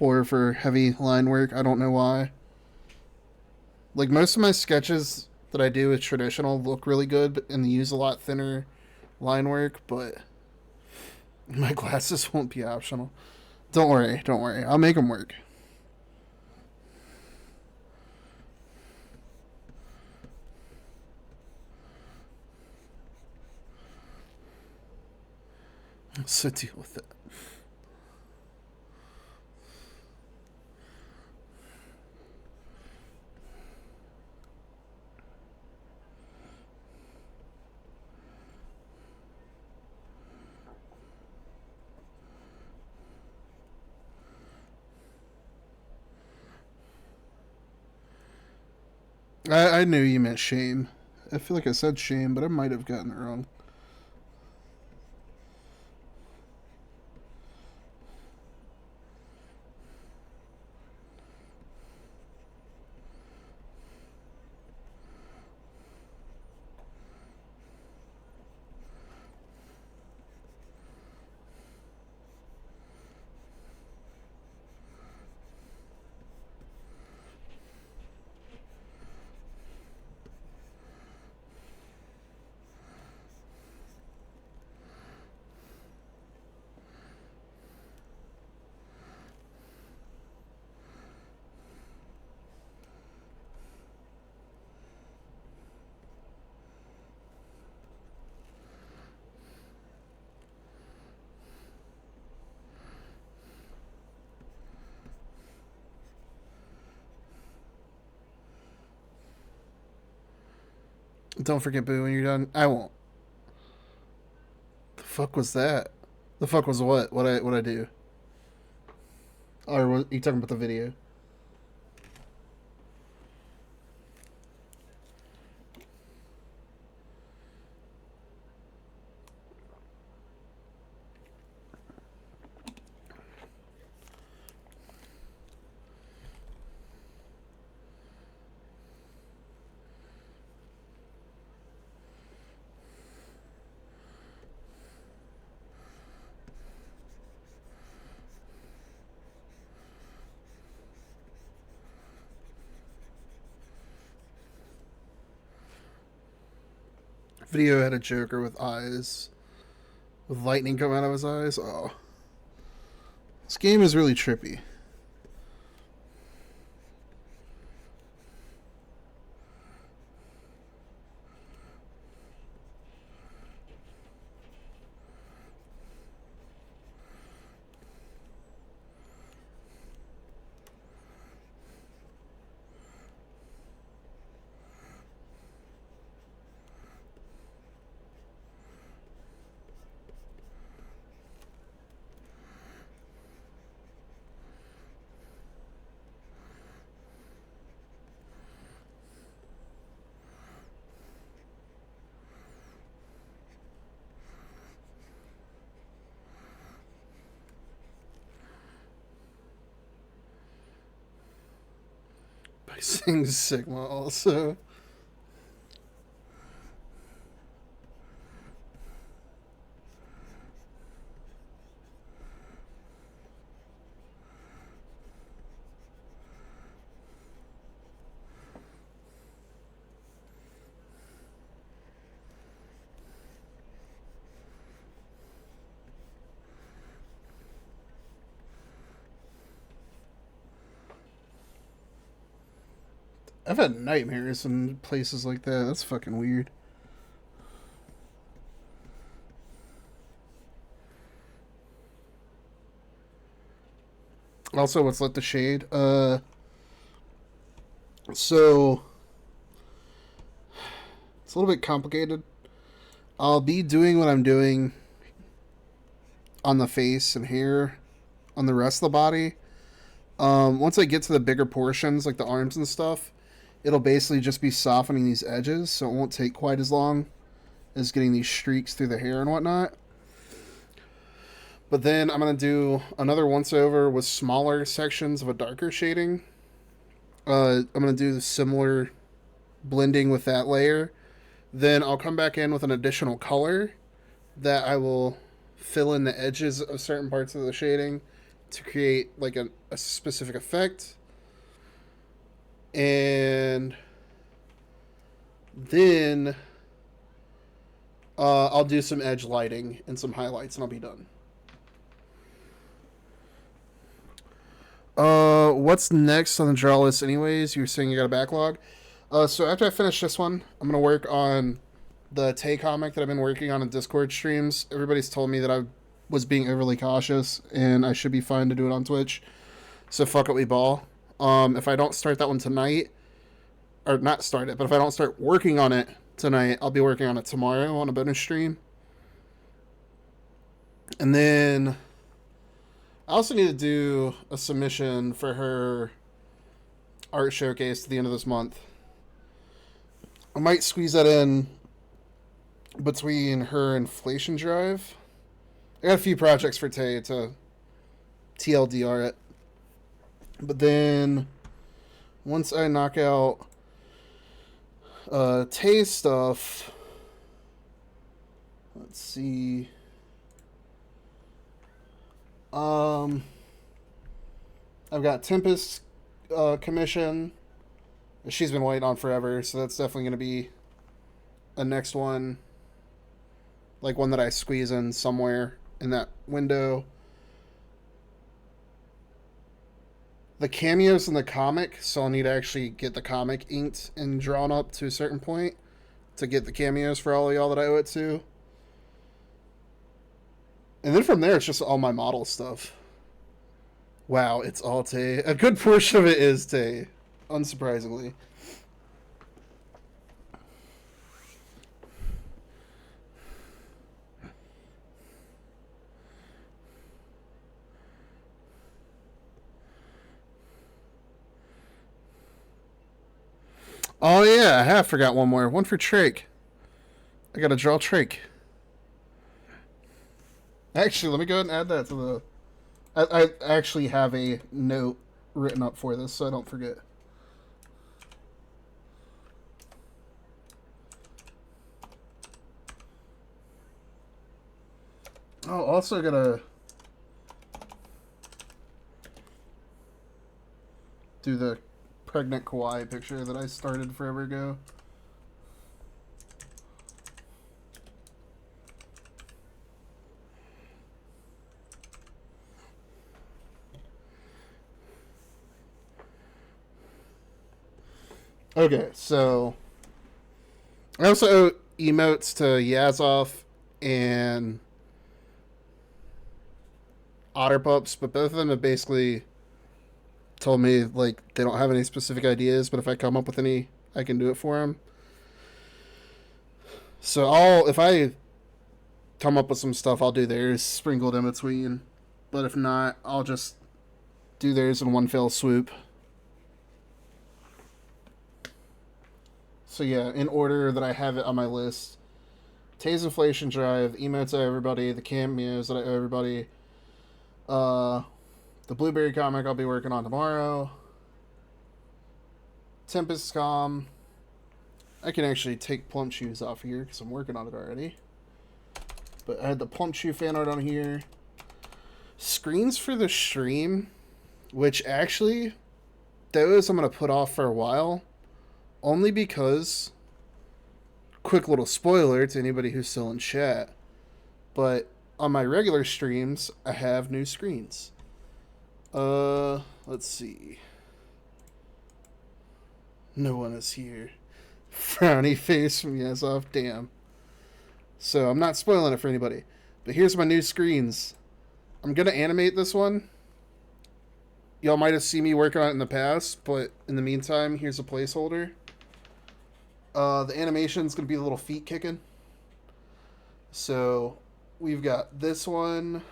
whore for heavy line work. I don't know why. Like most of my sketches that I do with traditional look really good and use a lot thinner line work, but my glasses won't be optional. Don't worry, don't worry. I'll make them work. So deal with it. I knew you meant shame. I feel like I said shame, but I might have gotten it wrong. Don't forget Boo when you're done. I won't. The fuck was that? The fuck was what? What I do? Or what, you talking about the video? Video had a Joker with eyes, with lightning coming out of his eyes. Oh, this game is really trippy. By saying Sigma also. I've had nightmares in places like that. That's fucking weird. Also, what's lit the shade? So it's a little bit complicated. I'll be doing what I'm doing on the face and hair, on the rest of the body. Once I get to the bigger portions, like the arms and stuff, it'll basically just be softening these edges, so it won't take quite as long as getting these streaks through the hair and whatnot. But then I'm going to do another once over with smaller sections of a darker shading. I'm going to do the similar blending with that layer. Then I'll come back in with an additional color that I will fill in the edges of certain parts of the shading to create like a specific effect. And then I'll do some edge lighting and some highlights and I'll be done. What's next on the draw list anyways? You were saying you got a backlog. So after I finish this one, I'm going to work on the Tay comic that I've been working on in Discord streams. Everybody's told me that I was being overly cautious and I should be fine to do it on Twitch. So fuck it, we ball. If I don't start that one tonight, or not start it, but if I don't start working on it tonight, I'll be working on it tomorrow on a bonus stream. And then I also need to do a submission for her art showcase at the end of this month. I might squeeze that in between her inflation drive. I got a few projects for Tay to TLDR it. But then once I knock out Tay's stuff, let's see. I've got Tempest commission. She's been waiting on forever, so that's definitely going to be a next one. Like one that I squeeze in somewhere in that window. The cameos in the comic, so I'll need to actually get the comic inked and drawn up to a certain point to get the cameos for all of y'all that I owe it to. And then from there, it's just all my model stuff. Wow, it's all Tay. A good portion of it is Tay, unsurprisingly. Oh yeah, I have forgot one more. One for Trake. I gotta draw Trake. Actually, let me go ahead and add that to the... I actually have a note written up for this, so I don't forget. Oh, also gotta do the pregnant kawaii picture that I started forever ago. Okay, so I also owe emotes to Yazov and Otterpups, but both of them have basically told me like they don't have any specific ideas, but if I come up with any, I can do it for them. So if I come up with some stuff, I'll do theirs sprinkled in between. But if not, I'll just do theirs in one fell swoop. So yeah, in order that I have it on my list: Tay's inflation drive, emotes I owe everybody, the cameos that I owe everybody, the Blueberry comic I'll be working on tomorrow, Tempest Com. I can actually take Plumchu's off here because I'm working on it already. But I had the Plumchu fan art on here. Screens for the stream, which actually, those I'm going to put off for a while. Only because, quick little spoiler to anybody who's still in chat, but on my regular streams, I have new screens. Let's see. No one is here. Frowny face from Yazov, damn. So I'm not spoiling it for anybody. But here's my new screens. I'm going to animate this one. Y'all might have seen me working on it in the past, but in the meantime, here's a placeholder. The animation's going to be the little feet kicking. So we've got this one.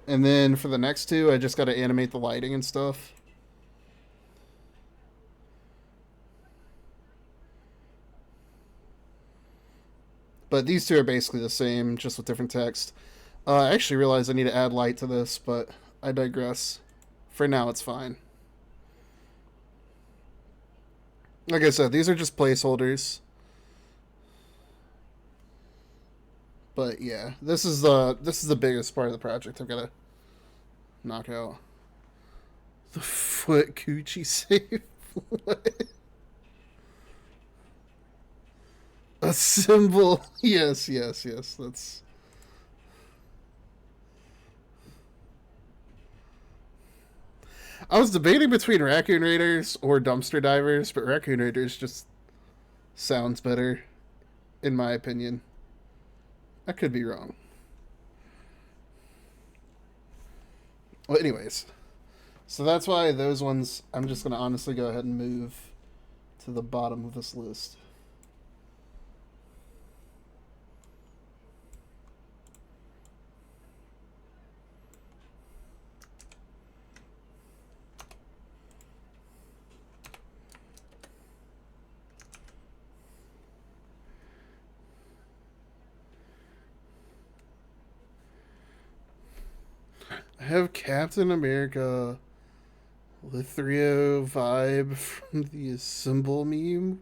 And then for the next two, I just got to animate the lighting and stuff. But these two are basically the same, just with different text. I actually realized I need to add light to this, but I digress. For now, it's fine. Like I said, these are just placeholders. But yeah, this is the biggest part of the project I've got to knock out. The foot coochie save. What? A symbol. Yes. That's... I was debating between Raccoon Raiders or Dumpster Divers, but Raccoon Raiders just sounds better, in my opinion. I could be wrong. Well, anyways. So that's why those ones, I'm just going to honestly go ahead and move to the bottom of this list. have Captain America Lithrio vibe from the Assemble meme.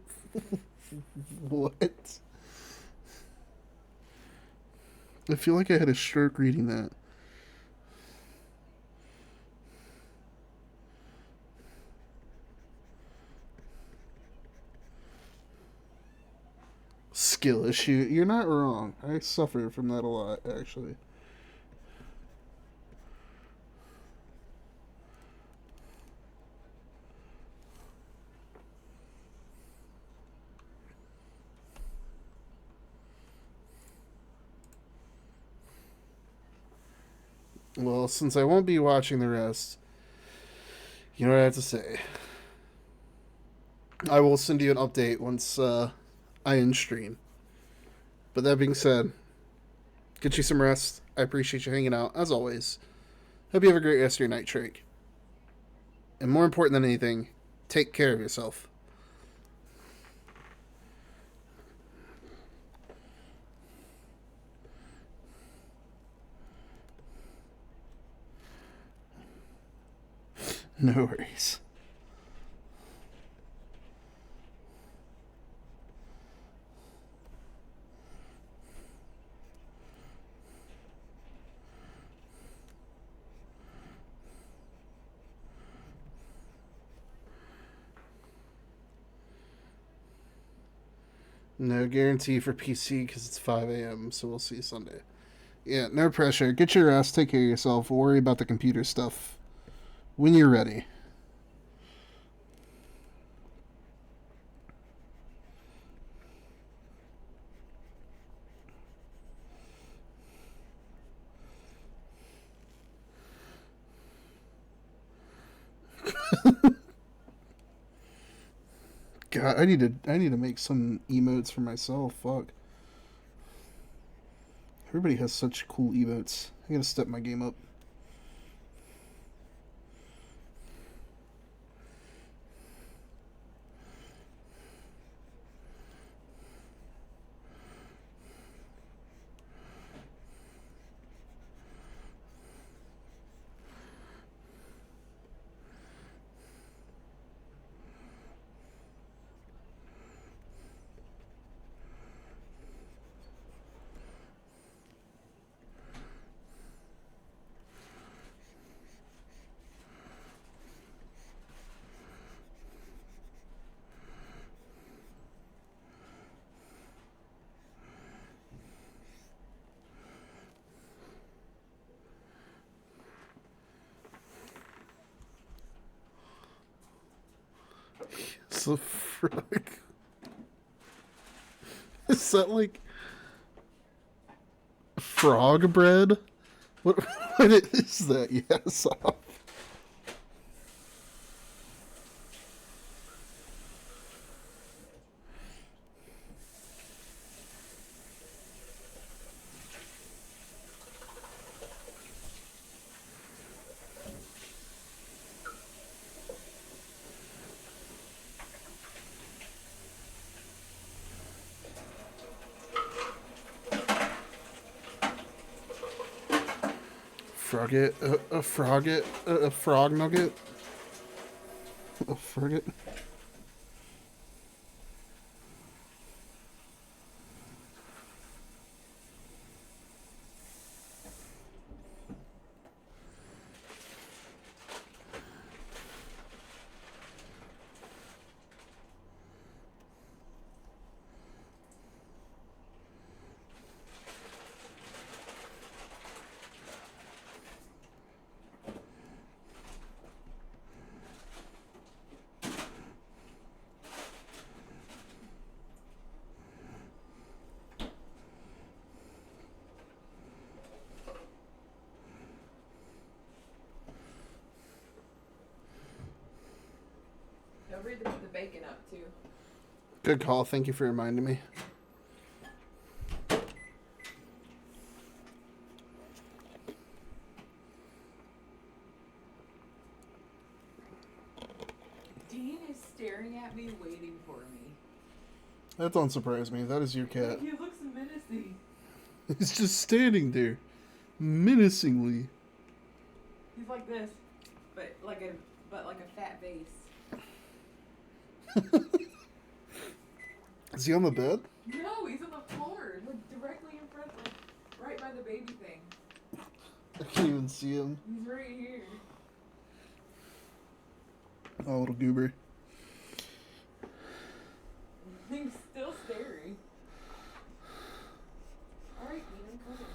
What? I feel like I had a stroke reading that. Skill issue. You're not wrong. I suffer from that a lot, actually. Well, since I won't be watching the rest, you know what I have to say. I will send you an update once I end stream. But that being said, get you some rest. I appreciate you hanging out, as always. Hope you have a great rest of your night, Drake. And more important than anything, take care of yourself. No worries. No guarantee for PC because it's 5 a.m., so we'll see Sunday. Yeah, no pressure. Get your rest, take care of yourself. We'll worry about the computer stuff when you're ready. God, I need to make some emotes for myself. Fuck. Everybody has such cool emotes. I gotta step my game up. It's a frog. Is that like frog bread? What is that? Yes. Frogget, a frogget, a frog nugget, a frigate. Don't read the bacon up too. Good call. Thank you for reminding me. Dean is staring at me, waiting for me. That don't surprise me. That is your cat. He looks menacing. He's just standing there, menacingly. He's like this, but like a fat vase. Is he on the bed? No, he's on the floor, like directly in front, like right by the baby thing. I can't even see him. He's right here. Oh, little goober. He's still staring. Alright, Ian, come on.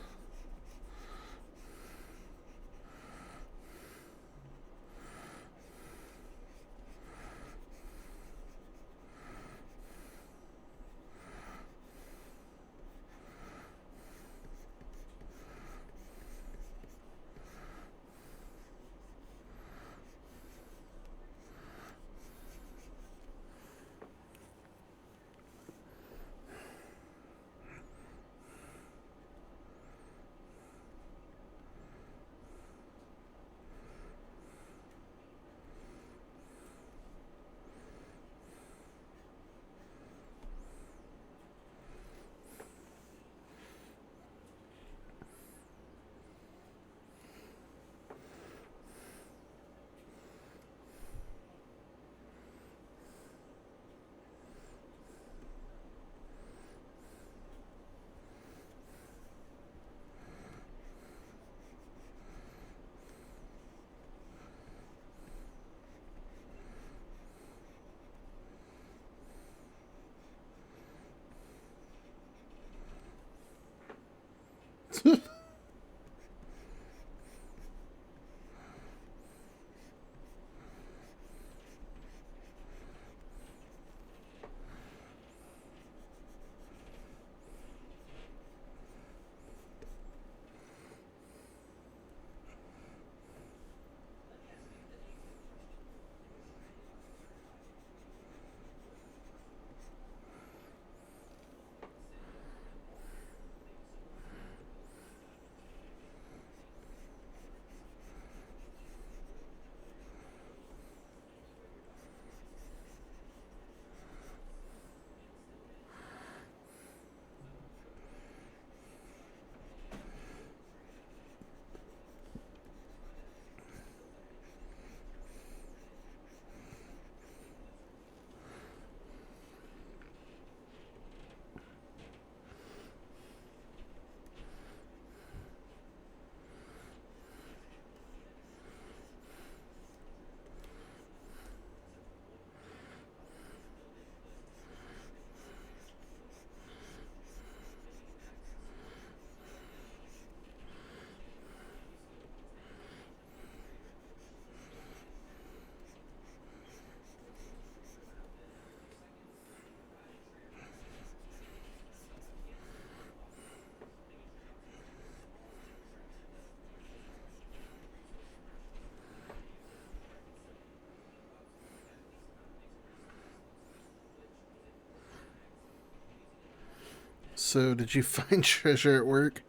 So, did you find treasure at work?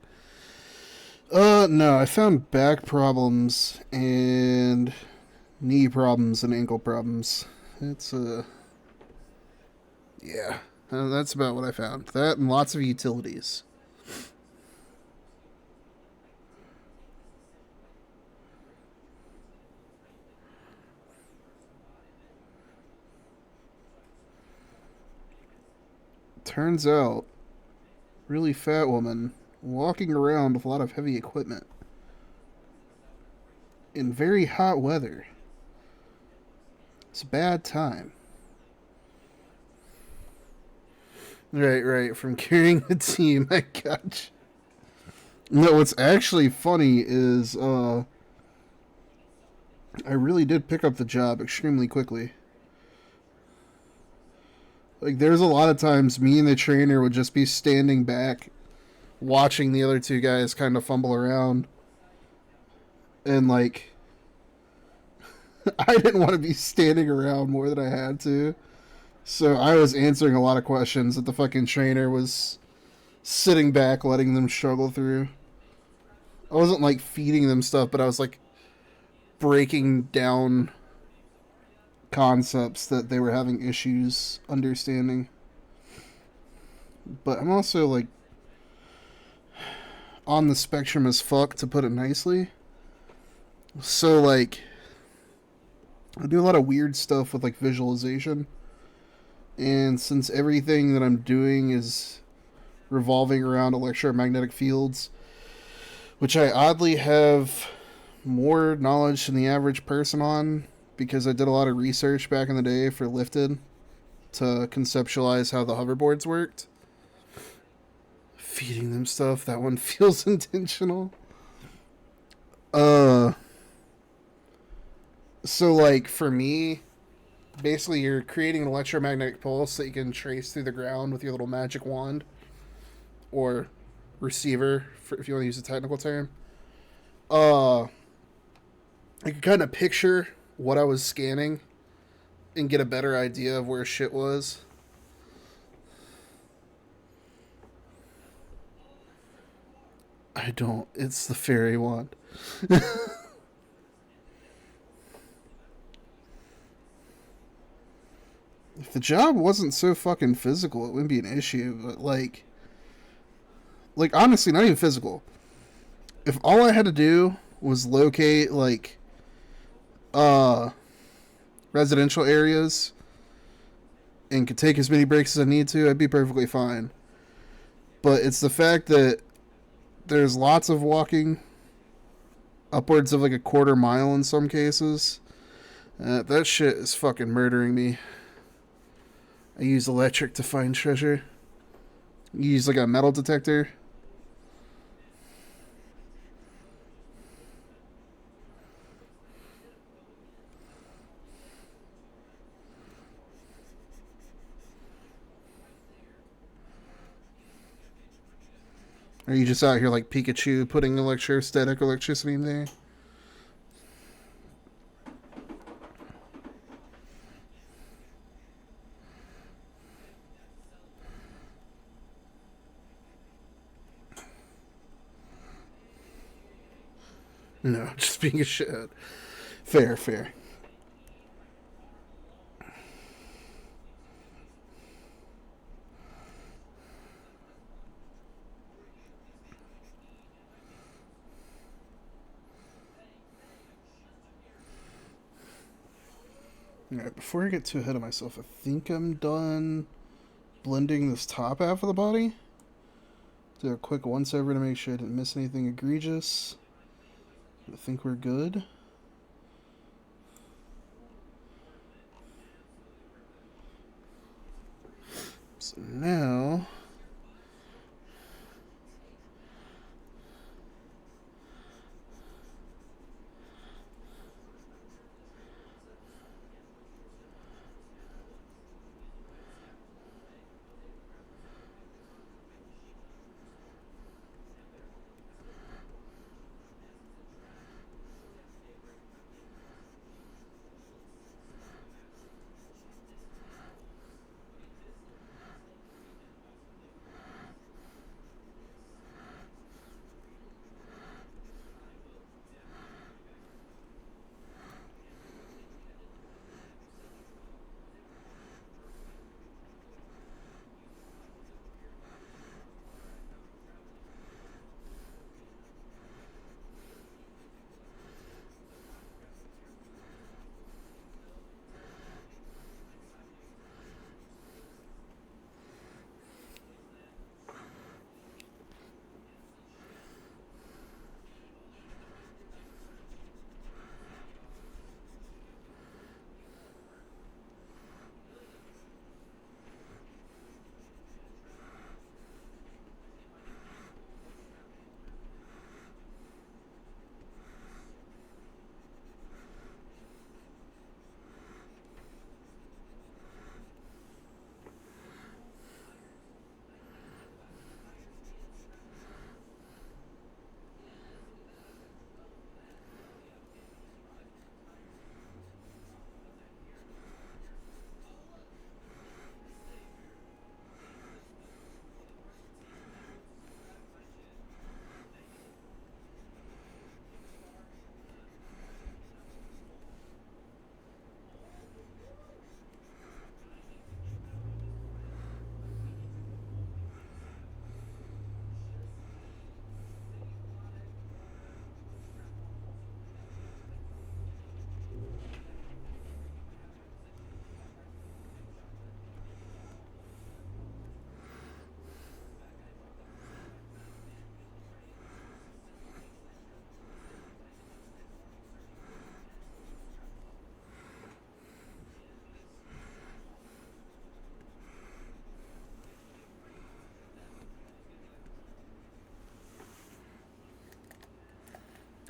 No, I found back problems and knee problems and ankle problems. It's, yeah. That's about what I found. That and lots of utilities. Turns out, really fat woman walking around with a lot of heavy equipment in very hot weather. It's a bad time. Right. From carrying the team, I got you. No, what's actually funny is I really did pick up the job extremely quickly. Like, there's a lot of times me and the trainer would just be standing back, watching the other two guys kind of fumble around. And, like, I didn't want to be standing around more than I had to. So I was answering a lot of questions that the fucking trainer was sitting back, letting them struggle through. I wasn't, like, feeding them stuff, but I was, like, breaking down concepts that they were having issues understanding. But I'm also, like, on the spectrum as fuck, to put it nicely. So like, I do a lot of weird stuff with like visualization, and since everything that I'm doing is revolving around electromagnetic fields, which I oddly have more knowledge than the average person on because I did a lot of research back in the day for Lifted to conceptualize how the hoverboards worked. Feeding them stuff, that one feels intentional. Uh so like for me, basically you're creating an electromagnetic pulse that you can trace through the ground with your little magic wand or receiver, if you want to use a technical term. I could kind of picture what I was scanning and get a better idea of where shit was. I don't. It's the fairy wand. If the job wasn't so fucking physical, it wouldn't be an issue. But like honestly, not even physical. If all I had to do was locate like uh residential areas and could take as many breaks as I need to, I'd be perfectly fine. But it's the fact that there's lots of walking, upwards of like a quarter mile in some cases. That shit is fucking murdering me. I use electric to find treasure. You use like a metal detector. Or are you just out here like Pikachu putting static electricity in there? No, just being a shithead. Fair, fair. Alright, before I get too ahead of myself, I think I'm done blending this top half of the body. Do a quick once over to make sure I didn't miss anything egregious. I think we're good. So now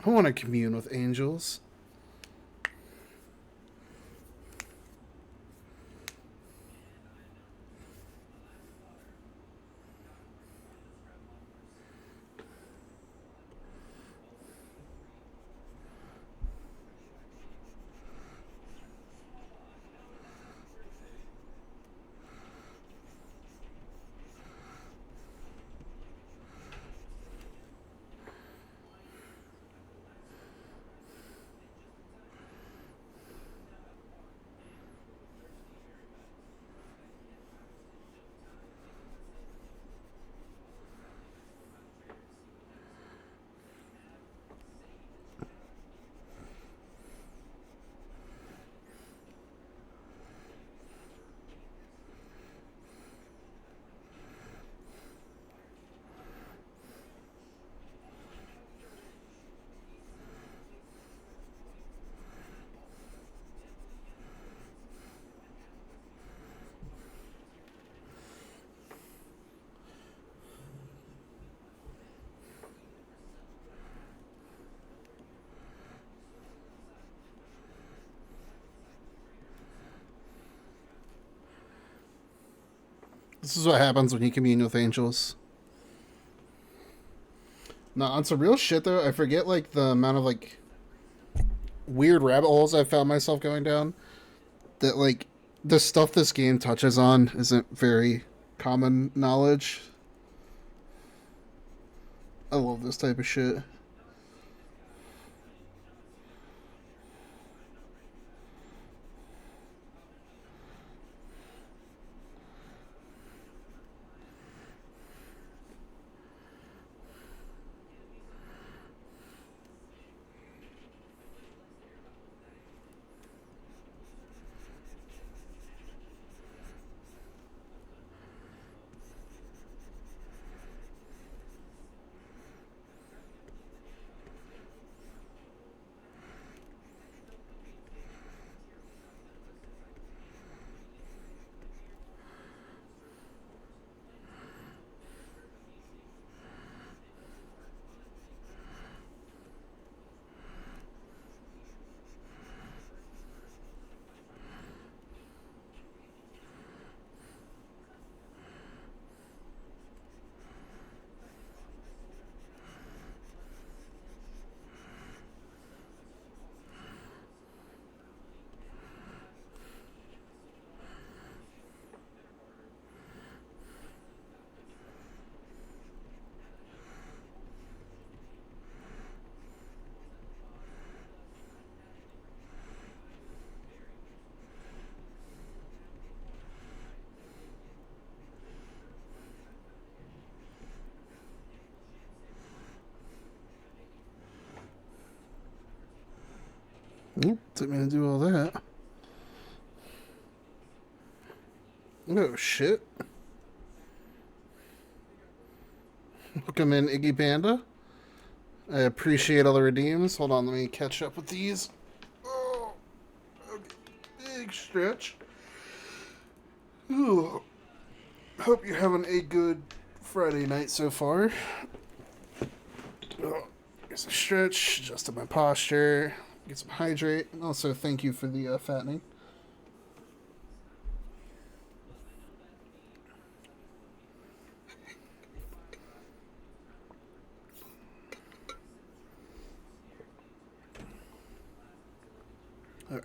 I want to commune with angels. This is what happens when you commune with angels. Now, on some real shit though, I forget like the amount of like weird rabbit holes I found myself going down. That like the stuff this game touches on isn't very common knowledge. I love this type of shit. Nope, didn't mean to do all that. Oh shit. Welcome in, Iggy Panda. I appreciate all the redeems. Hold on, let me catch up with these. Oh, okay. Big stretch. Ooh. Hope you're having a good Friday night so far. Oh, here's a stretch, adjusted my posture, get some hydrate, and also thank you for the fattening. All right.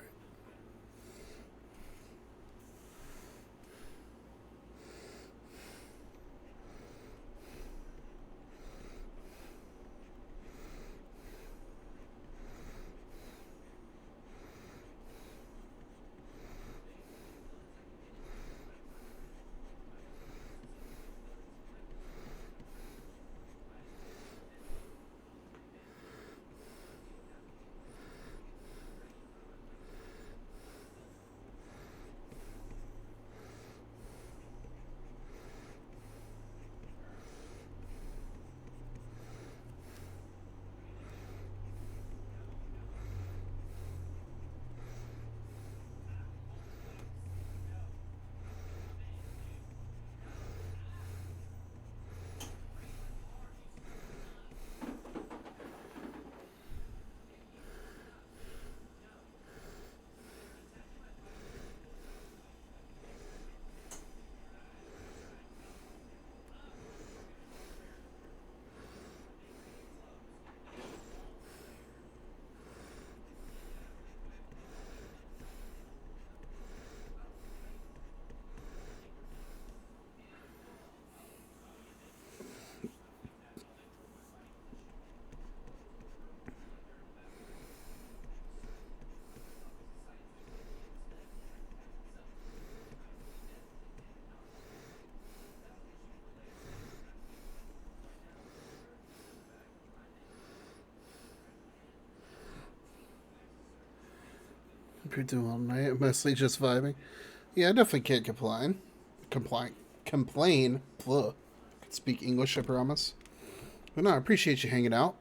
We're doing all night. Mostly just vibing. Yeah, I definitely can't complain. Complain. Ugh. I can speak English, I promise. But no, I appreciate you hanging out.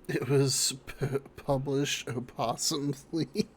It was published opossumly.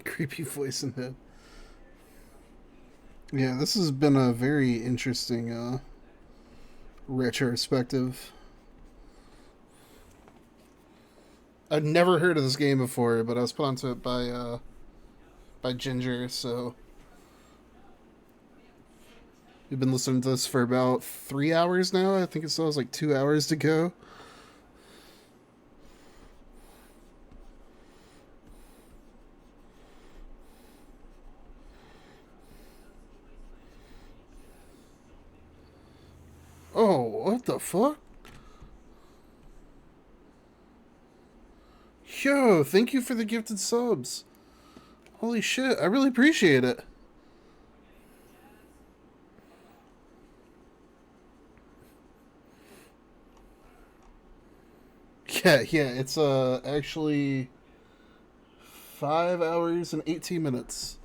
Creepy voice in head. Yeah, this has been a very interesting retrospective. I'd never heard of this game before, but I was put onto it by Ginger, so we've been listening to this for about 3 hours now. I think it still has like 2 hours to go. Oh, what the fuck? Yo, thank you for the gifted subs. Holy shit, I really appreciate it. Yeah, it's actually 5 hours and 18 minutes.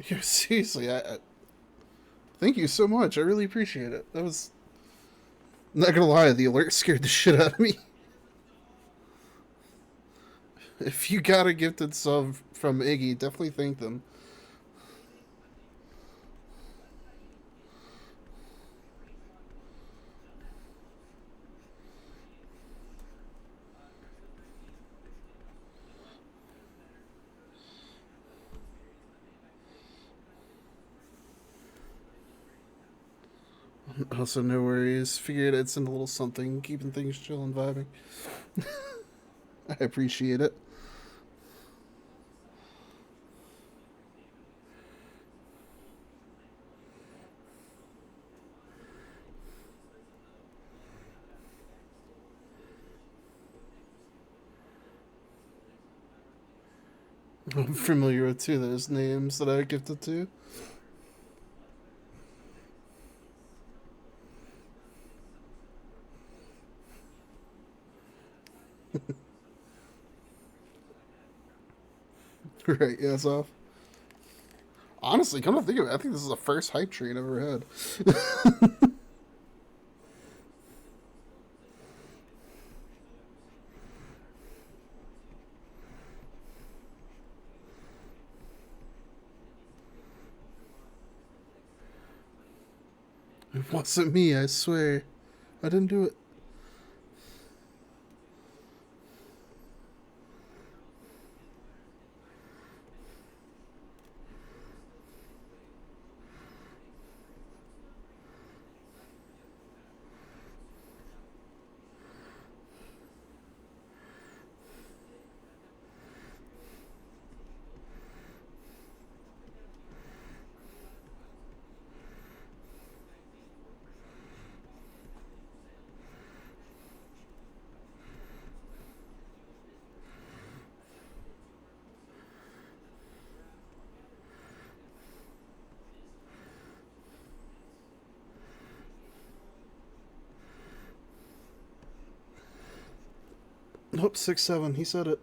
Yeah, seriously, I thank you so much. I really appreciate it. That was not gonna lie, the alert scared the shit out of me. If you got a gifted sub from Iggy, definitely thank them. Also, no worries. Figured I'd send a little something, keeping things chill and vibing. I appreciate it. I'm familiar with two of those names that I gifted to. Right, yeah, it's off. Honestly, come to think of it, I think this is the first hype train I've ever had. It wasn't me, I swear. I didn't do it. Nope, 6-7. He said it.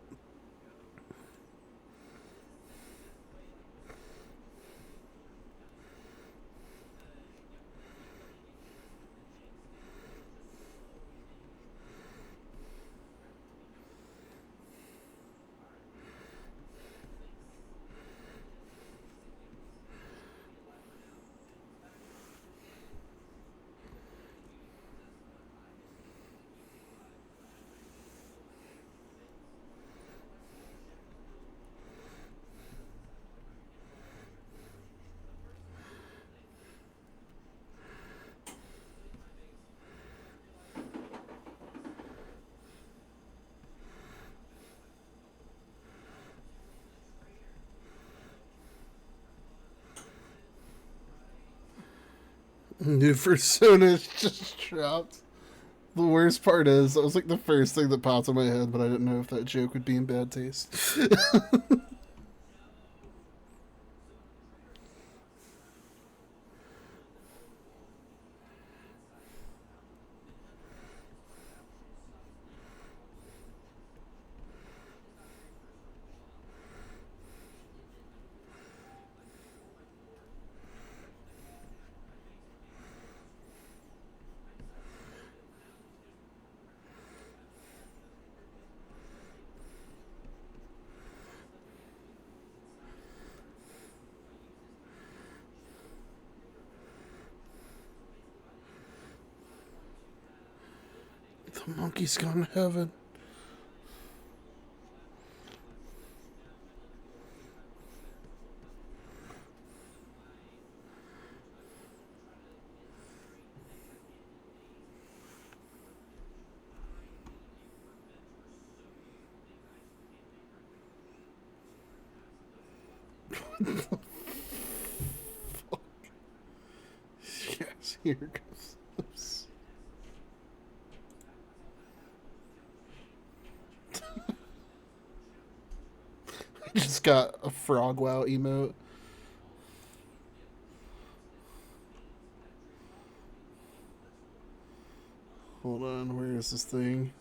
New persona just dropped. The worst part is, that was like the first thing that popped in my head, but I didn't know if that joke would be in bad taste. The monkey's gone to heaven. Yes, here it goes. I just got a frog wow emote. Hold on, where is this thing?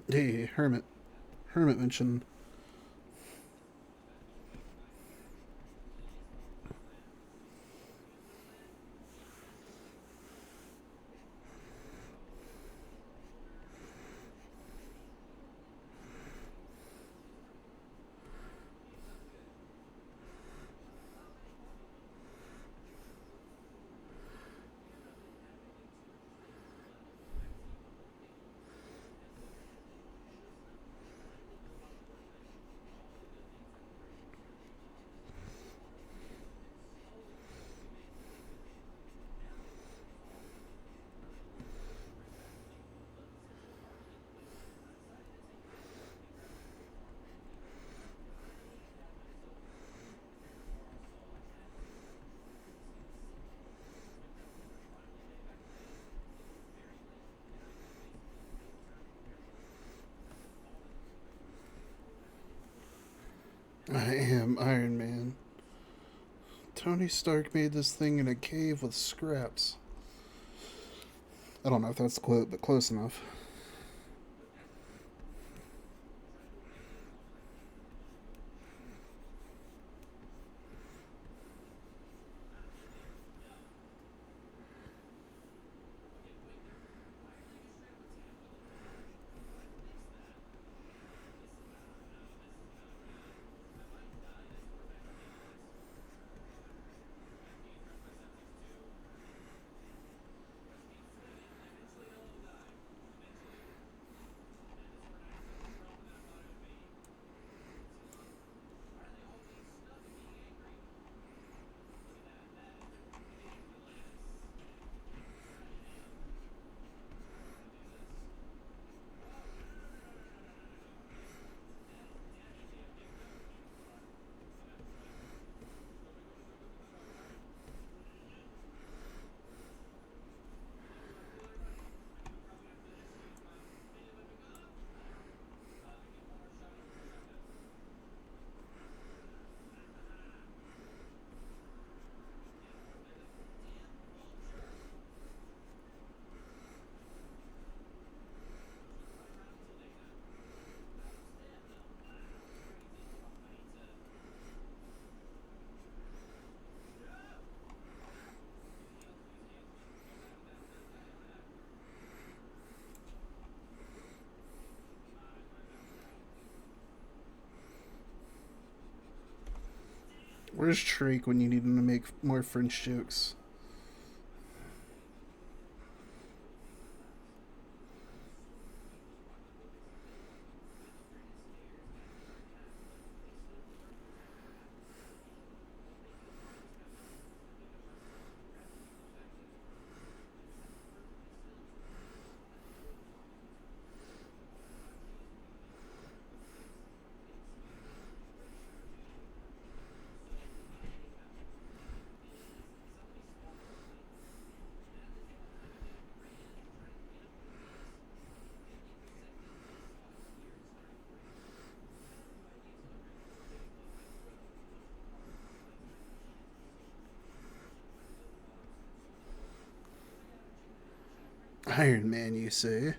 Hey, Hermit. Hermit mentioned. I am Iron Man. Tony Stark made this thing in a cave with scraps. I don't know if that's a quote, but close enough. Where's Drake when you need him to make more French jokes? Iron Man, you say?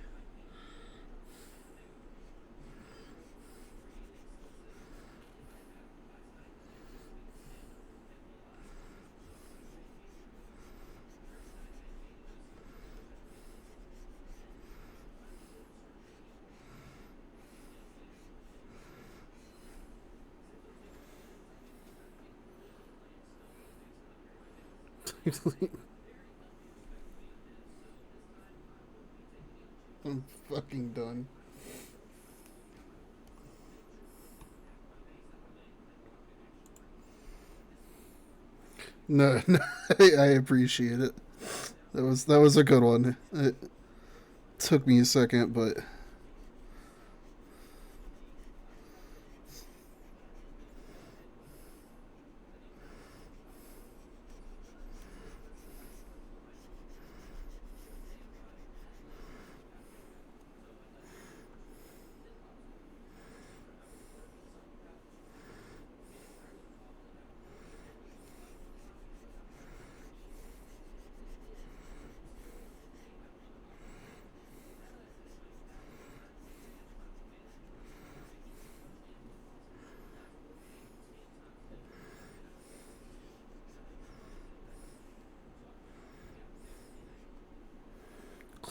I'm fucking done. No, no, I appreciate it. That was a good one. It took me a second, but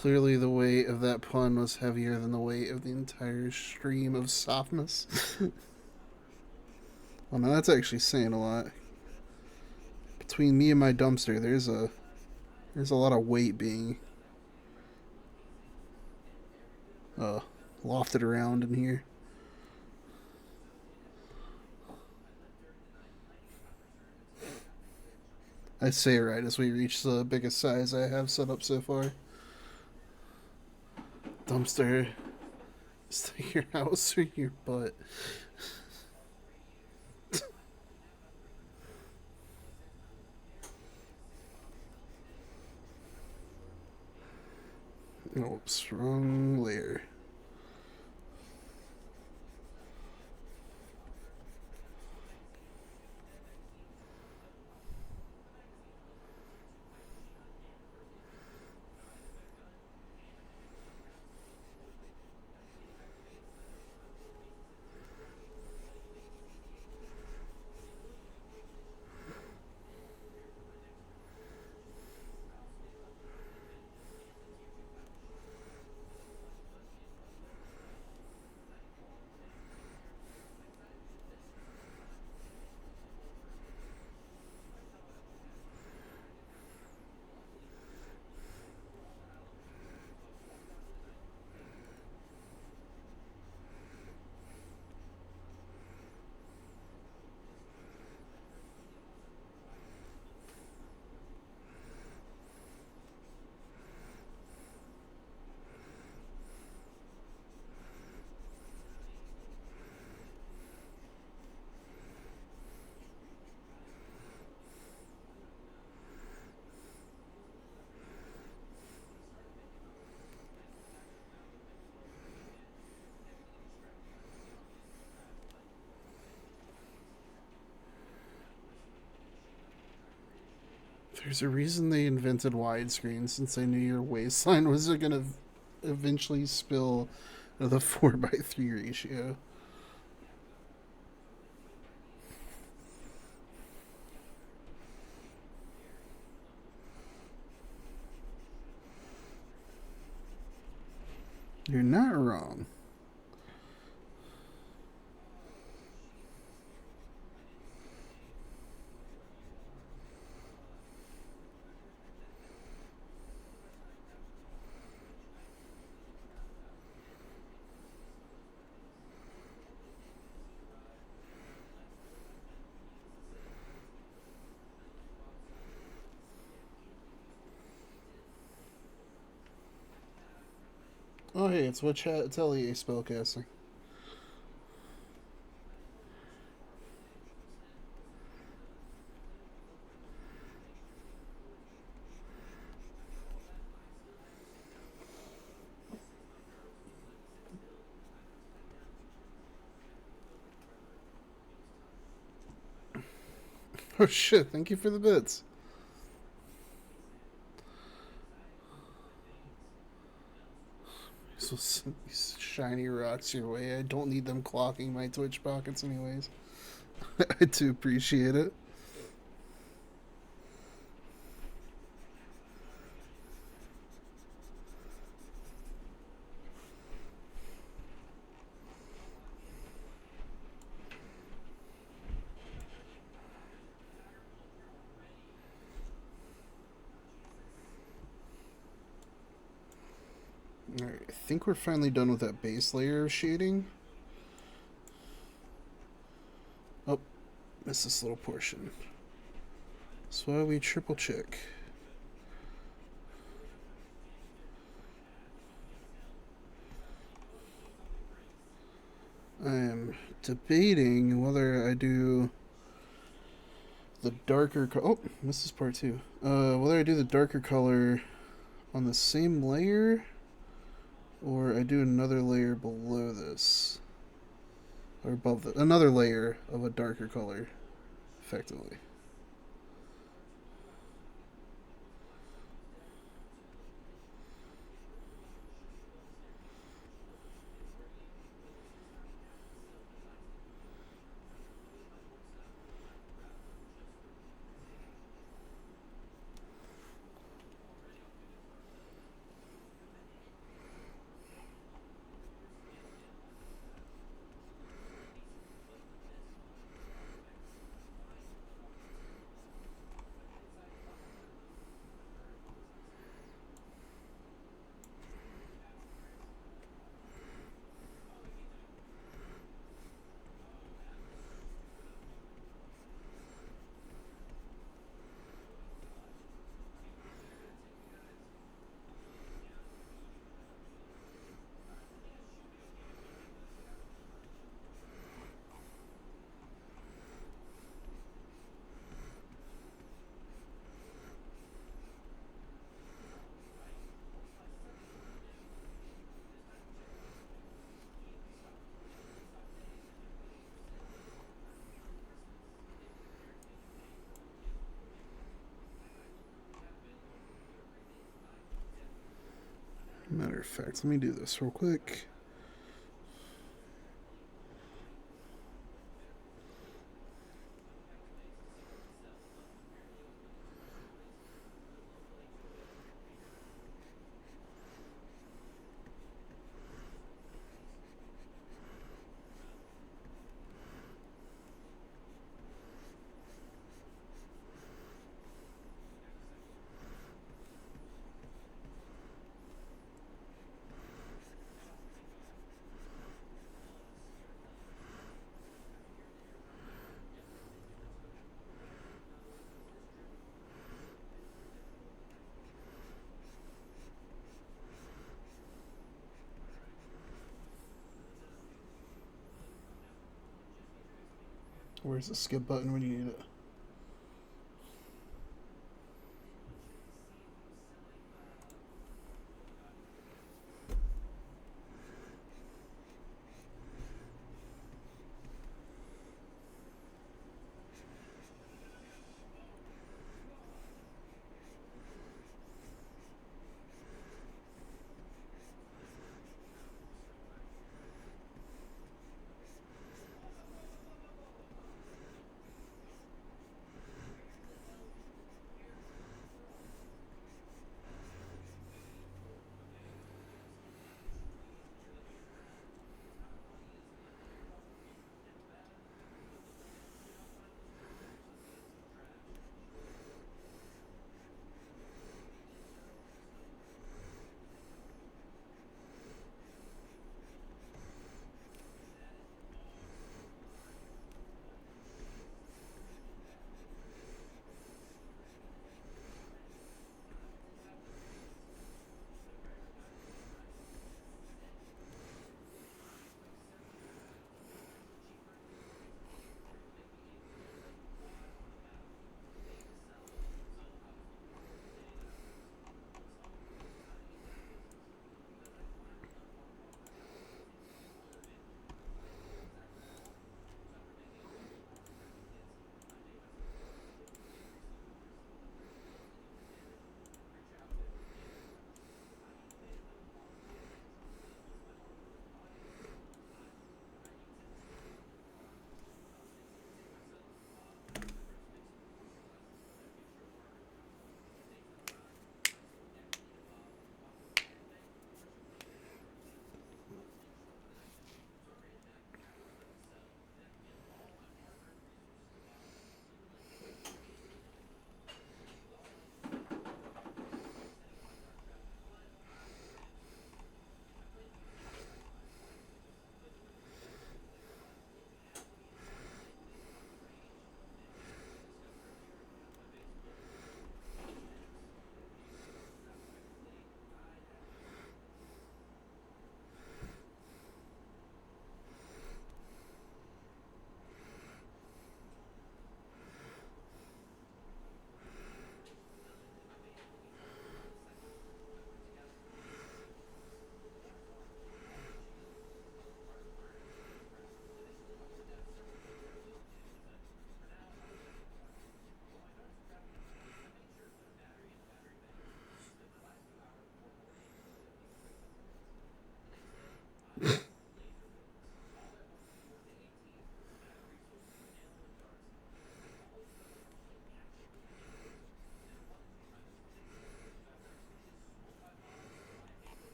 Clearly, the weight of that pun was heavier than the weight of the entire stream of softness. Well, now that's actually saying a lot. Between me and my dumpster, there's a lot of weight being uh, lofted around in here. I say it right as we reach the biggest size I have set up so far. Dumpster, is that your house or your butt? Oops, wrong layer. There's a reason they invented widescreen, since they knew your waistline was going to eventually spill the 4:3 ratio. You're not wrong. Oh, hey, it's what it's LEA spellcasting. Oh shit, thank you for the bits. So these shiny rocks your way. I don't need them clocking my Twitch pockets anyways. I do appreciate it. Alright, I think we're finally done with that base layer of shading. Oh, missed this little portion. That's why we triple check. I am debating whether I do the darker oh, this is part 2. Whether I do the darker color on the same layer or I do another layer below this. Or above another layer of a darker color, effectively. Perfect. Let me do this real quick. Where's the skip button when you need it?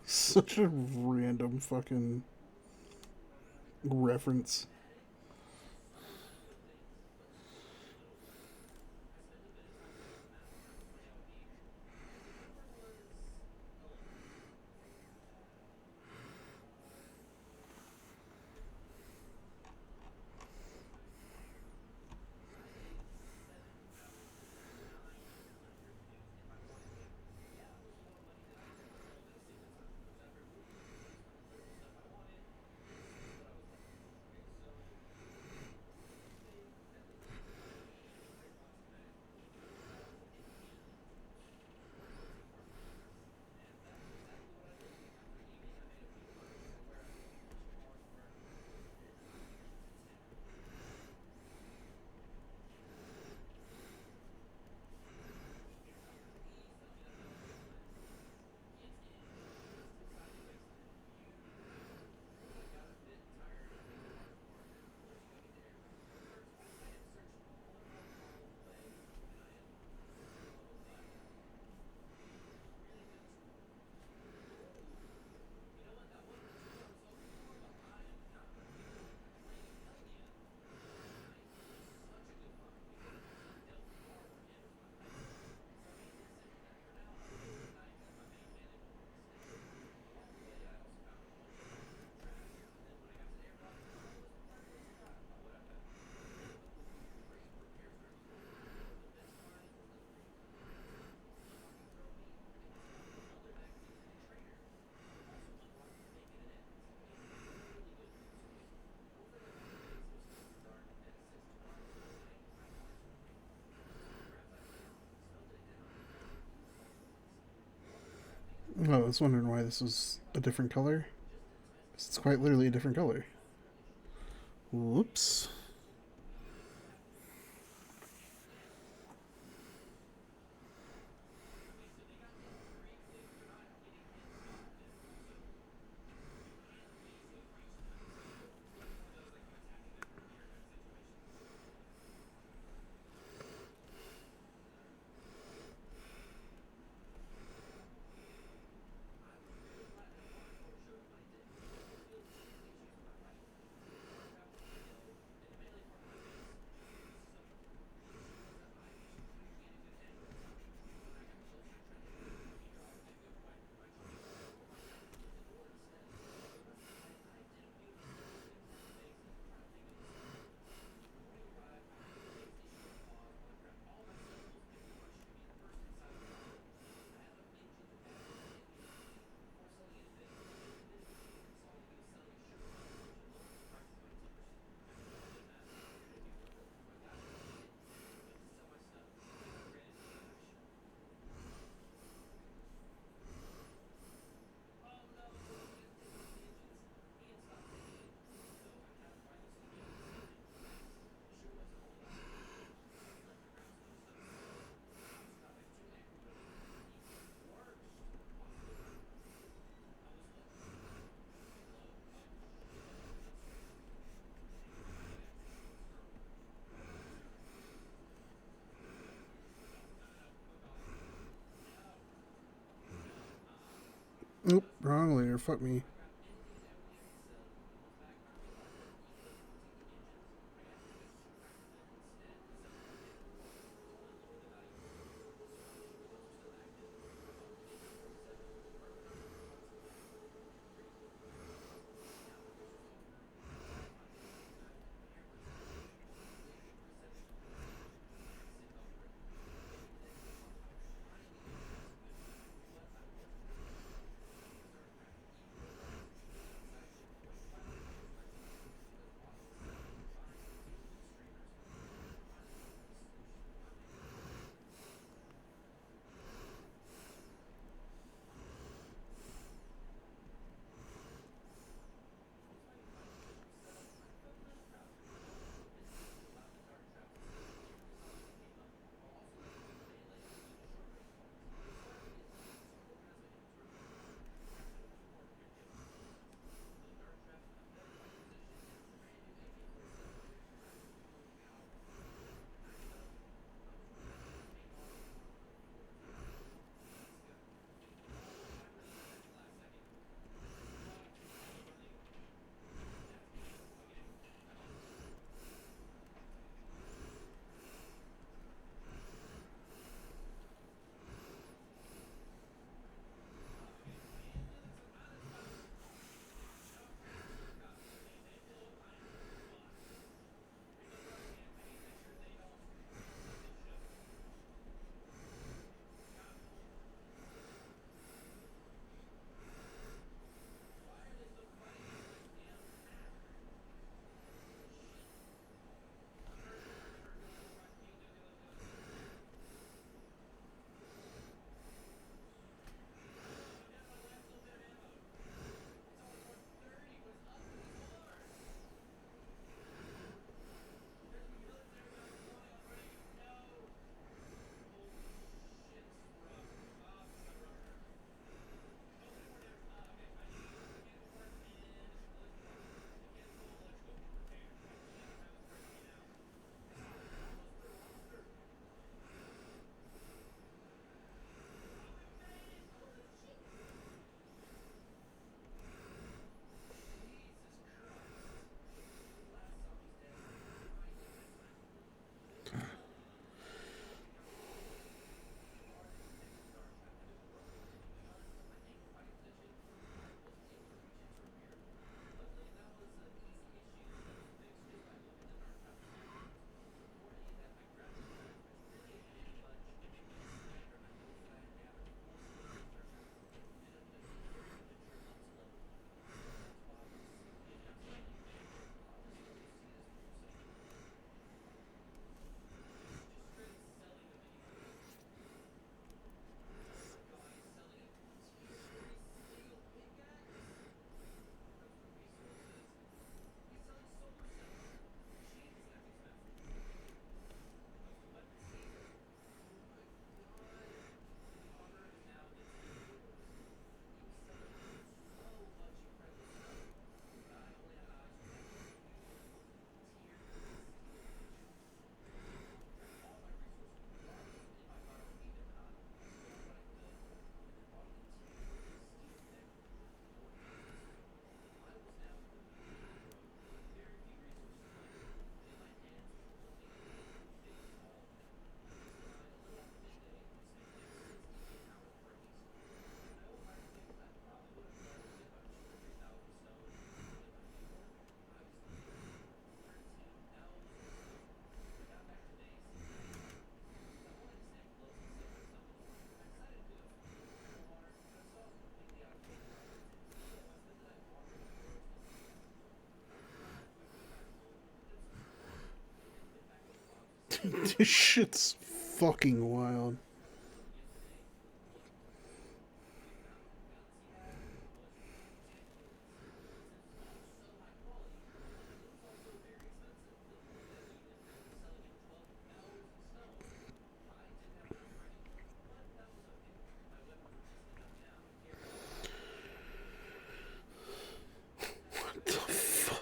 Such a random fucking reference. Oh, I was wondering why this was a different color. It's quite literally a different color. Whoops. Nope, wrong layer. Fuck me. This shit's fucking wild. What the fuck?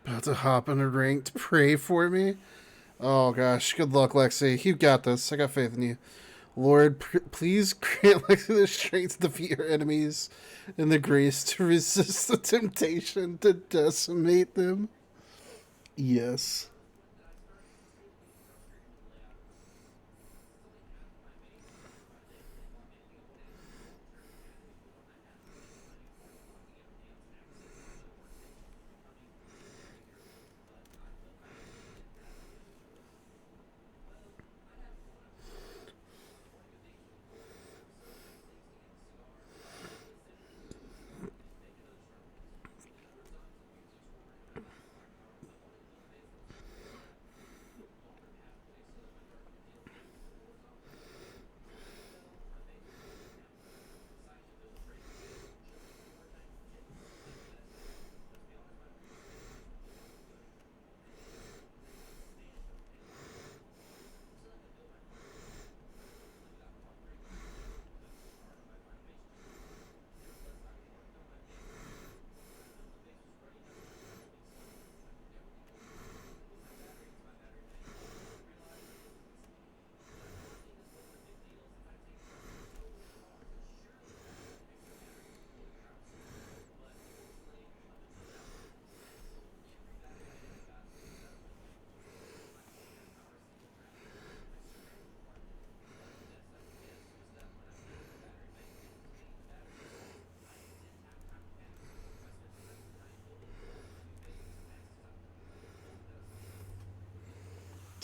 About to hop in a ring to pray for me. Oh gosh, good luck, Lexi. You got this. I got faith in you. Lord, please grant Lexi the strength to defeat her enemies and the grace to resist the temptation to decimate them. Yes.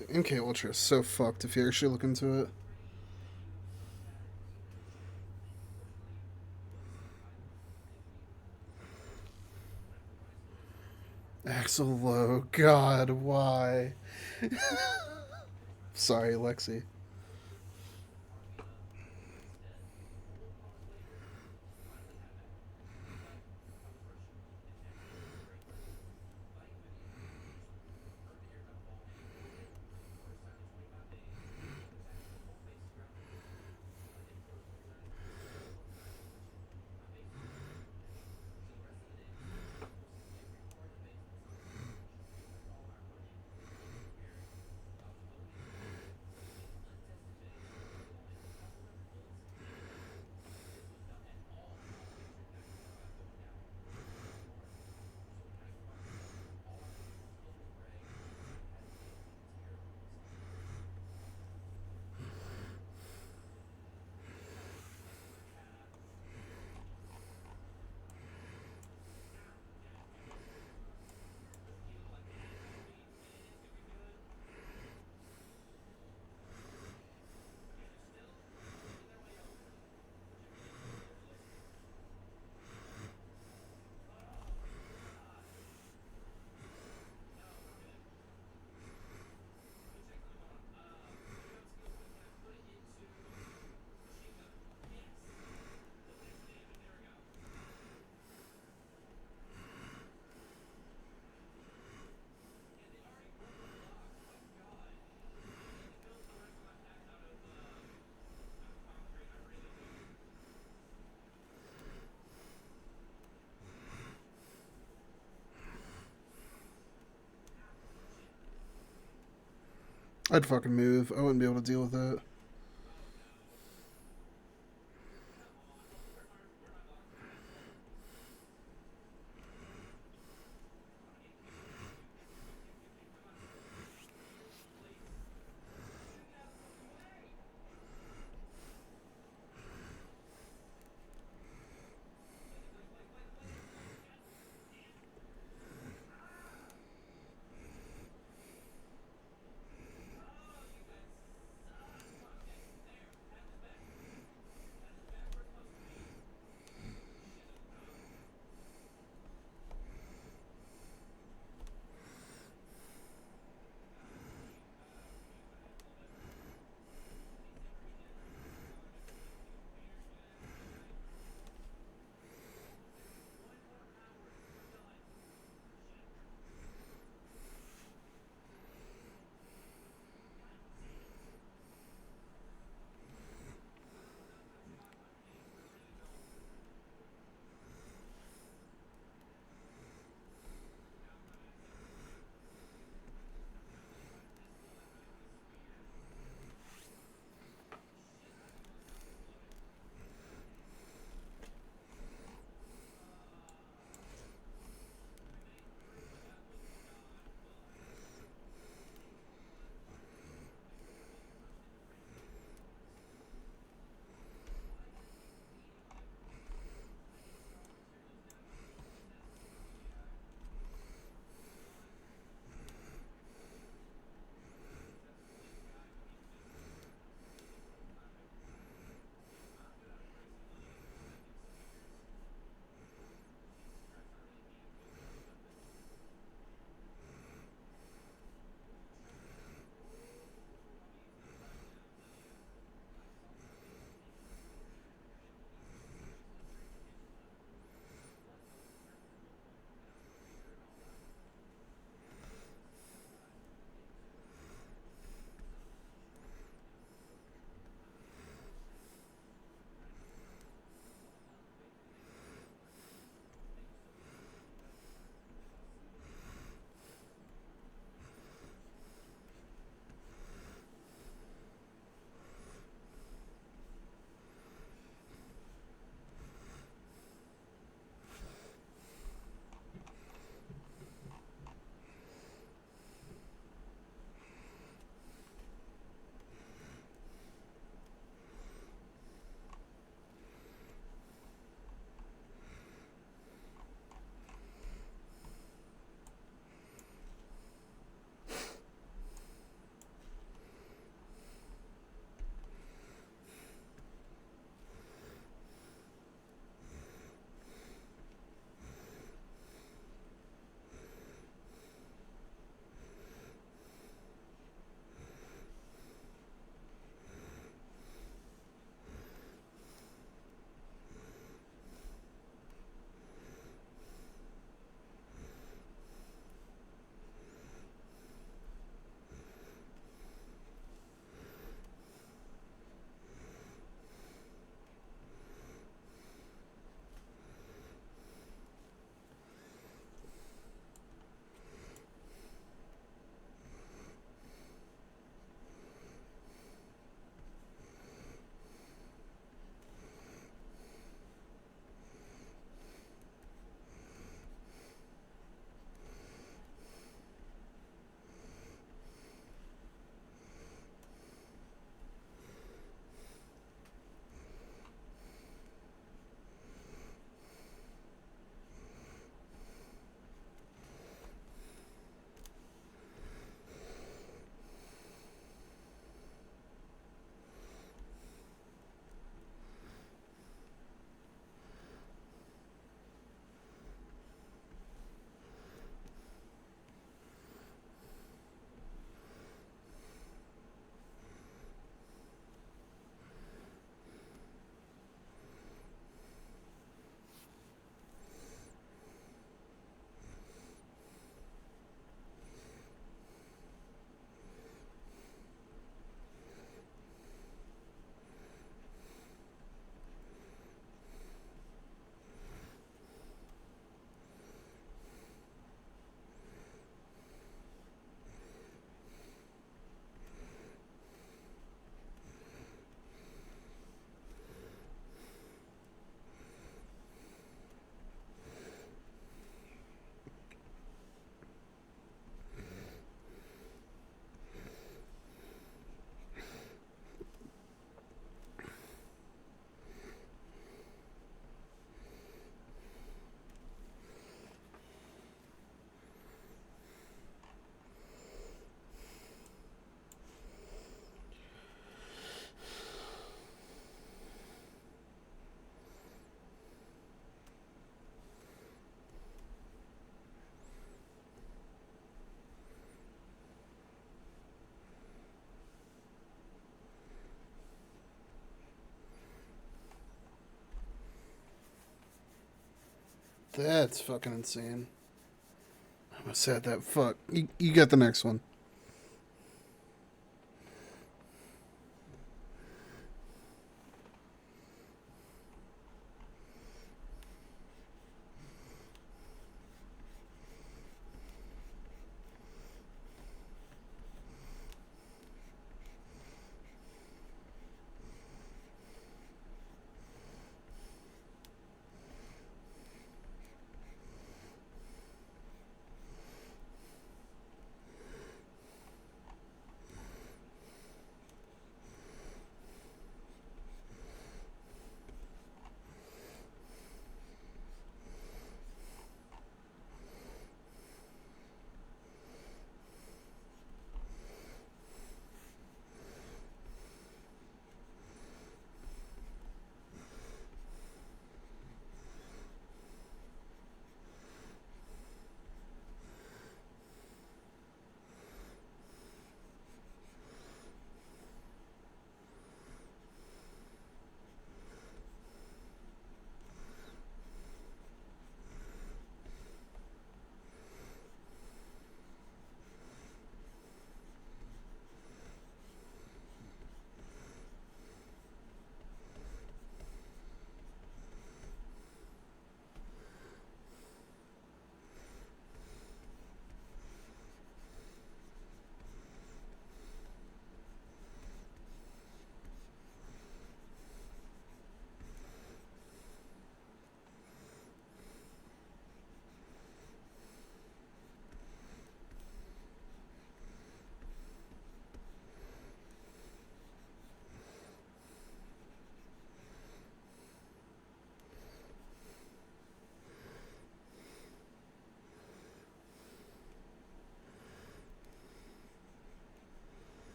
MK Ultra is so fucked if you actually look into it. Axel Low, God, why? Sorry, Lexi. I'd fucking move. I wouldn't be able to deal with that. That's fucking insane. I almost said that. Fuck. You get the next one.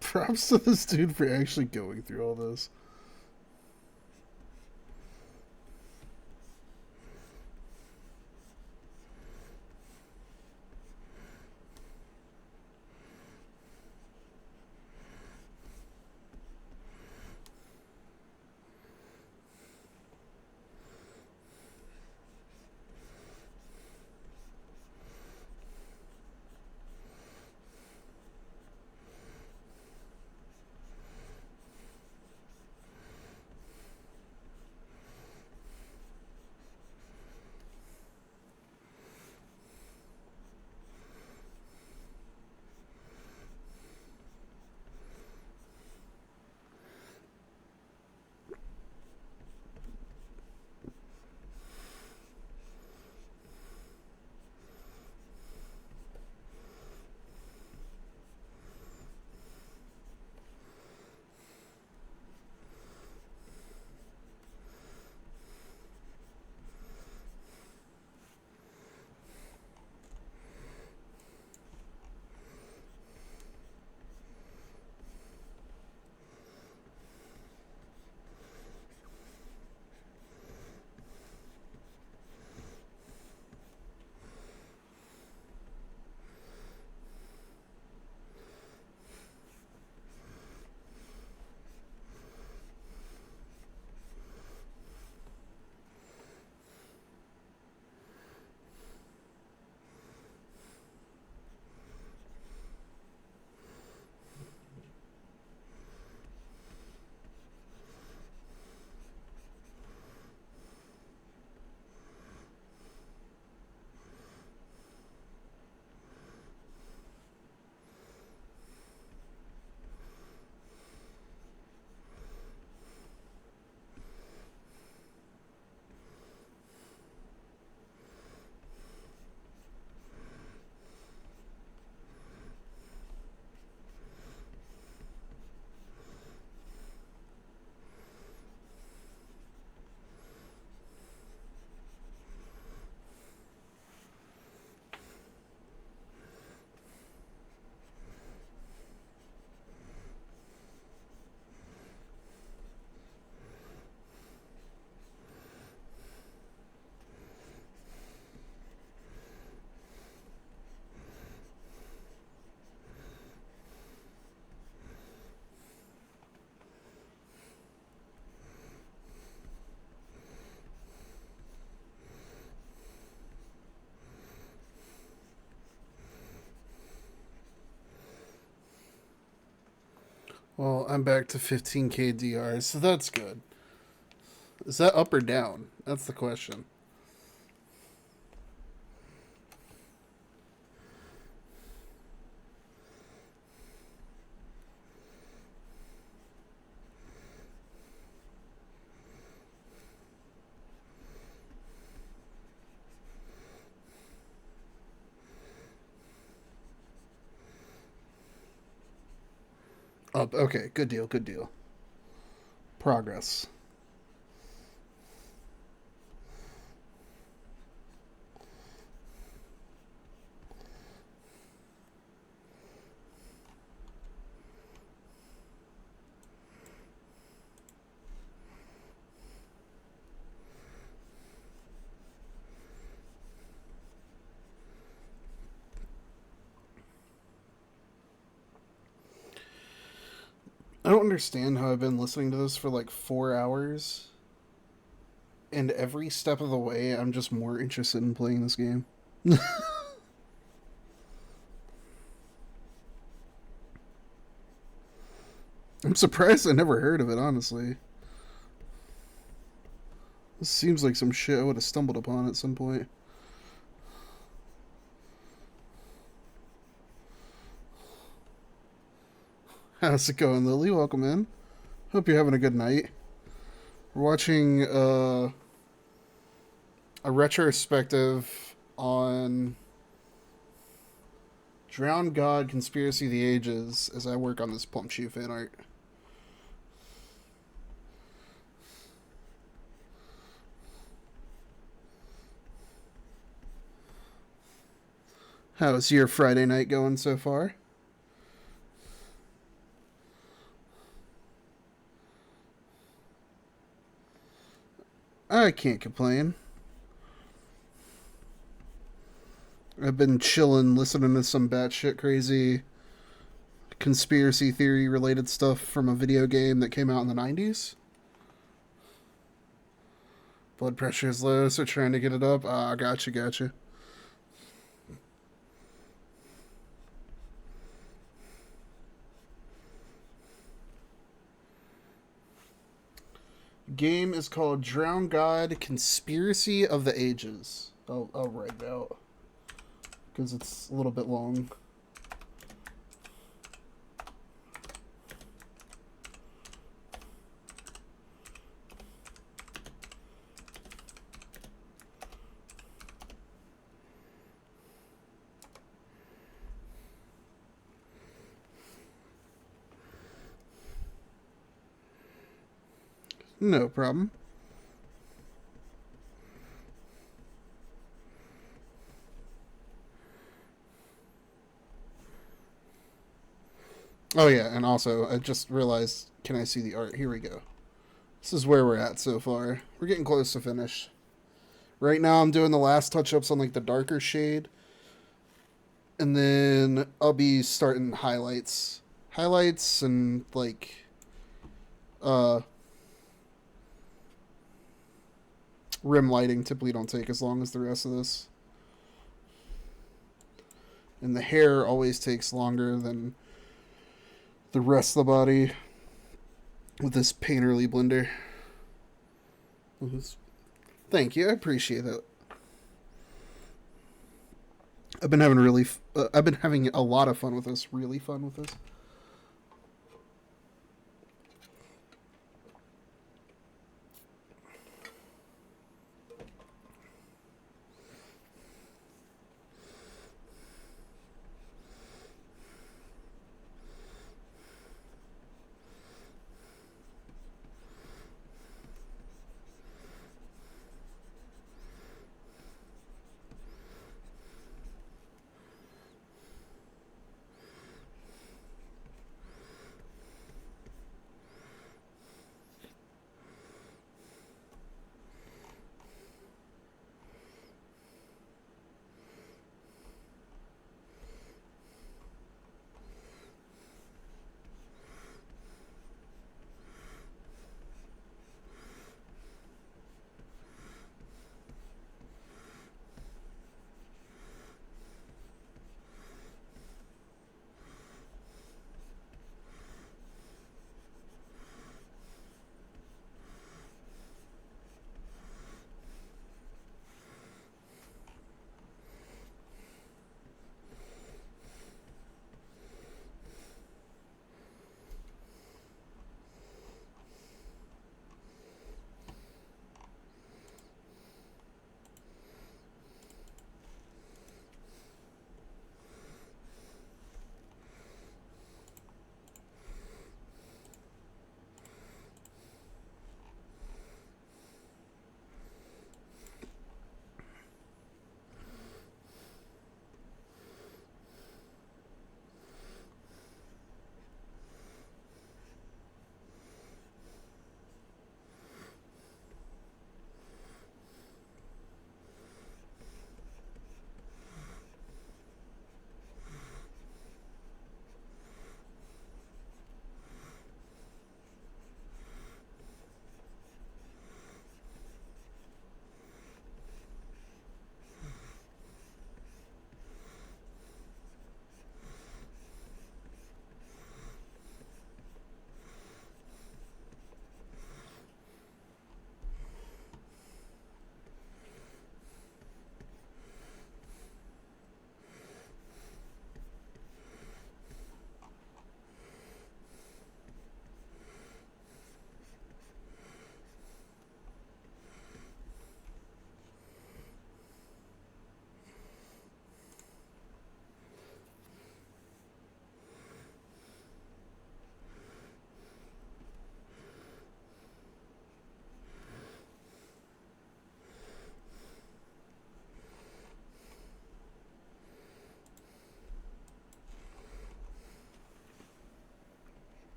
Props to this dude for actually going through all this. Well, I'm back to 15k DR, so that's good. Is that up or down? That's the question. Up. Okay, good deal, good deal. Progress. I don't understand how I've been listening to this for like 4 hours, and every step of the way, I'm just more interested in playing this game. I'm surprised I never heard of it, honestly. This seems like some shit I would have stumbled upon at some point. How's it going, Lily? Welcome in. Hope you're having a good night. We're watching a retrospective on Drowned God Conspiracy of the Ages as I work on this Plumchu fan art. How's your Friday night going so far? I can't complain. I've been chilling, listening to some batshit crazy conspiracy theory related stuff from a video game that came out in the 90s. Blood pressure is low, so trying to get it up. Ah, gotcha, gotcha. Game is called Drowned God Conspiracy of the Ages. I'll write it out because it's a little bit long. No problem. Oh yeah, and also I just realized, can I see the art? Here we go. This is where we're at so far. We're getting close to finish. Right now I'm doing the last touch-ups on like the darker shade. And then I'll be starting highlights. Highlights and like uh rim lighting typically don't take as long as the rest of this. And the hair always takes longer than the rest of the body with this painterly blender. Thank you, I appreciate that. I've been having a lot of fun with this. Really fun with this.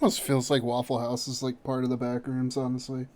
Almost feels like Waffle House is like part of the back rooms, honestly.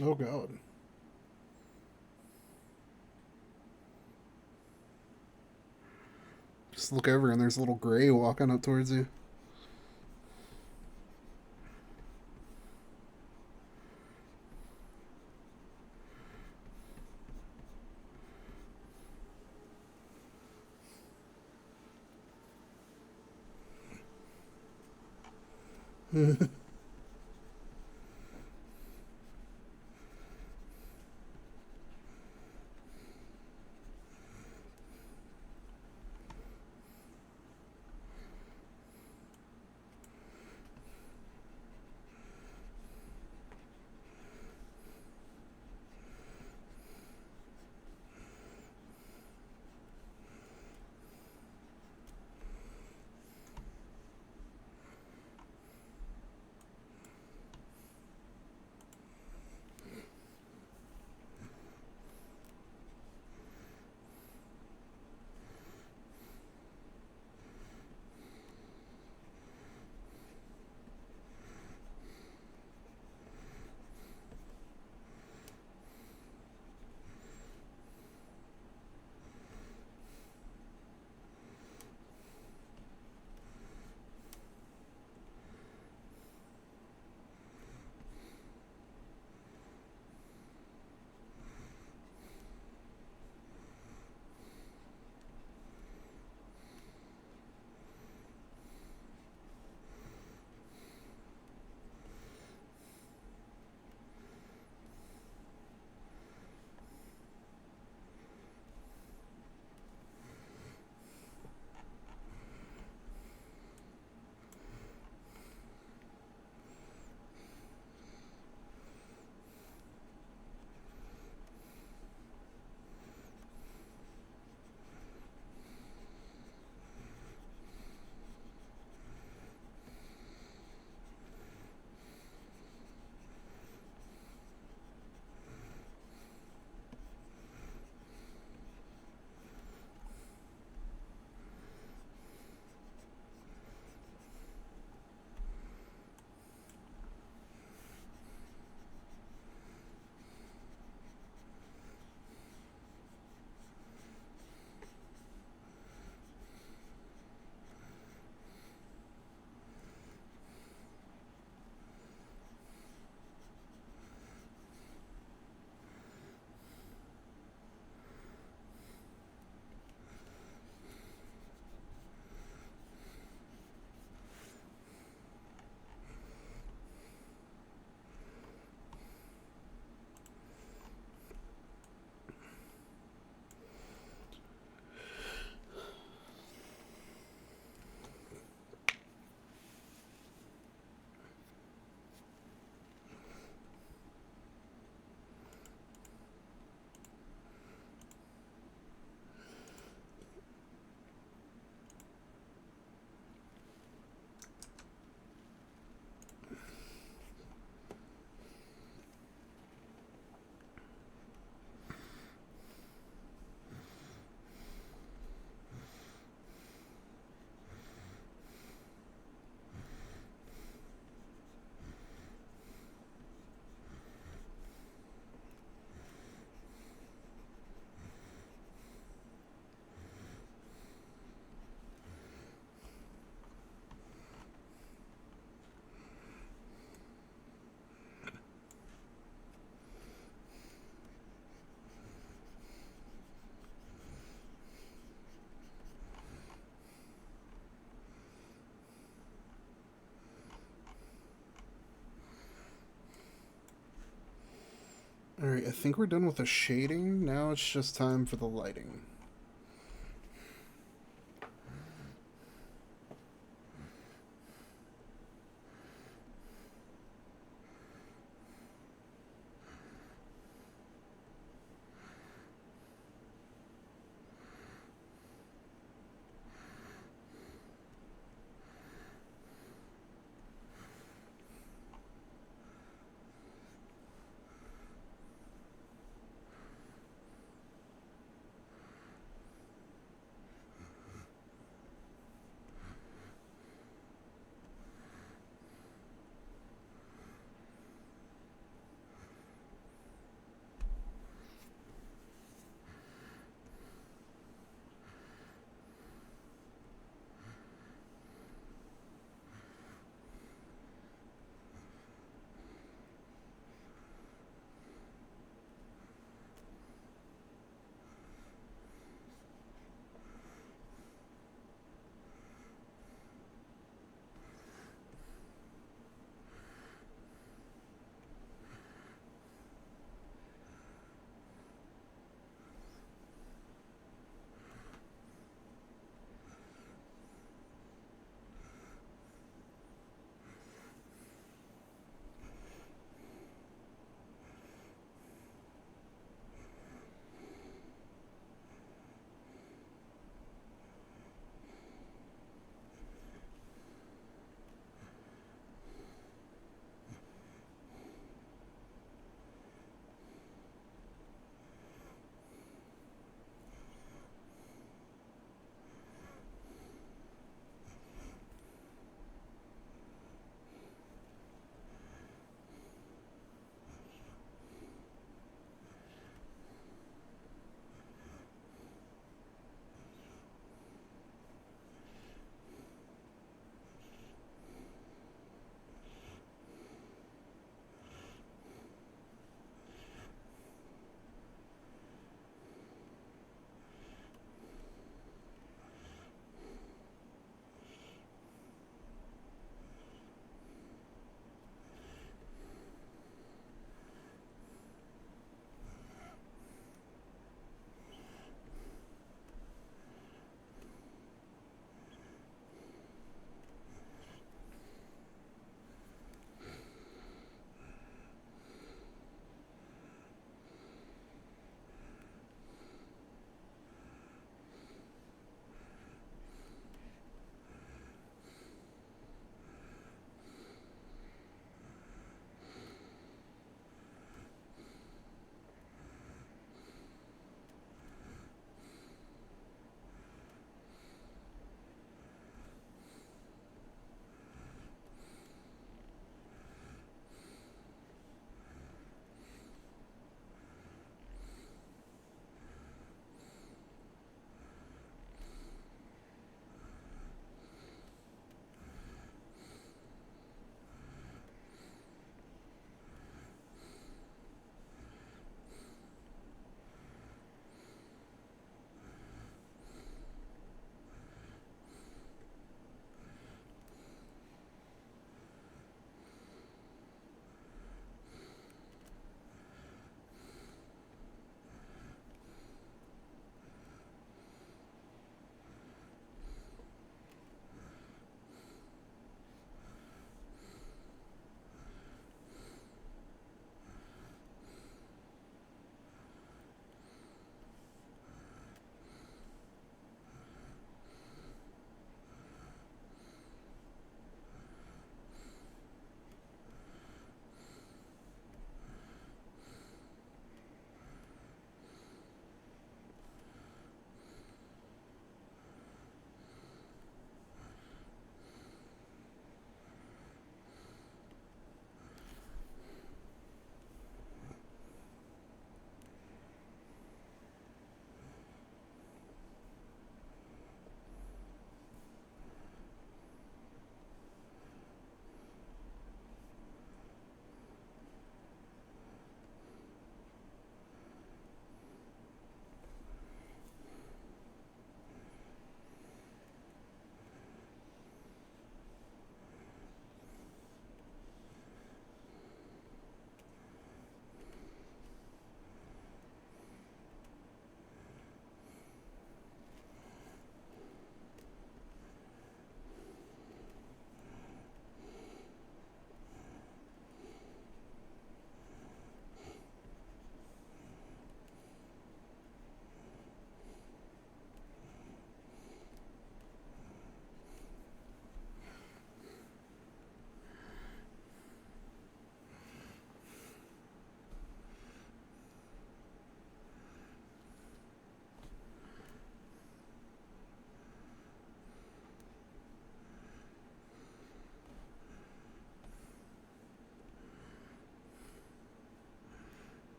Oh god. Just look over and there's a little gray walking up towards you. Alright, I think we're done with the shading. Now it's just time for the lighting.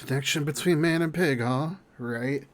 Connection between man and pig, huh? Right?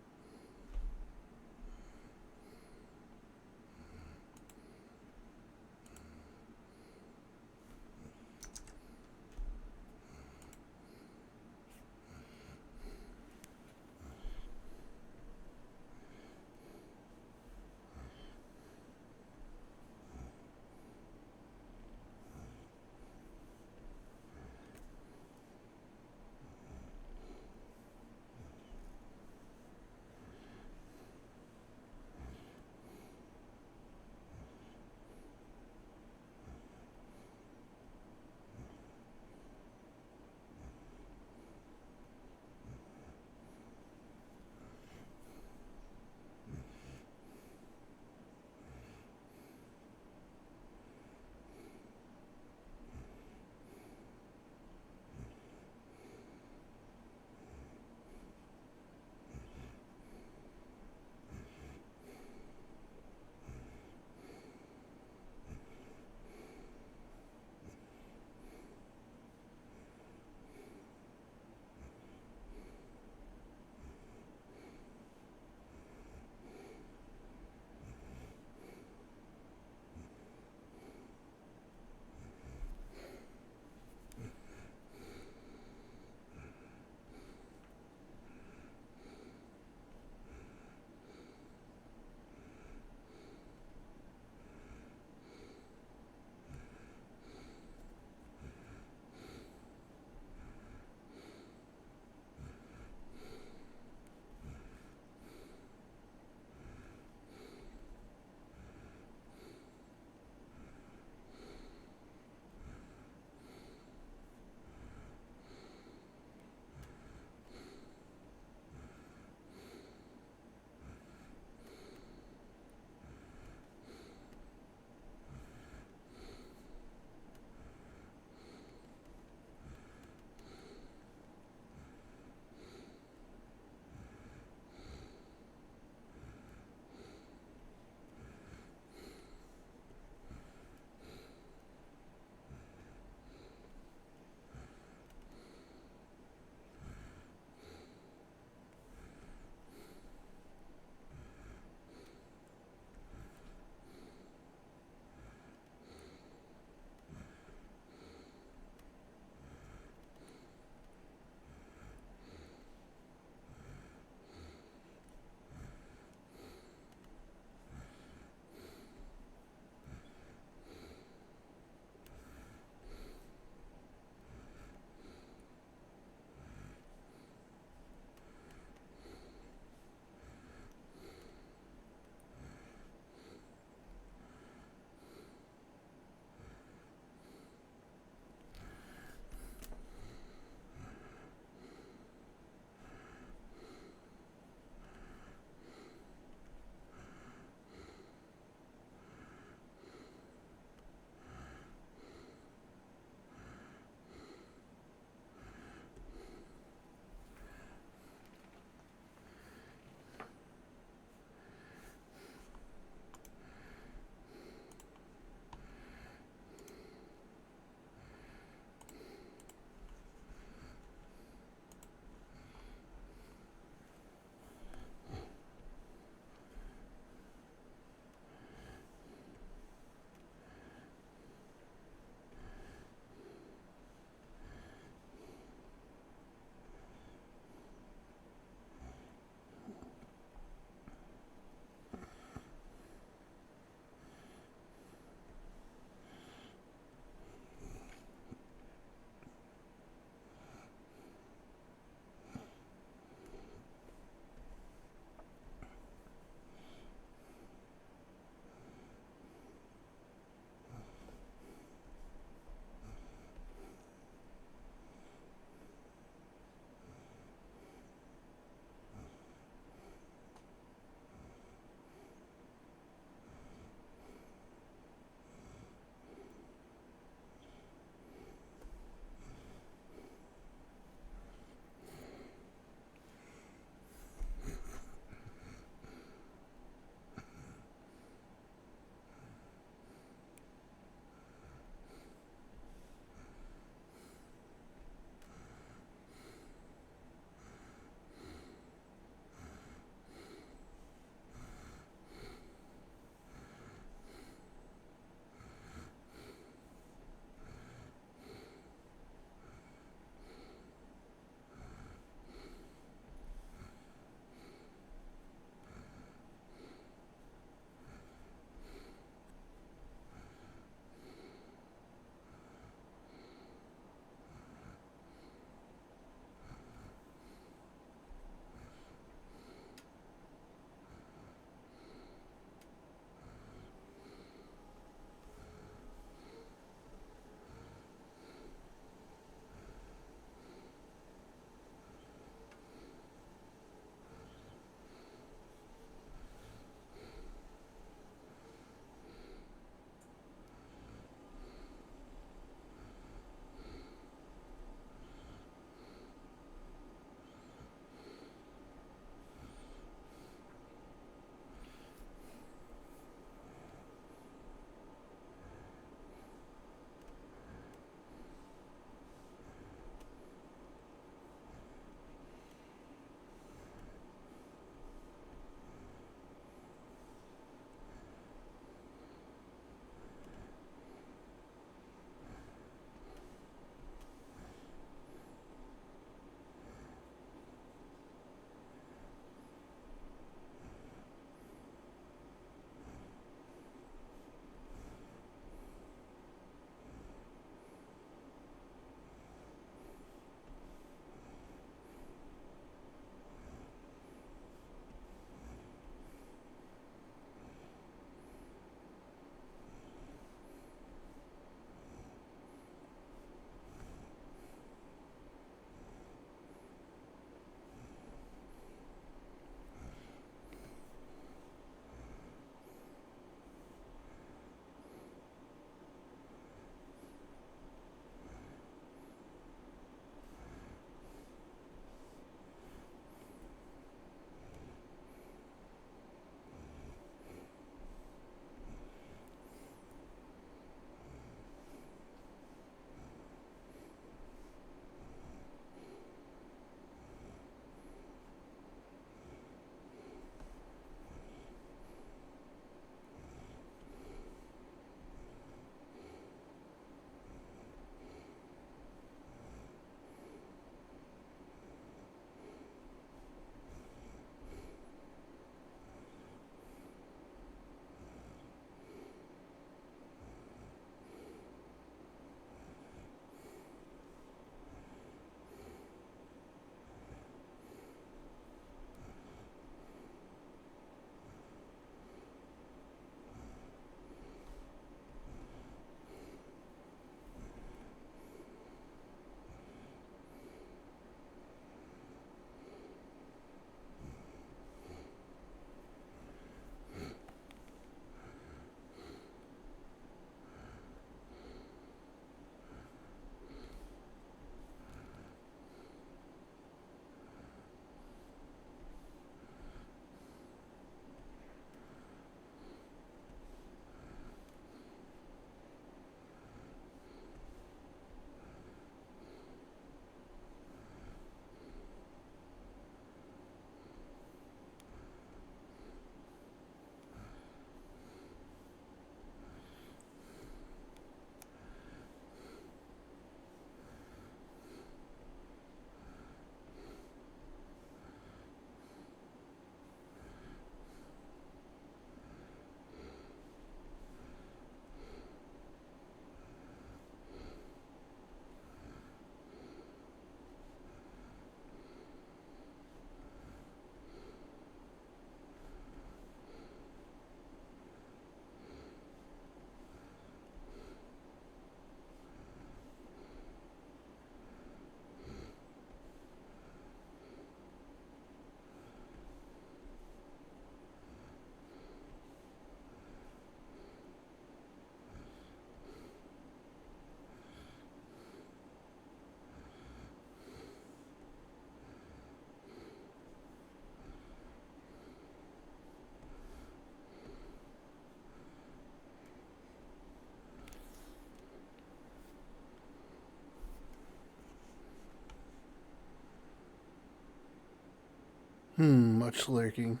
Much lurking.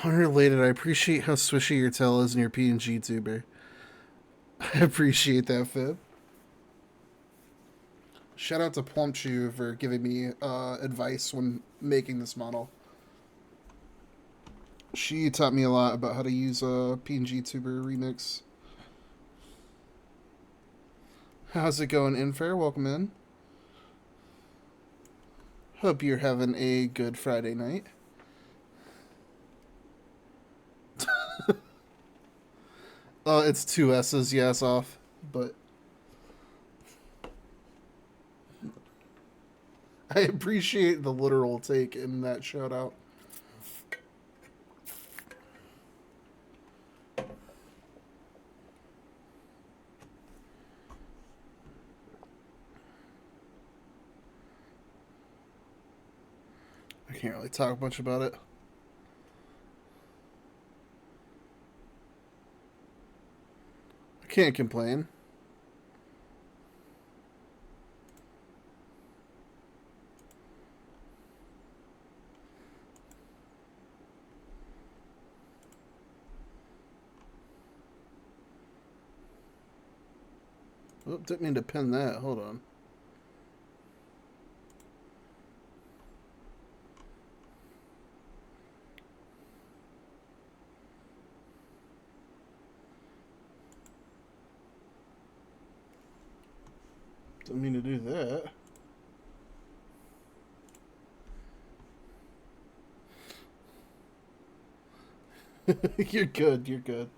Unrelated, I appreciate how swishy your tail is in your PNG tuber. I appreciate that, Fib. Shout out to Plumchu for giving me advice when making this model. She taught me a lot about how to use a PNG tuber remix. How's it going, Infair? Welcome in. Hope you're having a good Friday night. It's two S's, yes, off, but I appreciate the literal take in that shout out. I can't really talk much about it. I can't complain. Oh, didn't mean to pin that. Hold on. Didn't mean to do that. You're good. You're good.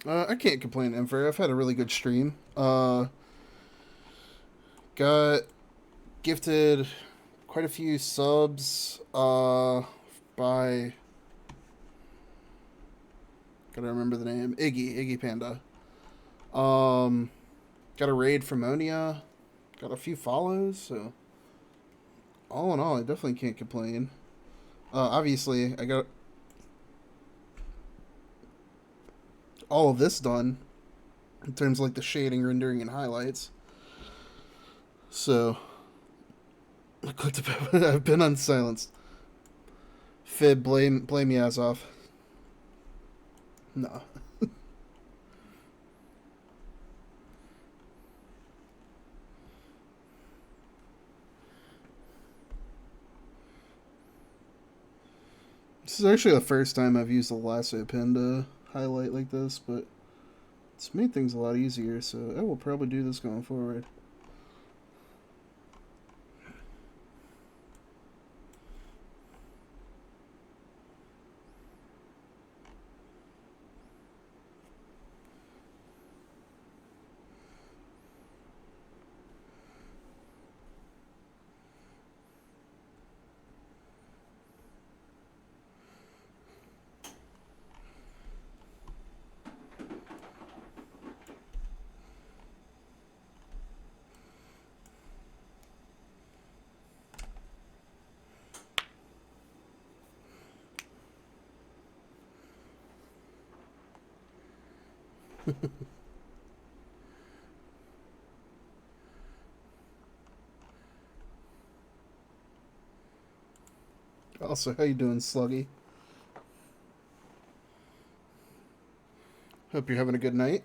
I can't complain, Emperor. I've had a really good stream. Got gifted quite a few subs by, gotta remember the name, Iggy Panda. Got a raid from Onia. Got a few follows, so all in all, I definitely can't complain. Obviously, I got all of this done in terms of like the shading, rendering, and highlights. So, I've been unsilenced. Fib, blame Yazov. No. This is actually the first time I've used the lasso pen to highlight like this, but it's made things a lot easier, so I will probably do this going forward. Also, how you doing, Sluggy? Hope you're having a good night.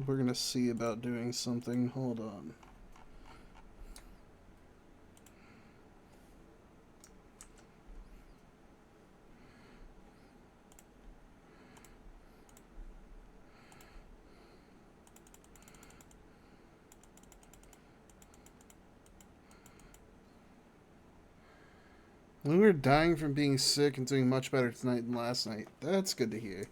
We're gonna see about doing something. Hold on. We were dying from being sick and doing much better tonight than last night. That's good to hear.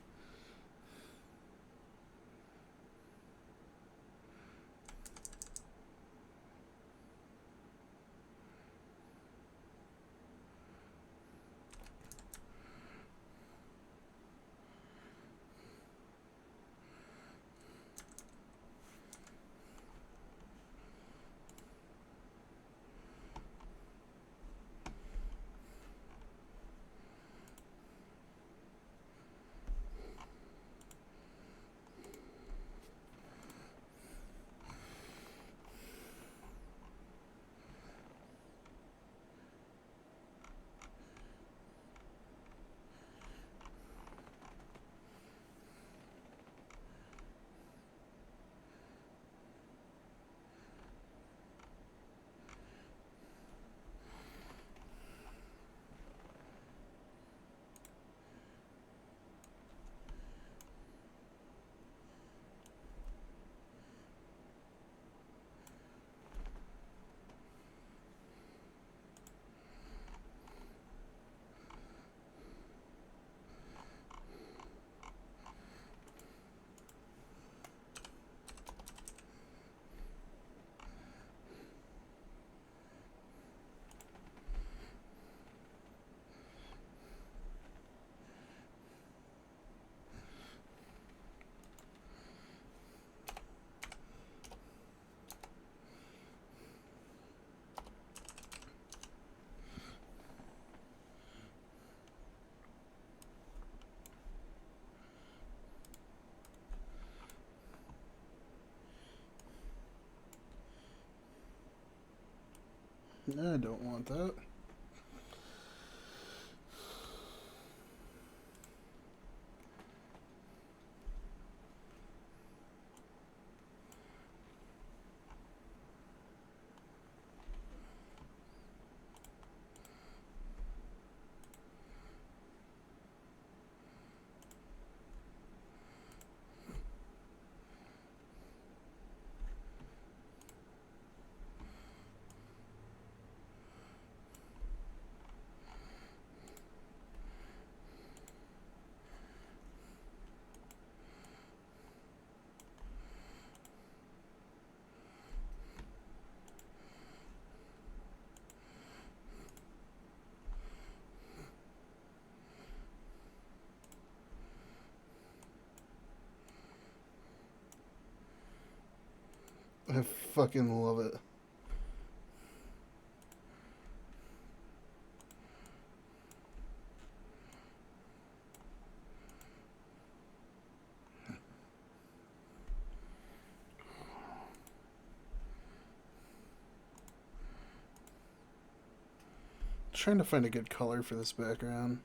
I don't want that. I fucking love it. Trying to find a good color for this background.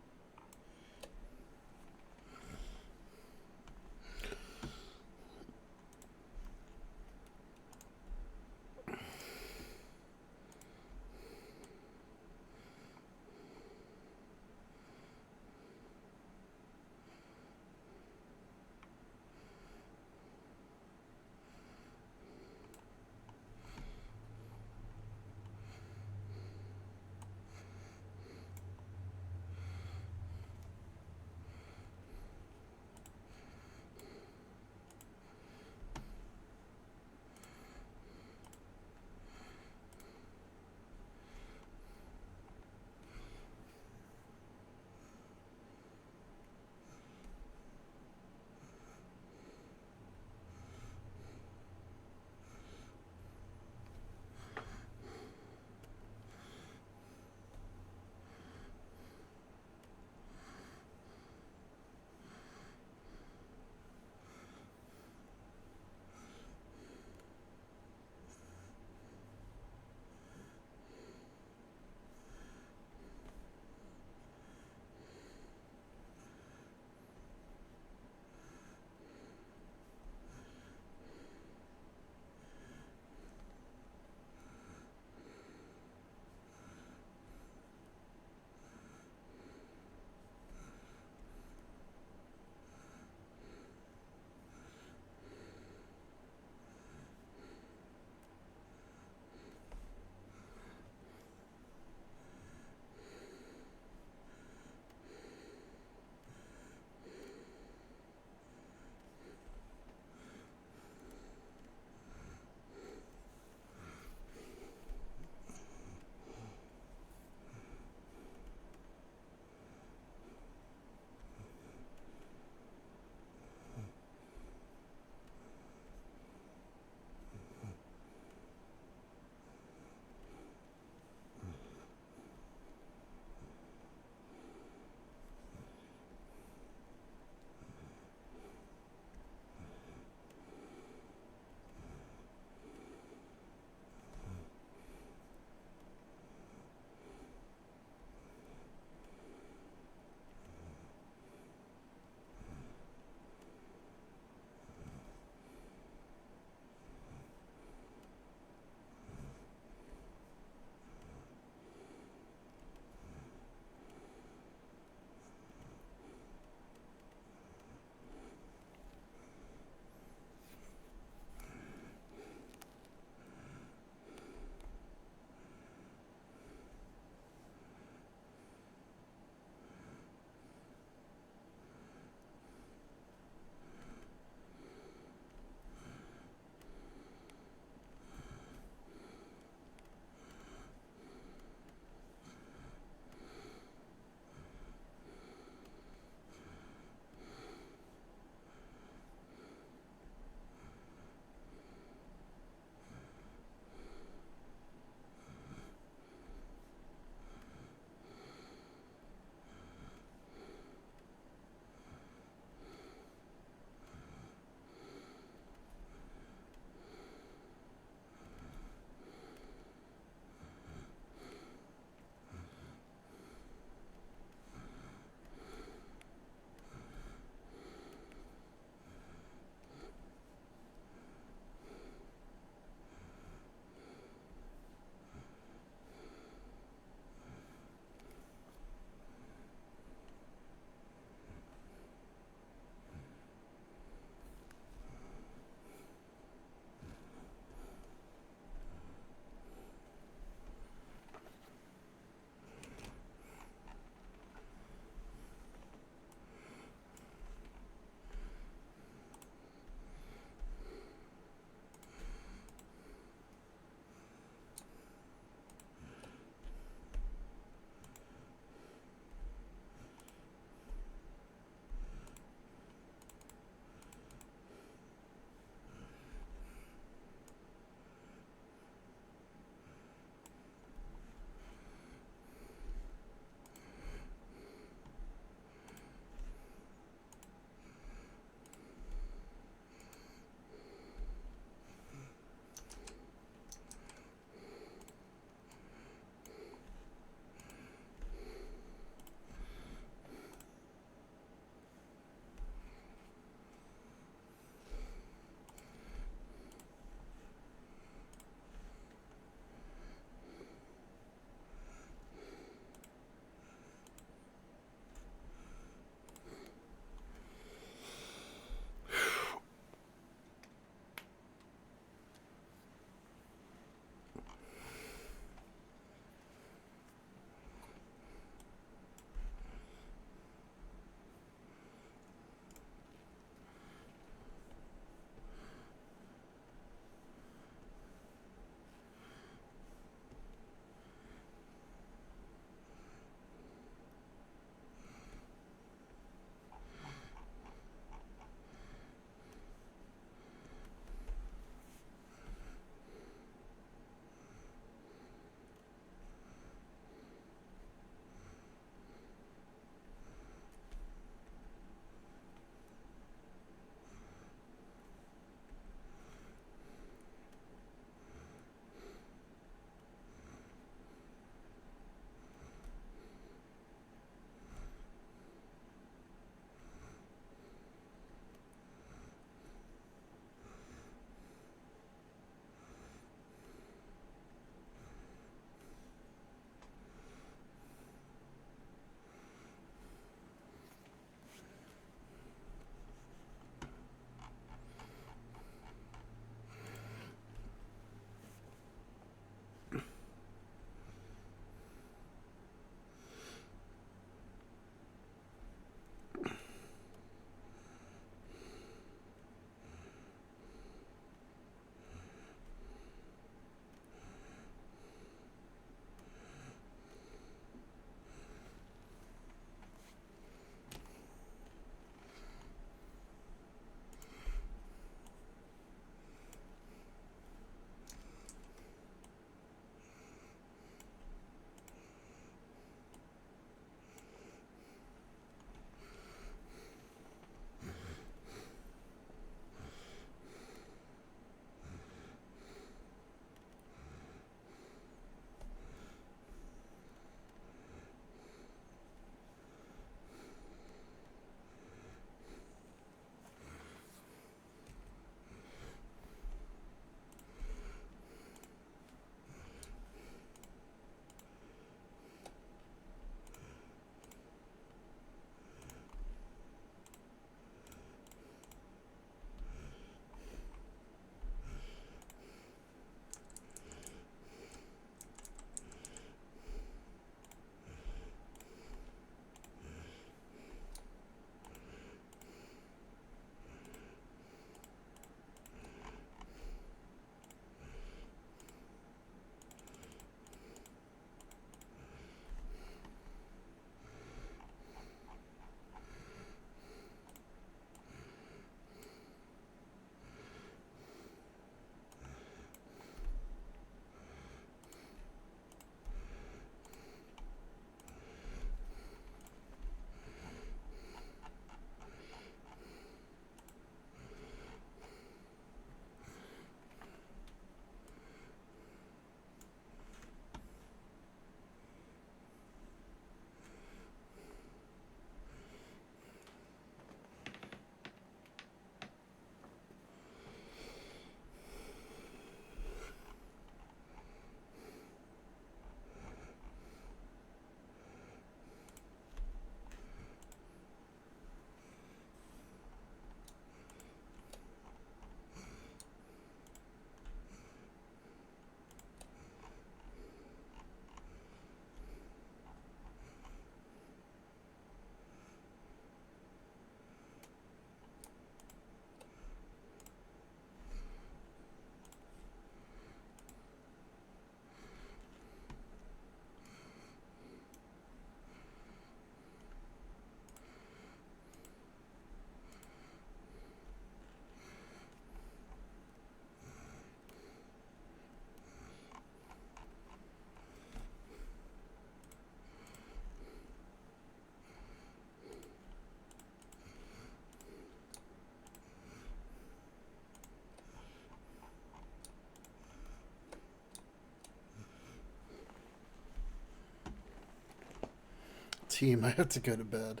Team, I have to go to bed.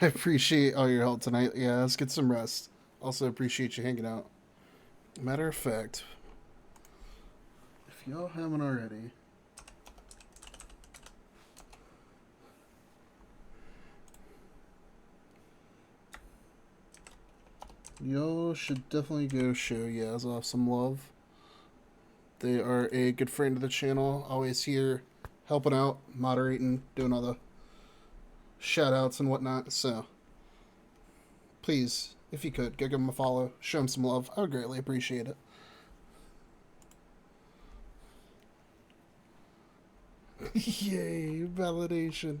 I appreciate all your help tonight. Yeah, let's get some rest. Also appreciate you hanging out. Matter of fact, if y'all haven't already, y'all should definitely go show Yaz off some love. They are a good friend of the channel, always here helping out, moderating, doing all the shout outs and whatnot. So please, if you could, go give them a follow, show them some love. I would greatly appreciate it. Yay, validation.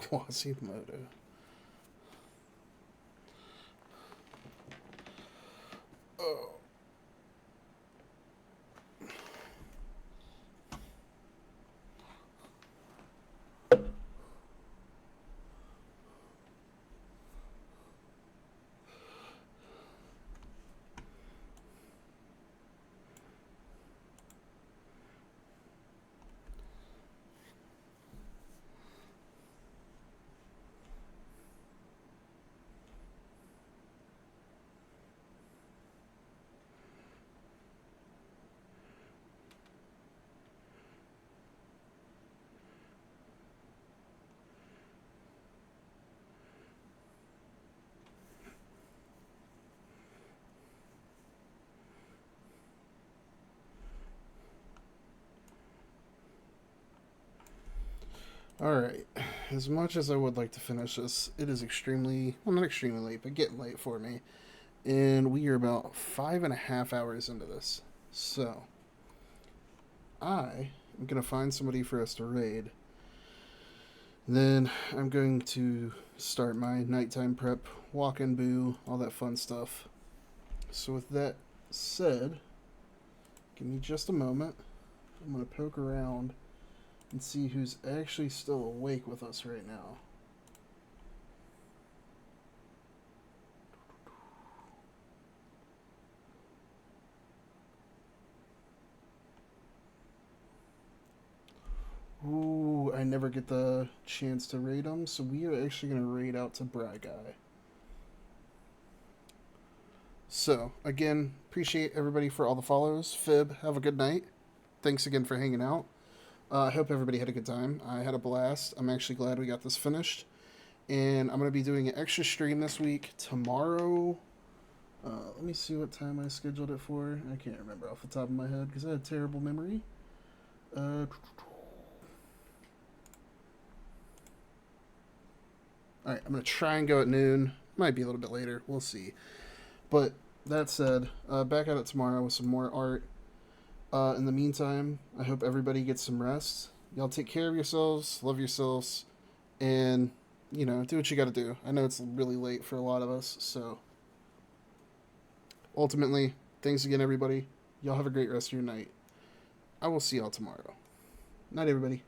Quasimodo. Oh. Alright, as much as I would like to finish this, it is extremely, well, not extremely late, but getting late for me. And we are about 5.5 hours into this. So, I am going to find somebody for us to raid. Then I'm going to start my nighttime prep, walk and boo, all that fun stuff. So, with that said, give me just a moment. I'm going to poke around and see who's actually still awake with us right now. Ooh, I never get the chance to raid them, so we are actually going to raid out to Bry Guy. So, again, appreciate everybody for all the follows. Fib, have a good night. Thanks again for hanging out. I hope everybody had a good time. I had a blast. I'm actually glad we got this finished. And I'm going to be doing an extra stream this week. Tomorrow, let me see what time I scheduled it for. I can't remember off the top of my head because I had terrible memory. Alright, I'm going to try and go at noon. Might be a little bit later. We'll see. But that said, back at it tomorrow with some more art. In the meantime, I hope everybody gets some rest. Y'all take care of yourselves, love yourselves, and, you know, do what you gotta do. I know it's really late for a lot of us, so ultimately, thanks again, everybody. Y'all have a great rest of your night. I will see y'all tomorrow. Night, everybody.